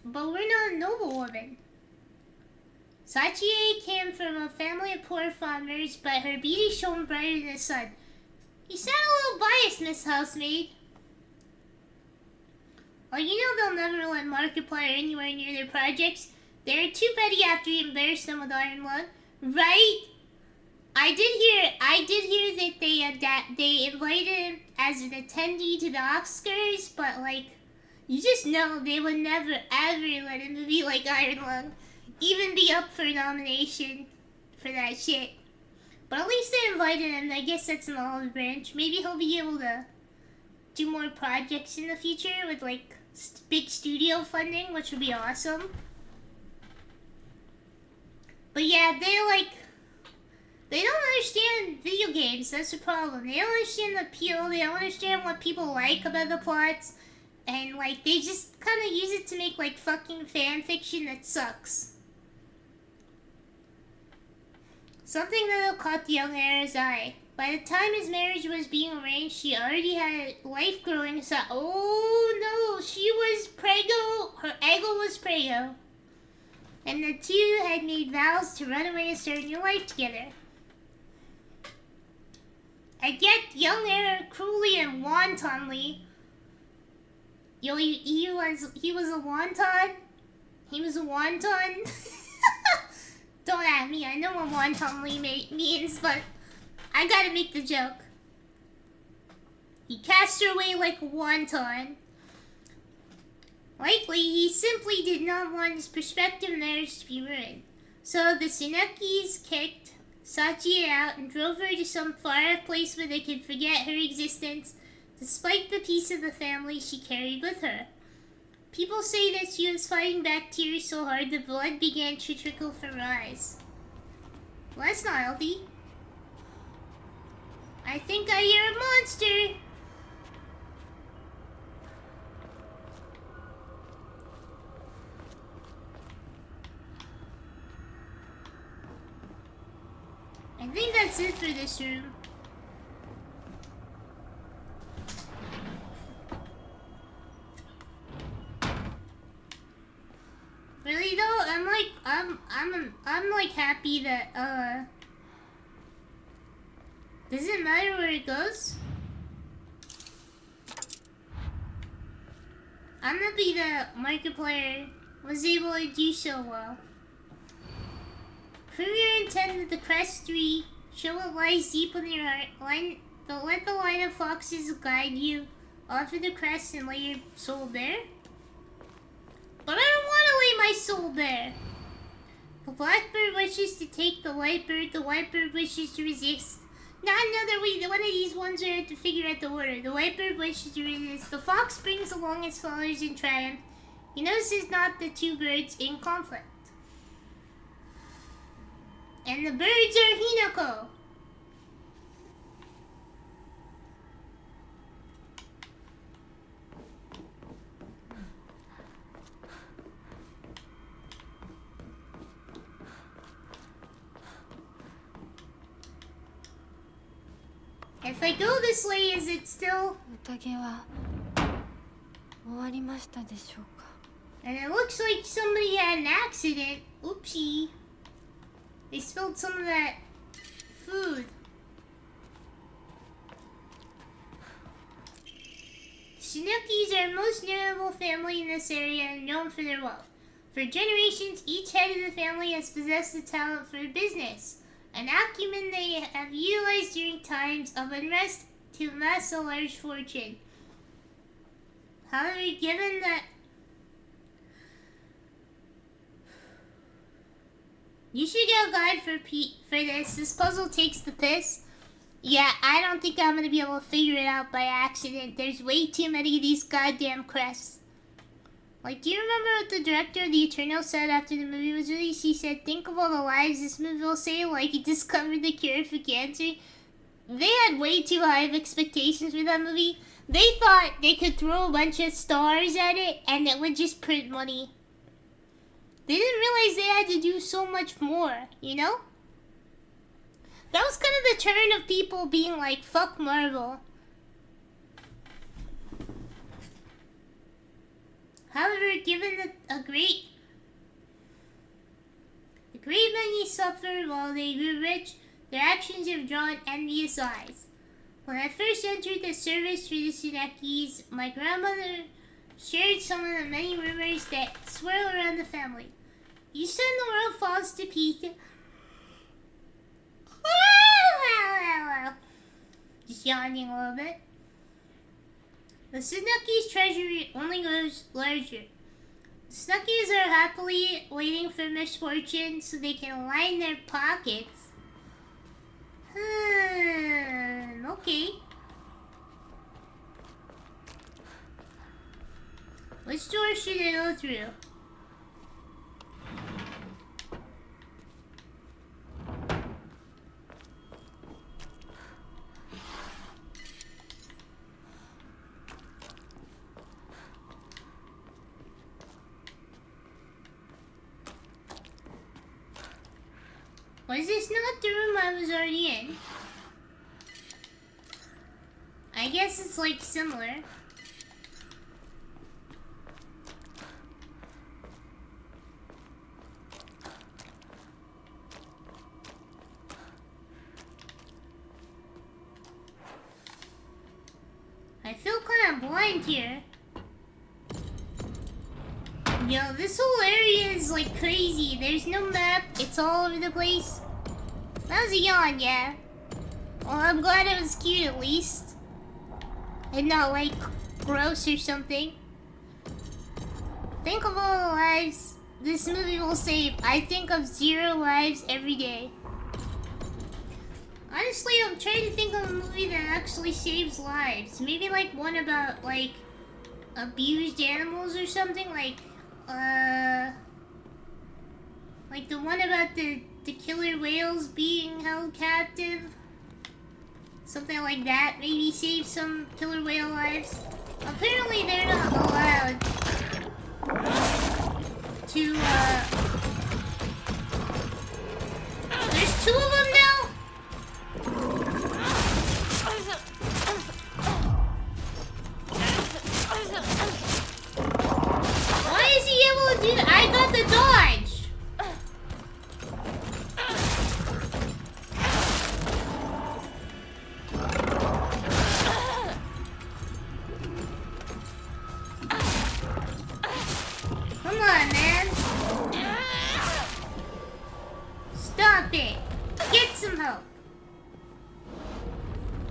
A: But we're not a noblewoman. Sachi came from a family of poor farmers, but her beauty shone brighter than the sun. You sound a little biased, Miss Housemaid. Well, you know they'll never let Markiplier anywhere near their projects. They're too petty after he embarrassed them with Iron Lung, right? I did hear that they invited him as an attendee to the Oscars, but like, you just know they would never ever let a movie like Iron Lung even be up for nomination for that shit. But at least they invited him. I guess that's an olive branch. Maybe he'll be able to do more projects in the future with like big studio funding, which would be awesome. But yeah, they don't understand video games. That's the problem. They don't understand the appeal. They don't understand what people like about the plots. And like, they just kind of use it to make like fucking fan fiction that sucks. Something that'll caught the young heir's eye. By the time his marriage was being arranged, she already had life growing inside. Oh no, she was preggo. Her ego was preggo. And the two had made vows to run away and start a new life together. And yet, young heir cruelly and wantonly. Yo, he was a wonton. He was a wonton. Don't at me. I know what wantonly means, but I gotta make the joke. He cast her away like a wonton. Likely, he simply did not want his prospective marriage to be ruined. So the Tsunekis kicked Sachi out and drove her to some far-off place where they could forget her existence, despite the peace of the family she carried with her. People say that she was fighting bacteria so hard the blood began to trickle from her eyes. Well, that's not healthy. I think I hear a monster. I think that's it for this room. Really though, I'm like happy that does it matter where it goes? I'm happy that Markiplier was able to do so well. Prove your intent with the crest 3. Show what lies deep in your heart. Don't let the line of foxes guide you. Offer the crest and lay your soul bare. But I don't want to lay my soul bare. The blackbird wishes to take the whitebird. The whitebird wishes to resist. Not another way. One of these ones where I have to figure out the order. The whitebird wishes to resist. The fox brings along its followers in triumph. He notices not the two birds in conflict. And the birds are Hinako. If I go this way, is it still?
B: 宴は終わりましたでしょうか。
A: And it looks like somebody had an accident. Oopsie. They spilled some of that food. Sunukis are a most notable family in this area and known for their wealth. For generations, each head of the family has possessed the talent for business, an acumen they have utilized during times of unrest to amass a large fortune. However, given that you should get a guide for this. This puzzle takes the piss. Yeah, I don't think I'm gonna be able to figure it out by accident. There's way too many of these goddamn crests. Like, do you remember what the director of The Eternal said after the movie was released? He said, think of all the lives this movie will save, like he discovered the cure for cancer. They had way too high of expectations for that movie. They thought they could throw a bunch of stars at it and it would just print money. They didn't realize they had to do so much more, you know? That was kind of the turn of people being like, fuck Marvel. However, given that a great many suffered while they grew rich, their actions have drawn envious eyes. When I first entered the service for the Sunekis, my grandmother shared some of the many rumors that swirl around the family. You said the world falls to pieces. Just yawning a little bit. The Sunekis' treasury only grows larger. The Sunekis are happily waiting for misfortune so they can line their pockets. Okay. Which door should I go through? Was this not the room I was already in? I guess it's like similar. I feel kind of blind here. Yo, this whole area is like crazy. There's no map. It's all over the place. That was a yawn, yeah. Well, I'm glad it was cute at least. And not like gross or something. Think of all the lives this movie will save. I think of 0 lives every day. Honestly, I'm trying to think of a movie that actually saves lives. Maybe like one about like abused animals or something, like the one about the killer whales being held captive. Something like that. Maybe save some killer whale lives. Apparently they're not allowed to, There's 2 of them now? Why is he able to do that? I got the dodge! Come on, man. Stop it. Get some help.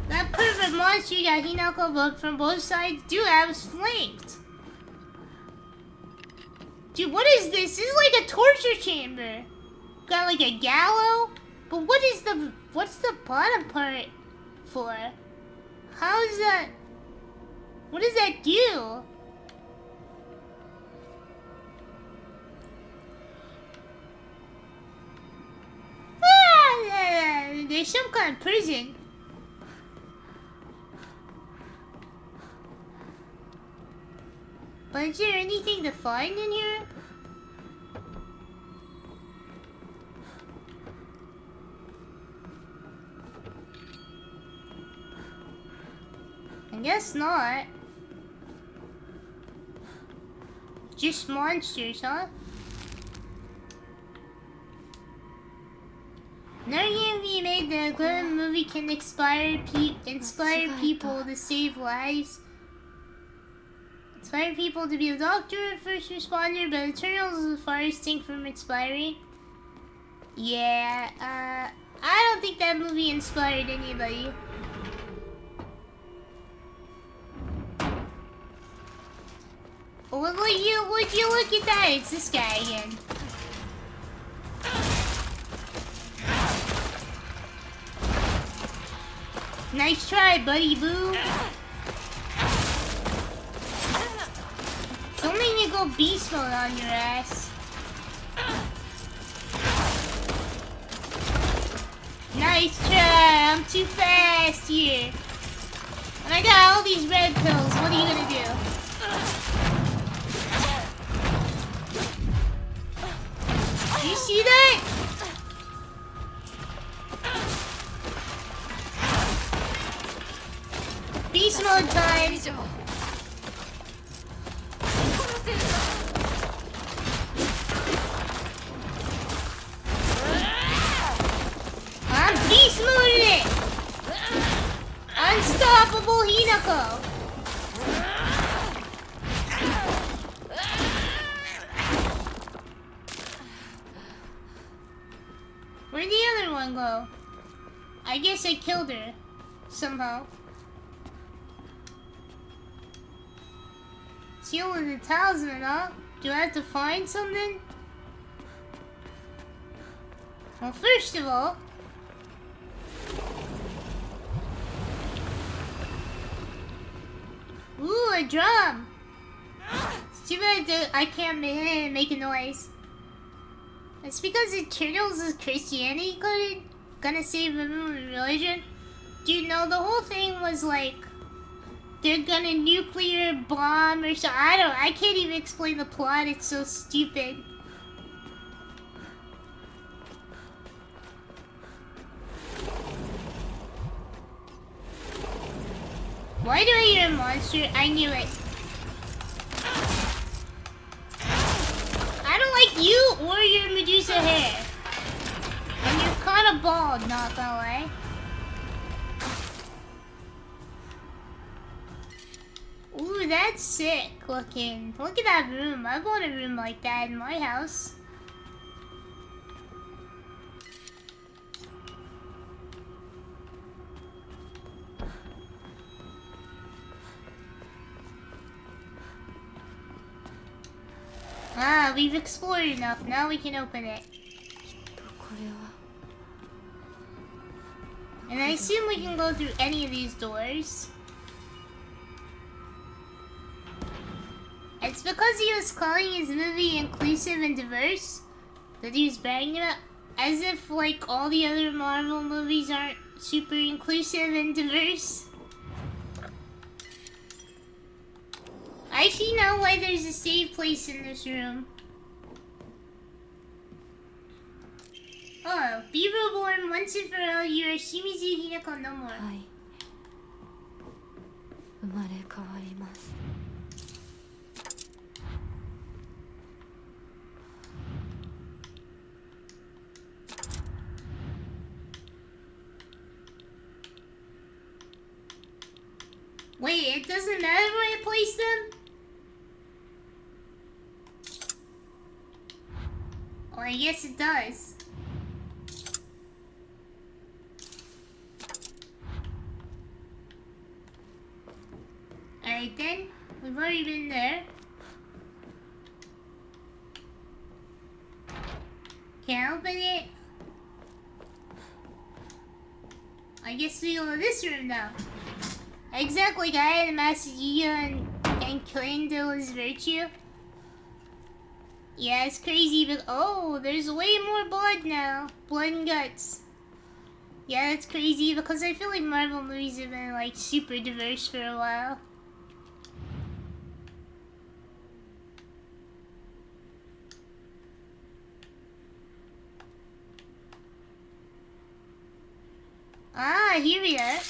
A: That perfect monster that Hinako built from both sides do have us flanked. Dude, what is this? This is like a torture chamber. Got like a gallows? But what's the bottom part for? How is that? What does that do? There's some kind of prison. But is there anything to find in here? I guess not. Just monsters, huh? Another game being made, the Glenn movie can inspire people to save lives. Inspire people to be a doctor or first responder, but Eternals is the farthest thing from inspiring. Yeah, I don't think that movie inspired anybody. Would you look at that? It's this guy again. Nice try, buddy boo. Don't make me go beast mode on your ass. Nice try. I'm too fast here. And I got all these red pills. What are you gonna do? Do you see that? Beast mode time! I'm beast moding it! Unstoppable Hinako! Where'd the other one go? I guess I killed her. Somehow. Seal with the talisman, huh? Do I have to find something? Well, first of all... Ooh, a drum! It's too bad that I can't make a noise. It's because Eternals is Christianity gonna save everyone in religion. Dude, no, the whole thing was like... They're gonna nuclear bomb or so. I can't even explain the plot. It's so stupid. Why do I hear a monster? I knew it. I don't like you or your Medusa hair. And you're kind of bald, not gonna lie. Ooh, that's sick looking. Look at that room. I want a room like that in my house. Ah, we've explored enough. Now we can open it. And I assume we can go through any of these doors. It's because he was calling his movie inclusive and diverse that he was bragging about. As if, like, all the other Marvel movies aren't super inclusive and diverse. I actually know why there's a save place in this room. Oh, be reborn once and for all. You are Shimizu Hinako no more.
B: はい生まれ変わります
A: Wait, it doesn't matter where I place them? Oh, I guess it does. Alright then, we've already been there. Can't open it. I guess we go to this room now. Exactly, guy in Masagiya and Kalendo's virtue. Yeah, it's crazy, but oh, there's way more blood now. Blood and guts. Yeah, that's crazy because I feel like Marvel movies have been like super diverse for a while. Ah, here we are.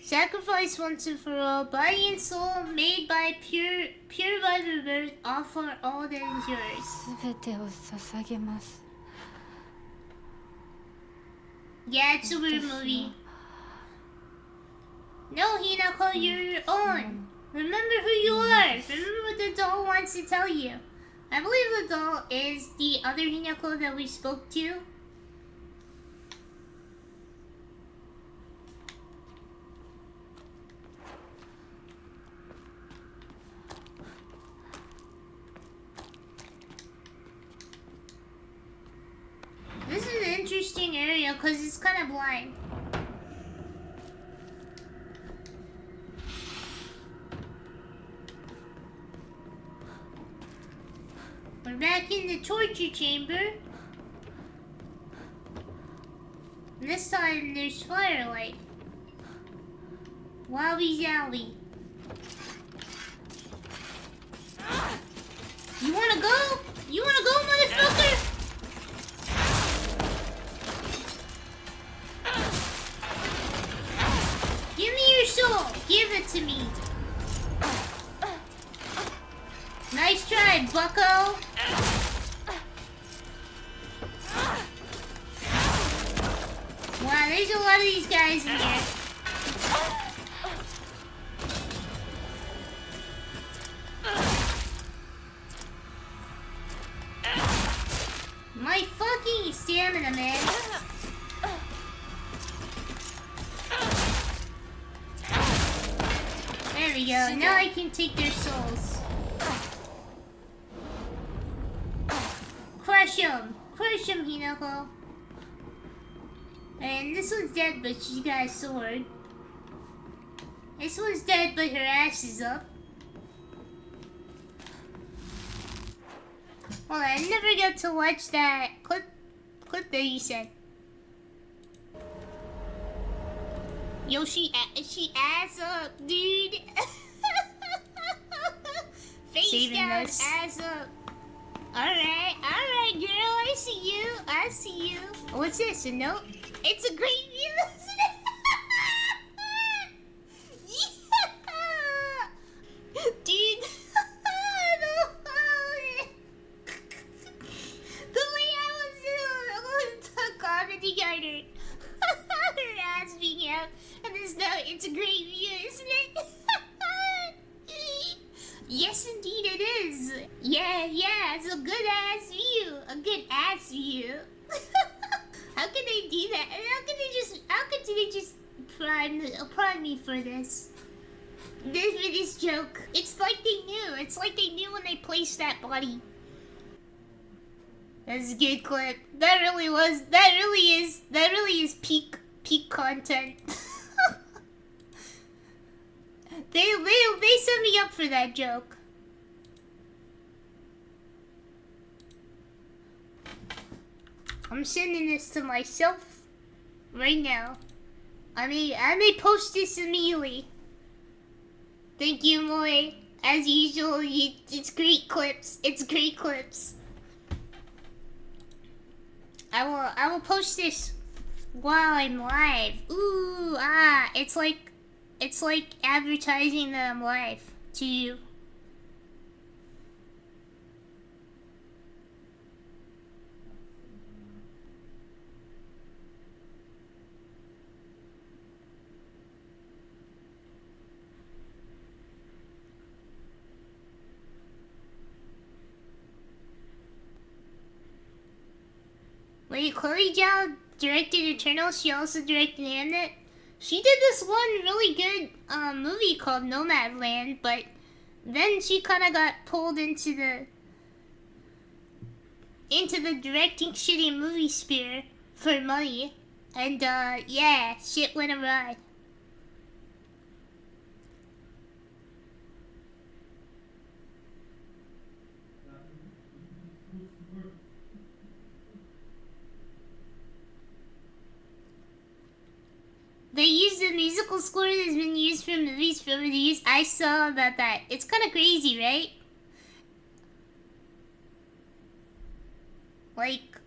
A: Sacrifice once and for all, body and soul made by pure by the birth, offer all that is yours.
B: 全てを捧げます
A: Yeah, it's a weird movie. No, Hinako, you're your own. Remember who you are. Remember what the doll wants to tell you. I believe the doll is the other Hinako that we spoke to. This is an interesting area because it's kind of blind. We're back in the torture chamber. And this time there's firelight. Wowie zowie. You wanna go? You wanna go, motherfucker? Give me your soul. Give it to me. Nice try, bucko. Wow, there's a lot of these guys in here. My fucking stamina, man. There we go. Now I can take their souls. Crush him, Hinako. And this one's dead, but she's got a sword. This one's dead, but her ass is up. Well, I never got to watch that clip that you said. Yo, she ass up, dude. Face
B: Saving
A: down,
B: us.
A: ass up. Alright, girl, I see you. What's this, a note? It's a great view, isn't it? Yeah! Dude, the way I was the comedy garden. Her ass being out, and this note, it's a great view, isn't it? Yes, indeed it is. Yeah, it's a good ass view. A good ass view. How could they do that? And how could they just prime me for this? This joke. It's like they knew. It's like they knew when they placed that body. That's a good clip. That really is peak content. They set me up for that joke. I'm sending this to myself right now. I may post this immediately. Thank you, Moy. As usual, it's great clips. It's great clips. I will post this while I'm live. Ooh, it's like advertising that I'm live to you. Wait, Chloe Zhao directed Eternal. She also directed Hamnet. She did this one really good movie called Nomadland, but then she kind of got pulled into the directing shitty movie sphere for money, and yeah, shit went awry. They used the musical score that's been used for movies for over the years. I saw about that. It's kind of crazy, right? Like,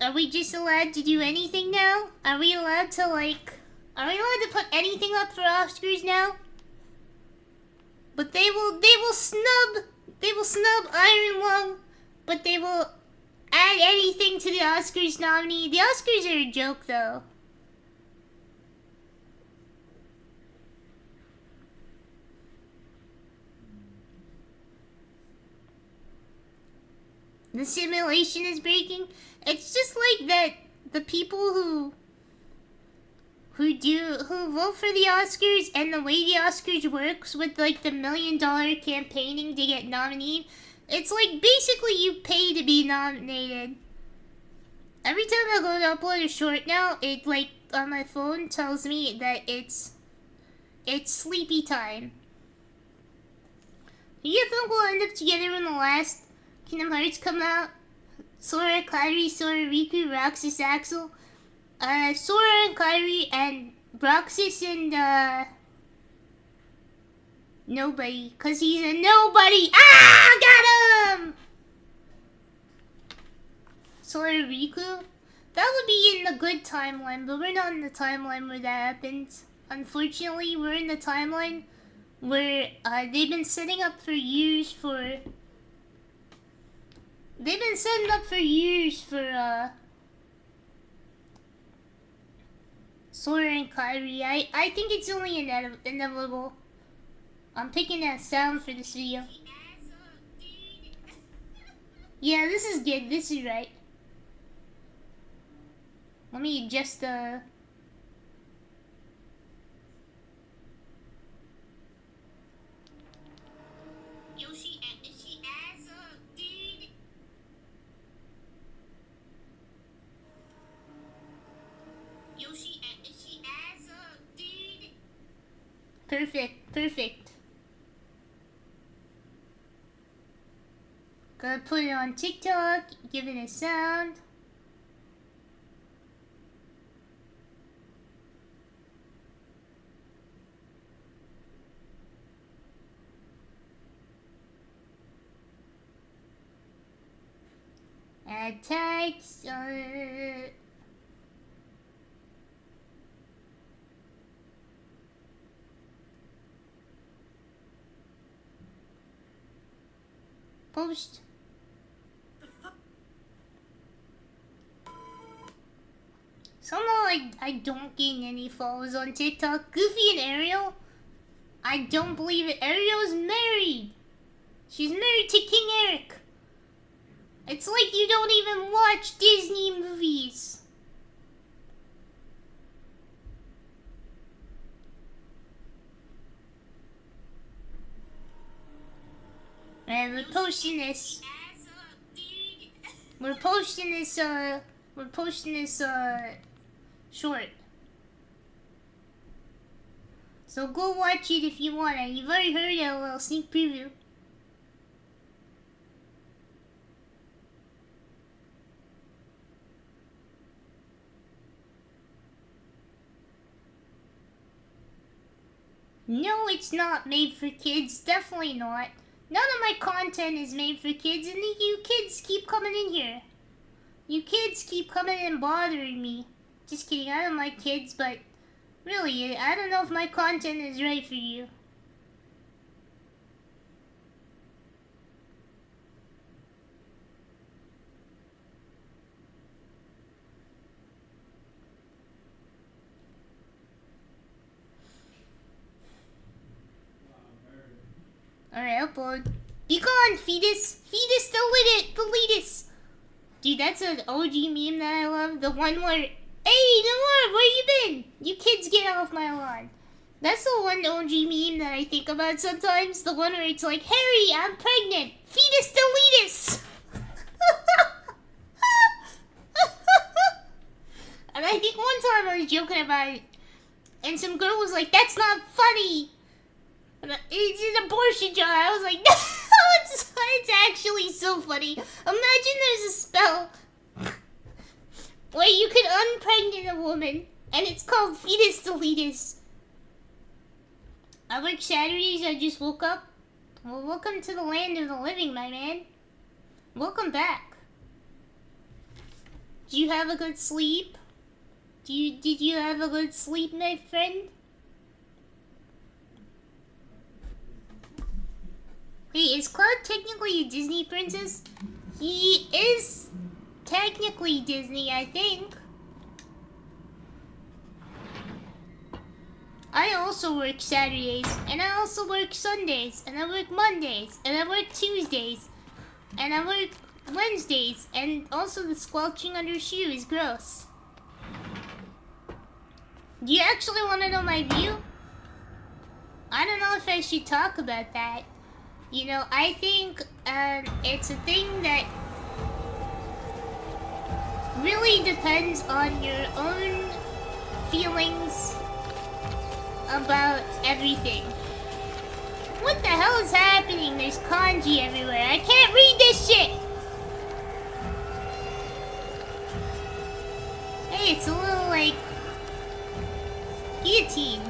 A: are we just allowed to do anything now? Are we allowed to put anything up for Oscars now? But they will snub Iron Lung, but they will add anything to the Oscars nominee. The Oscars are a joke, though. The simulation is breaking. It's just like that. The people who vote for the Oscars and the way the Oscars works with like the $1 million campaigning to get nominated. It's like basically you pay to be nominated. Every time I go to upload a short now, it like on my phone tells me that it's sleepy time. Do you think we'll end up together when the last Kingdom Hearts come out? Sora, Kairi, Sora, Riku, Roxas, Axel. Sora and Kairi and Roxas and nobody, cause he's a nobody. Got him! Sora, Riku. That would be in the good timeline, but we're not in the timeline where that happens. Unfortunately, we're in the timeline where they've been setting up for years for. They've been setting up for years for Sora and Kairi. I think it's only inevitable. I'm picking that sound for this video. Yeah, this is good. This is right. Let me adjust the. Perfect. Gonna put it on TikTok, give it a sound. Add tags. Post. Somehow I don't gain any followers on TikTok. Goofy and Ariel? I don't believe it. Ariel's married. She's married to King Eric. It's like you don't even watch Disney movies. And we're posting this. We're posting this short. So go watch it if you want. You've already heard a little sneak preview. No, it's not made for kids. Definitely not. None of my content is made for kids, and you kids keep coming in here. You kids keep coming and bothering me. Just kidding, I don't like kids, but really, I don't know if my content is right for you. Alright, upload. Be gone, fetus! Fetus, delete us! Dude, that's an OG meme that I love. The one where, hey, Noir, where you been? You kids get off my lawn. That's the one OG meme that I think about sometimes. The one where it's like, Harry, I'm pregnant. Fetus, delete us! And I think one time I was joking about it, and some girl was like, that's not funny. It's an abortion job. I was like, no, it's actually so funny. Imagine there's a spell where you can unpregnant a woman, and it's called fetus deletus. I work Saturdays, I just woke up. Well, welcome to the land of the living, my man. Welcome back. Did you have a good sleep? Did you have a good sleep, my friend? Hey, is Cloud technically a Disney princess? He is technically Disney, I think. I also work Saturdays, and I also work Sundays, and I work Mondays, and I work Tuesdays, and I work Wednesdays, and also the squelching under shoe is gross. Do you actually want to know my view? I don't know if I should talk about that. You know, I think it's a thing that really depends on your own feelings about everything. What the hell is happening? There's kanji everywhere. I can't read this shit! Hey, it's a little like guillotine.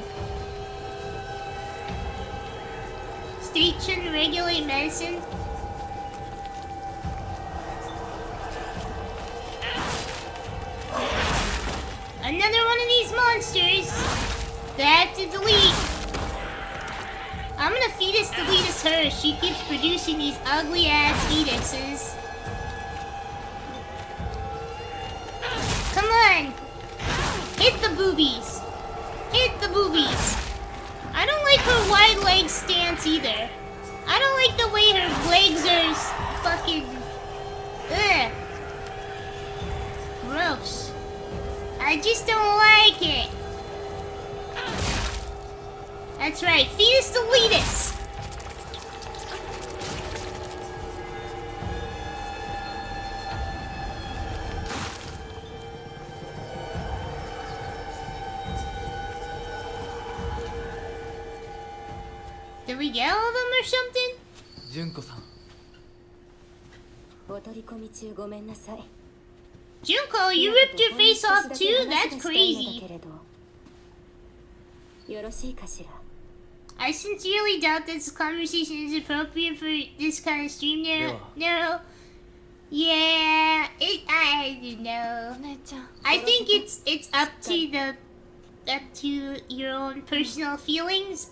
A: State shouldn't regulate medicine. Another one of these monsters that I have to delete. I'm gonna fetus delete as her. She keeps producing these ugly ass fetuses. Come on! Hit the boobies! Hit the boobies! I don't like her wide leg stance either. I don't like the way her legs are fucking... Ugh. Gross. I just don't like it. That's right, fetus deletus! Did we get all of them or something?
F: 純子さん
A: Junko, you ripped your face off too? That's crazy. I sincerely doubt this conversation is appropriate for this kind of stream. No. Yeah, I don't know. I think it's up to your own personal feelings.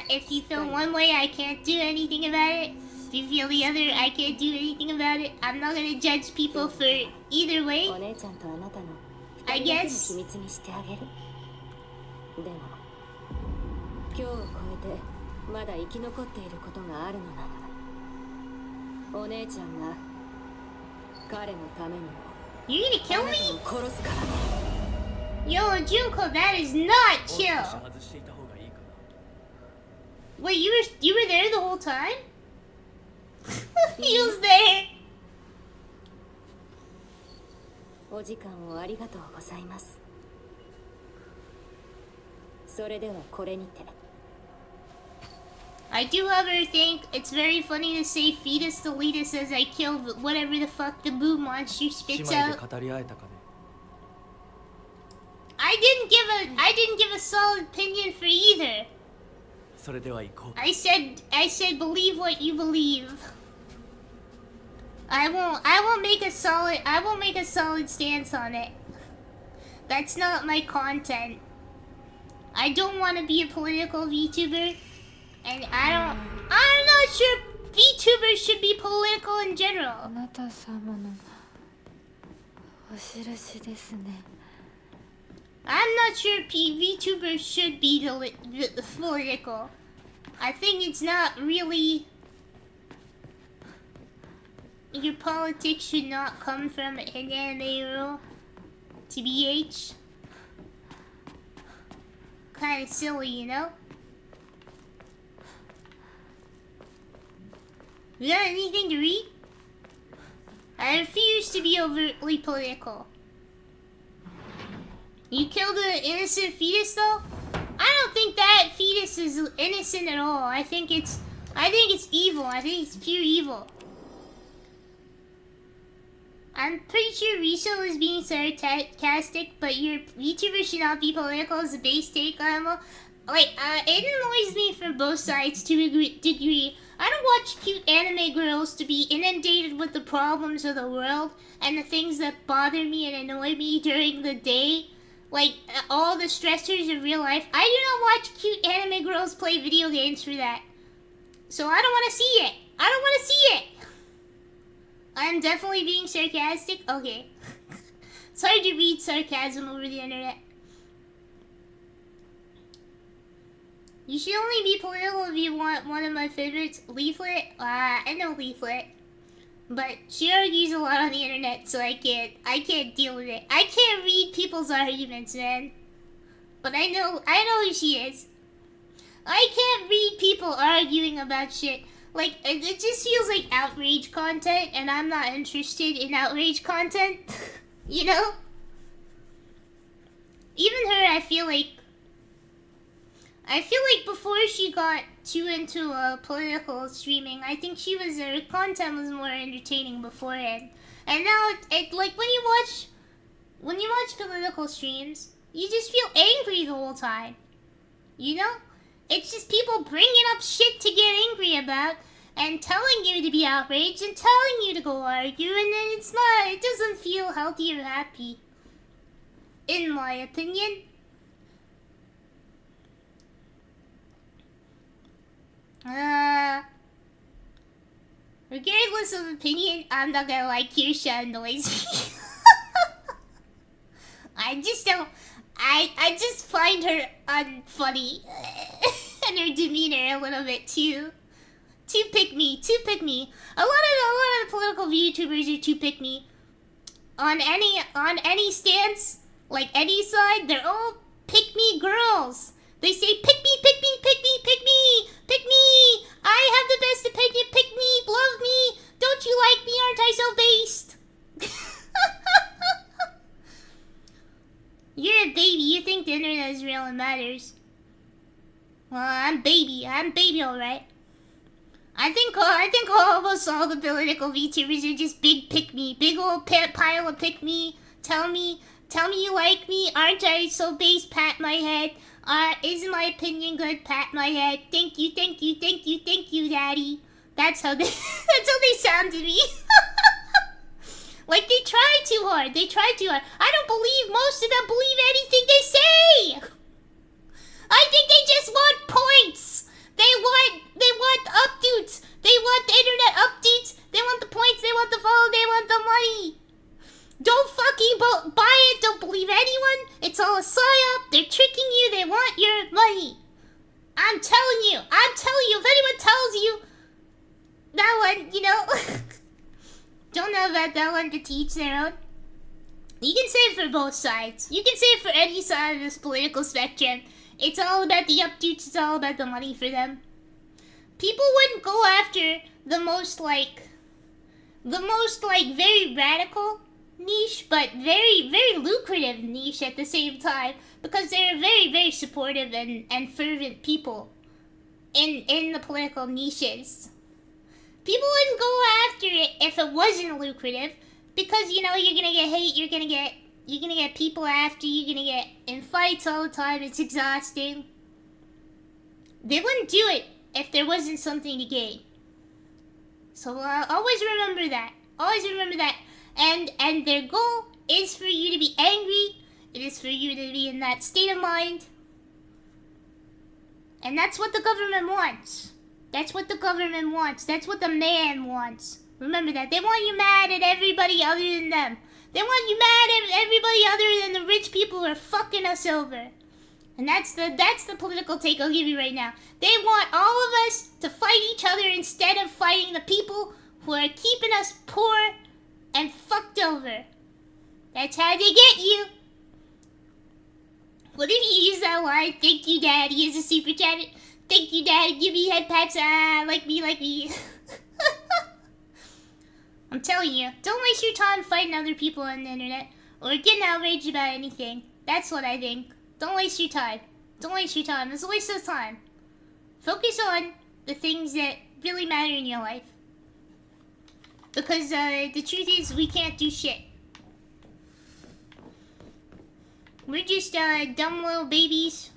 A: If you feel one way, I can't do anything about it. If you feel the other, I can't do anything about it. I'm not gonna judge people for either way. I guess. You're gonna kill me? Yo, Junko, that is not chill. Wait, you were there the whole time? He was there.
G: お時間をありがとうございます。それではこれにて
A: I do, however, think it's very funny to say fetus deletus as I killed whatever the fuck the boo monster
F: 姉
A: spits
F: 妹で
A: out.
F: 語り合えたかね。
A: I didn't give a solid opinion for either.
F: それでは行こう。
A: I said believe what you believe. I won't make a solid stance on it. That's not my content. I don't want to be a political VTuber, and I'm not sure VTubers should be political in
B: あ
A: general.
B: なた様のお印ですね。
A: I'm not sure VTubers should be political. I think it's not really. Your politics should not come from an anime TBH. Kind of silly, you know? You got anything to read? I refuse to be overtly political. You killed an innocent fetus, though? I don't think that fetus is innocent at all. I think it's evil. I think it's pure evil. I'm pretty sure Riso is being sarcastic, but your VTuber should not be political as a base take on it. Like, it annoys me from both sides to a degree. I don't watch cute anime girls to be inundated with the problems of the world and the things that bother me and annoy me during the day. Like, all the stressors of real life. I do not watch cute anime girls play video games for that. So I don't want to see it. I don't want to see it. I'm definitely being sarcastic. Okay. It's hard to read sarcasm over the internet. You should only be political if you want one of my favorites, Leaflet. I know Leaflet. But she argues a lot on the internet, so I can't deal with it. I can't read people's arguments, man. But I know who she is. I can't read people arguing about shit. Like, it just feels like outrage content, and I'm not interested in outrage content. You know? Even her, I feel like before she got too into political streaming, I think her content was more entertaining beforehand. And now, like, when you watch political streams, you just feel angry the whole time. You know? It's just people bringing up shit to get angry about and telling you to be outraged and telling you to go argue, and then it doesn't feel healthy or happy. In my opinion. Regardless of opinion, I'm not gonna like Kirsha annoys me. I just find her unfunny. And her demeanor a little bit too pick me. A lot of political VTubers are too pick me. On any stance, like any side, they're all pick me girls. They say pick me. I have the best opinion. Pick me, love me. Don't you like me? Aren't I so based? You're a baby. You think the internet is real and matters. Well, I'm baby, alright. I think almost all the political VTubers are just big pick me, big old pile of pick me. Tell me you like me. Aren't I so base? Pat my head. Isn't my opinion good? Pat my head. Thank you, daddy. That's how they sound to me. Like they try too hard. I don't believe most of them believe anything they say. I think they just want points. They want updates. They want the internet updates. They want the points. They want the follow. They want the money. Don't fucking buy it. Don't believe anyone. It's all a psyop. They're tricking you. They want your money. I'm telling you. If anyone tells you that one, you know, don't know about that one, to teach their own. You can say it for both sides. You can say it for any side of this political spectrum. It's all about the updates. It's all about the money for them. People wouldn't go after the most very radical niche, but very, very lucrative niche at the same time, because they're very, very supportive and fervent people. in the political niches. People wouldn't go after it if it wasn't lucrative, because you know you're gonna get hate, you're gonna get people after you, you're gonna get in fights all the time. It's exhausting. They wouldn't do it if there wasn't something to gain. So always remember that. Always remember that. And their goal is for you to be angry. It is for you to be in that state of mind. And that's what the government wants. That's what the government wants. That's what the man wants. Remember that. They want you mad at everybody other than them. They want you mad at everybody other than the rich people who are fucking us over. And that's the political take I'll give you right now. They want all of us to fight each other instead of fighting the people who are keeping us poor and fucked over. That's how they get you. What if you use that line? Thank you, Daddy, as a super chat. Thank you, Daddy. Give me head pats. Like me. I'm telling you, don't waste your time fighting other people on the internet or getting outraged about anything. That's what I think. Don't waste your time. Don't waste your time. It's a waste of time. Focus on the things that really matter in your life. Because the truth is, we can't do shit. We're just dumb little babies.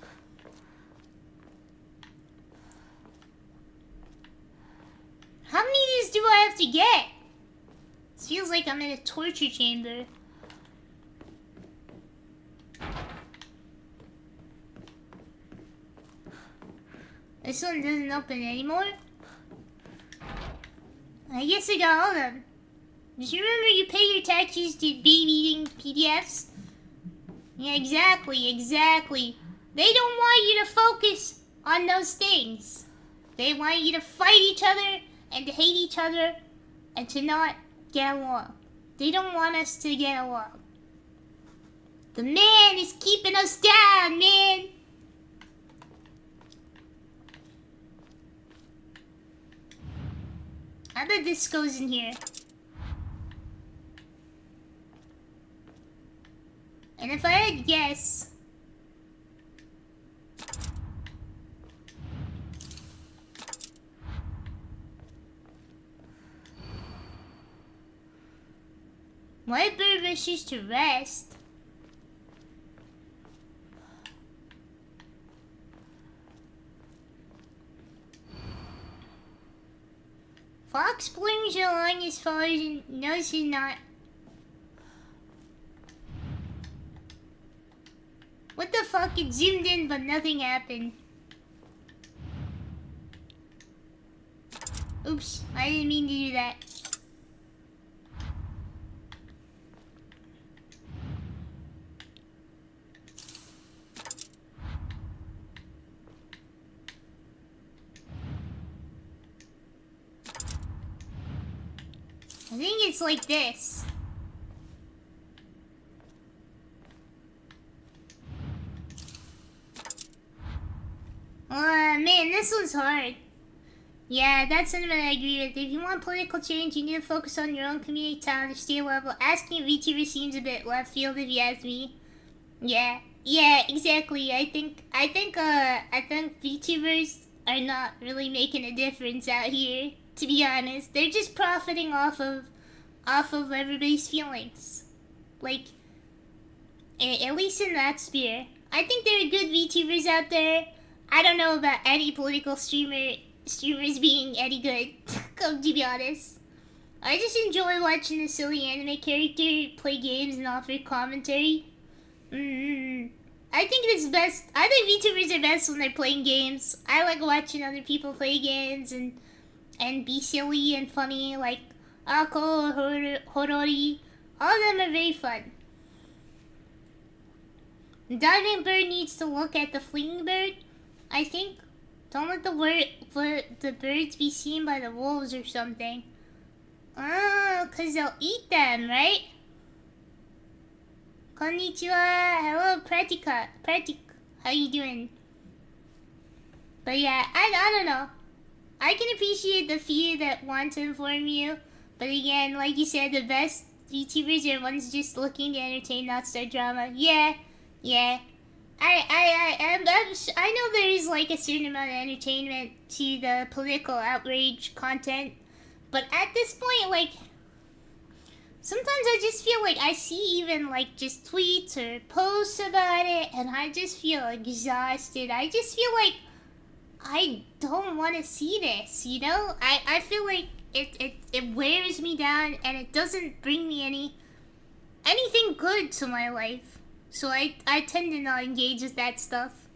A: How many of these do I have to get? This feels like I'm in a torture chamber. This one doesn't open anymore? I guess I got all of them. Just remember you pay your taxes to baby eating PDFs? Yeah, exactly. They don't want you to focus on those things. They want you to fight each other and to hate each other and to not get along. They don't want us to get along. The man is keeping us down, man. I bet this goes in here. And if I had to guess... White bird wishes to rest. Fox blooms along as far as it knows he's not. What the fuck? It zoomed in but nothing happened. Oops, I didn't mean to do that. I think it's like this. Man, this one's hard. Yeah, that's something I agree with. If you want political change, you need to focus on your own community, town, or state level. Asking a VTuber seems a bit left field if you ask me. Yeah, exactly. I think VTubers are not really making a difference out here. To be honest, they're just profiting off of everybody's feelings. Like, at least in that sphere. I think there are good VTubers out there. I don't know about any political streamers being any good, to be honest. I just enjoy watching a silly anime character play games and offer commentary. I think it's best. I think VTubers are best when they're playing games. I like watching other people play games and be silly and funny, like Ako, Horori. All of them are very fun. The diving bird needs to look at the fleeing bird, I think. Don't let the birds be seen by the wolves or something. Oh, because they'll eat them, right? Konnichiwa. Hello, Pratika. How you doing? But yeah, I don't know. I can appreciate the few that want to inform you. But again, like you said, the best VTubers are ones just looking to entertain, not start drama. Yeah. I know there is like a certain amount of entertainment to the political outrage content, but at this point, like, sometimes I just feel like I see even like just tweets or posts about it, and I just feel exhausted. I just feel like I don't want to see this, you know? I feel like it wears me down, and it doesn't bring me anything good to my life. So I tend to not engage with that stuff.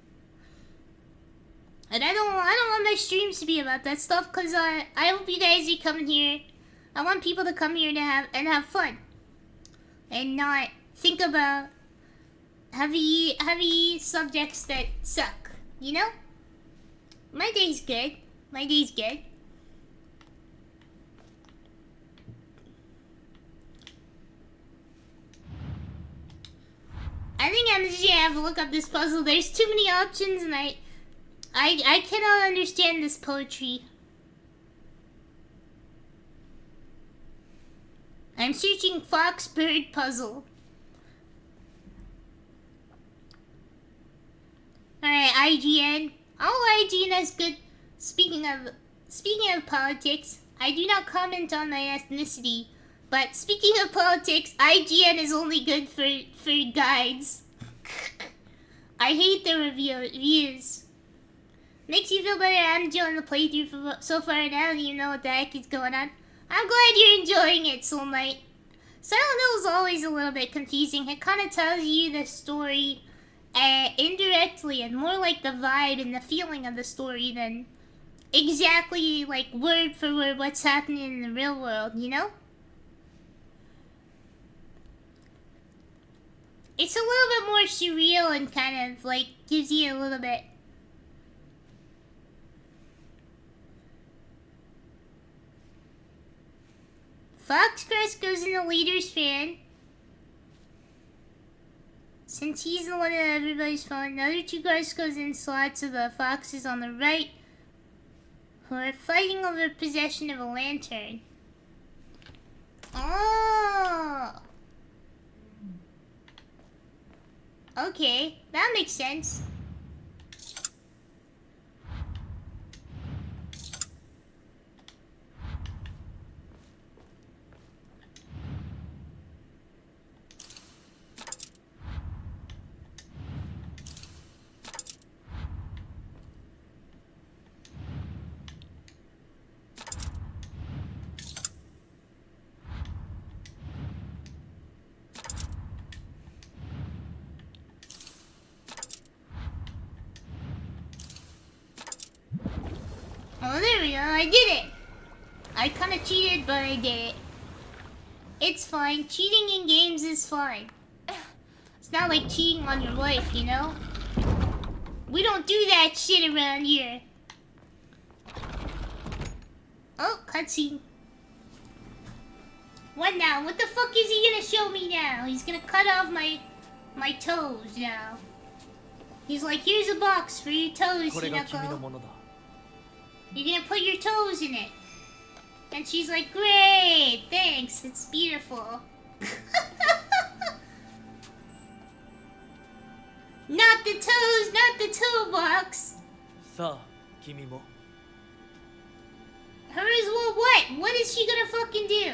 A: And I don't want my streams to be about that stuff, because I hope you guys are coming here. I want people to come here to have fun. And not think about heavy subjects that suck, you know? My day's good. My day's good. I think I'm just gonna have to look up this puzzle. There's too many options, and I cannot understand this poetry. I'm searching fox bird puzzle. Alright, IGN. Oh, IGN is good. Speaking of politics, I do not comment on my ethnicity. But speaking of politics, IGN is only good for guides. I hate the reviews. Makes you feel better. I'm enjoying the playthrough so far, and I don't even know what the heck is going on. I'm glad you're enjoying it, Soul Knight. Silent Hill is always a little bit confusing. It kind of tells you the story indirectly, and more like the vibe and the feeling of the story than exactly like word for word what's happening in the real world, you know? It's a little bit more surreal and kind of like gives you a little bit. Foxcrest goes in the leader's fan. Since he's the one that everybody's following, the other two guys goes in slots of the foxes on the right, who are fighting over possession of a lantern. Oh! Okay, that makes sense. Oh, there we go. I did it. I kind of cheated, but I did it. It's fine. Cheating in games is fine. It's not like cheating on your wife, you know? We don't do that shit around here. Oh, cutscene. What now? What the fuck is he gonna show me now? He's gonna cut off my toes now. He's like, here's a box for your toes, Hinako. You're gonna put your toes in it. And she's like, great, thanks, it's beautiful. Not the toes, not the toe box. Her as well what? What is she gonna fucking do?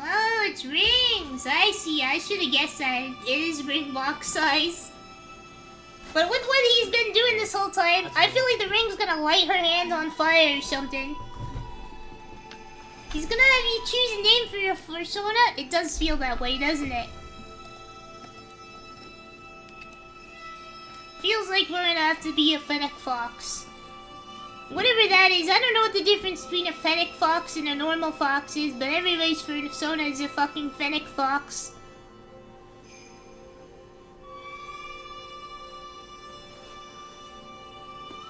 A: Oh, it's rings. I see. I should have guessed that it is ring box size. But with what he's been doing this whole time, I feel like the ring's gonna light her hand on fire or something. He's gonna have you choose a name for your persona. It does feel that way, doesn't it? Feels like we're gonna have to be a fennec fox. Whatever that is, I don't know what the difference between a fennec fox and a normal fox is, but everybody's persona is a fucking fennec fox.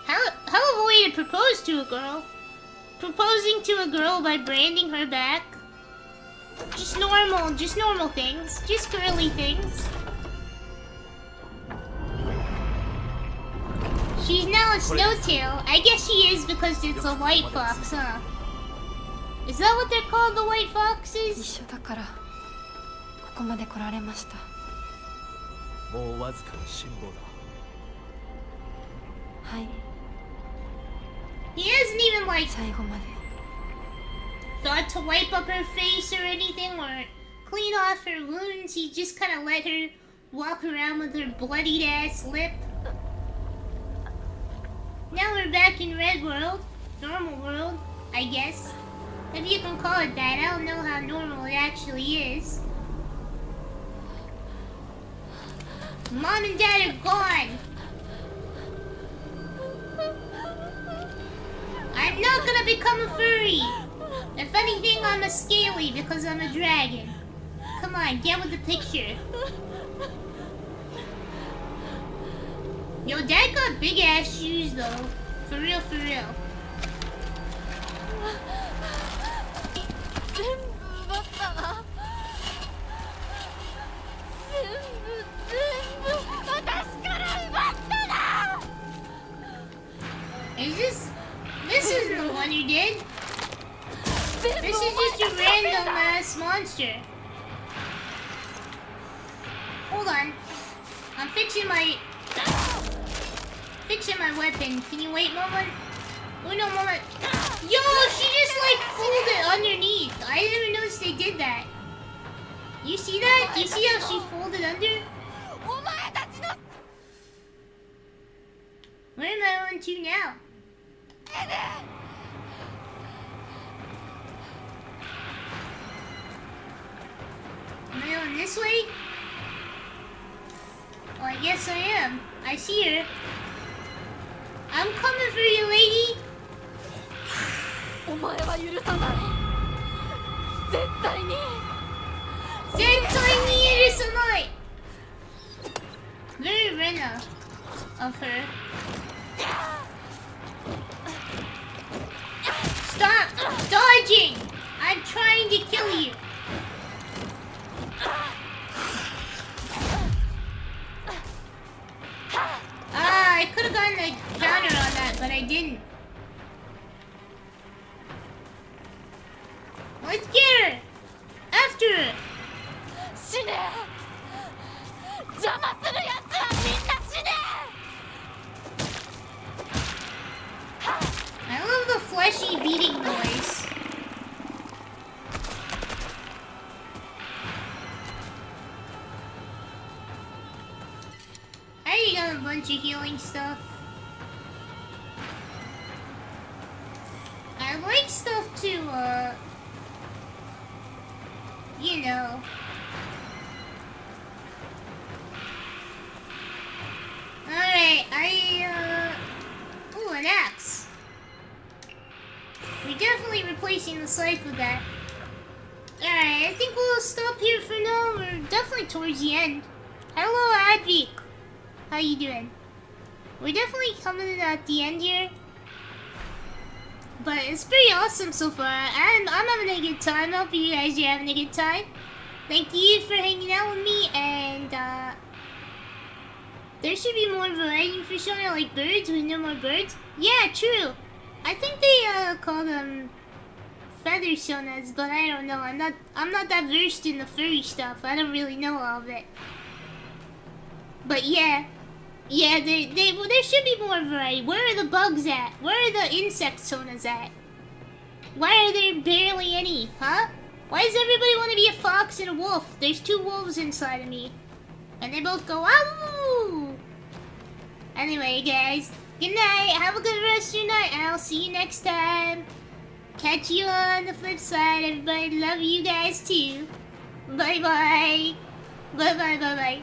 A: Hell of a way to propose to a girl. Proposing to a girl by branding her back. Just normal things. Just girly things. She's now a snowtail. I guess she is because it's a white fox, huh? Is that what they're called, the white
B: 一
A: foxes?
B: 緒だからここまで来られました。
F: もうわずかの辛抱だ。
B: はい、
A: He hasn't even like
B: 最後まで。
A: thought to wipe up her face or anything or clean off her wounds. He just kind of let her walk around with her bloodied ass lip. Now we're back in Red World, normal world, I guess. If you can call it that. I don't know how normal it actually is. Mom and Dad are gone. I'm not gonna become a furry. If anything, I'm a scaly because I'm a dragon. Come on, get with the picture. Yo, Dad got big ass shoes though. For real, for real.
D: 全部奪ったな。全部私から奪ったな。
A: Is this isn't the one you did? This is just a random ass monster. Hold on. I'm fixing my weapon. Can you wait, moment? Oh no, moment. Yo, she just like folded underneath. I didn't even notice they did that. You see that? You see how she folded under?
D: お前たちの
A: Where am I on to now? Am I on this way? Oh, I guess I am. I see her. I'm coming for you, lady.
D: お前は許さない。絶対に。
A: 絶対に許さない. Very Rena of her. Stop dodging! I'm trying to kill you. I could have gotten a counter on that, but I didn't. Let's get her! After her!
D: 死ね。邪魔するやつはみんな死ね。
A: I love the fleshy beating noise. I already got a bunch of healing stuff. I like stuff to, you know. Alright, ooh, an axe. We're definitely replacing the scythe with that. Alright, I think we'll stop here for now. We're definitely towards the end. Hello, Advik. How you doing? We're definitely coming in at the end here. But it's pretty awesome so far. I'm having a good time. I hope you guys are having a good time. Thank you for hanging out with me, and there should be more variety for sure, like birds. We know more birds. Yeah, true. I think they call them feather shonas, but I don't know. I'm not that versed in the furry stuff. I don't really know all of it. But yeah, there should be more variety. Where are the bugs at? Where are the insect sonas at? Why are there barely any, huh? Why does everybody want to be a fox and a wolf? There's two wolves inside of me. And they both go, "Ow!" Anyway, guys, good night. Have a good rest of your night, and I'll see you next time. Catch you on the flip side, everybody. Love you guys, too. Bye-bye. Bye-bye, bye-bye.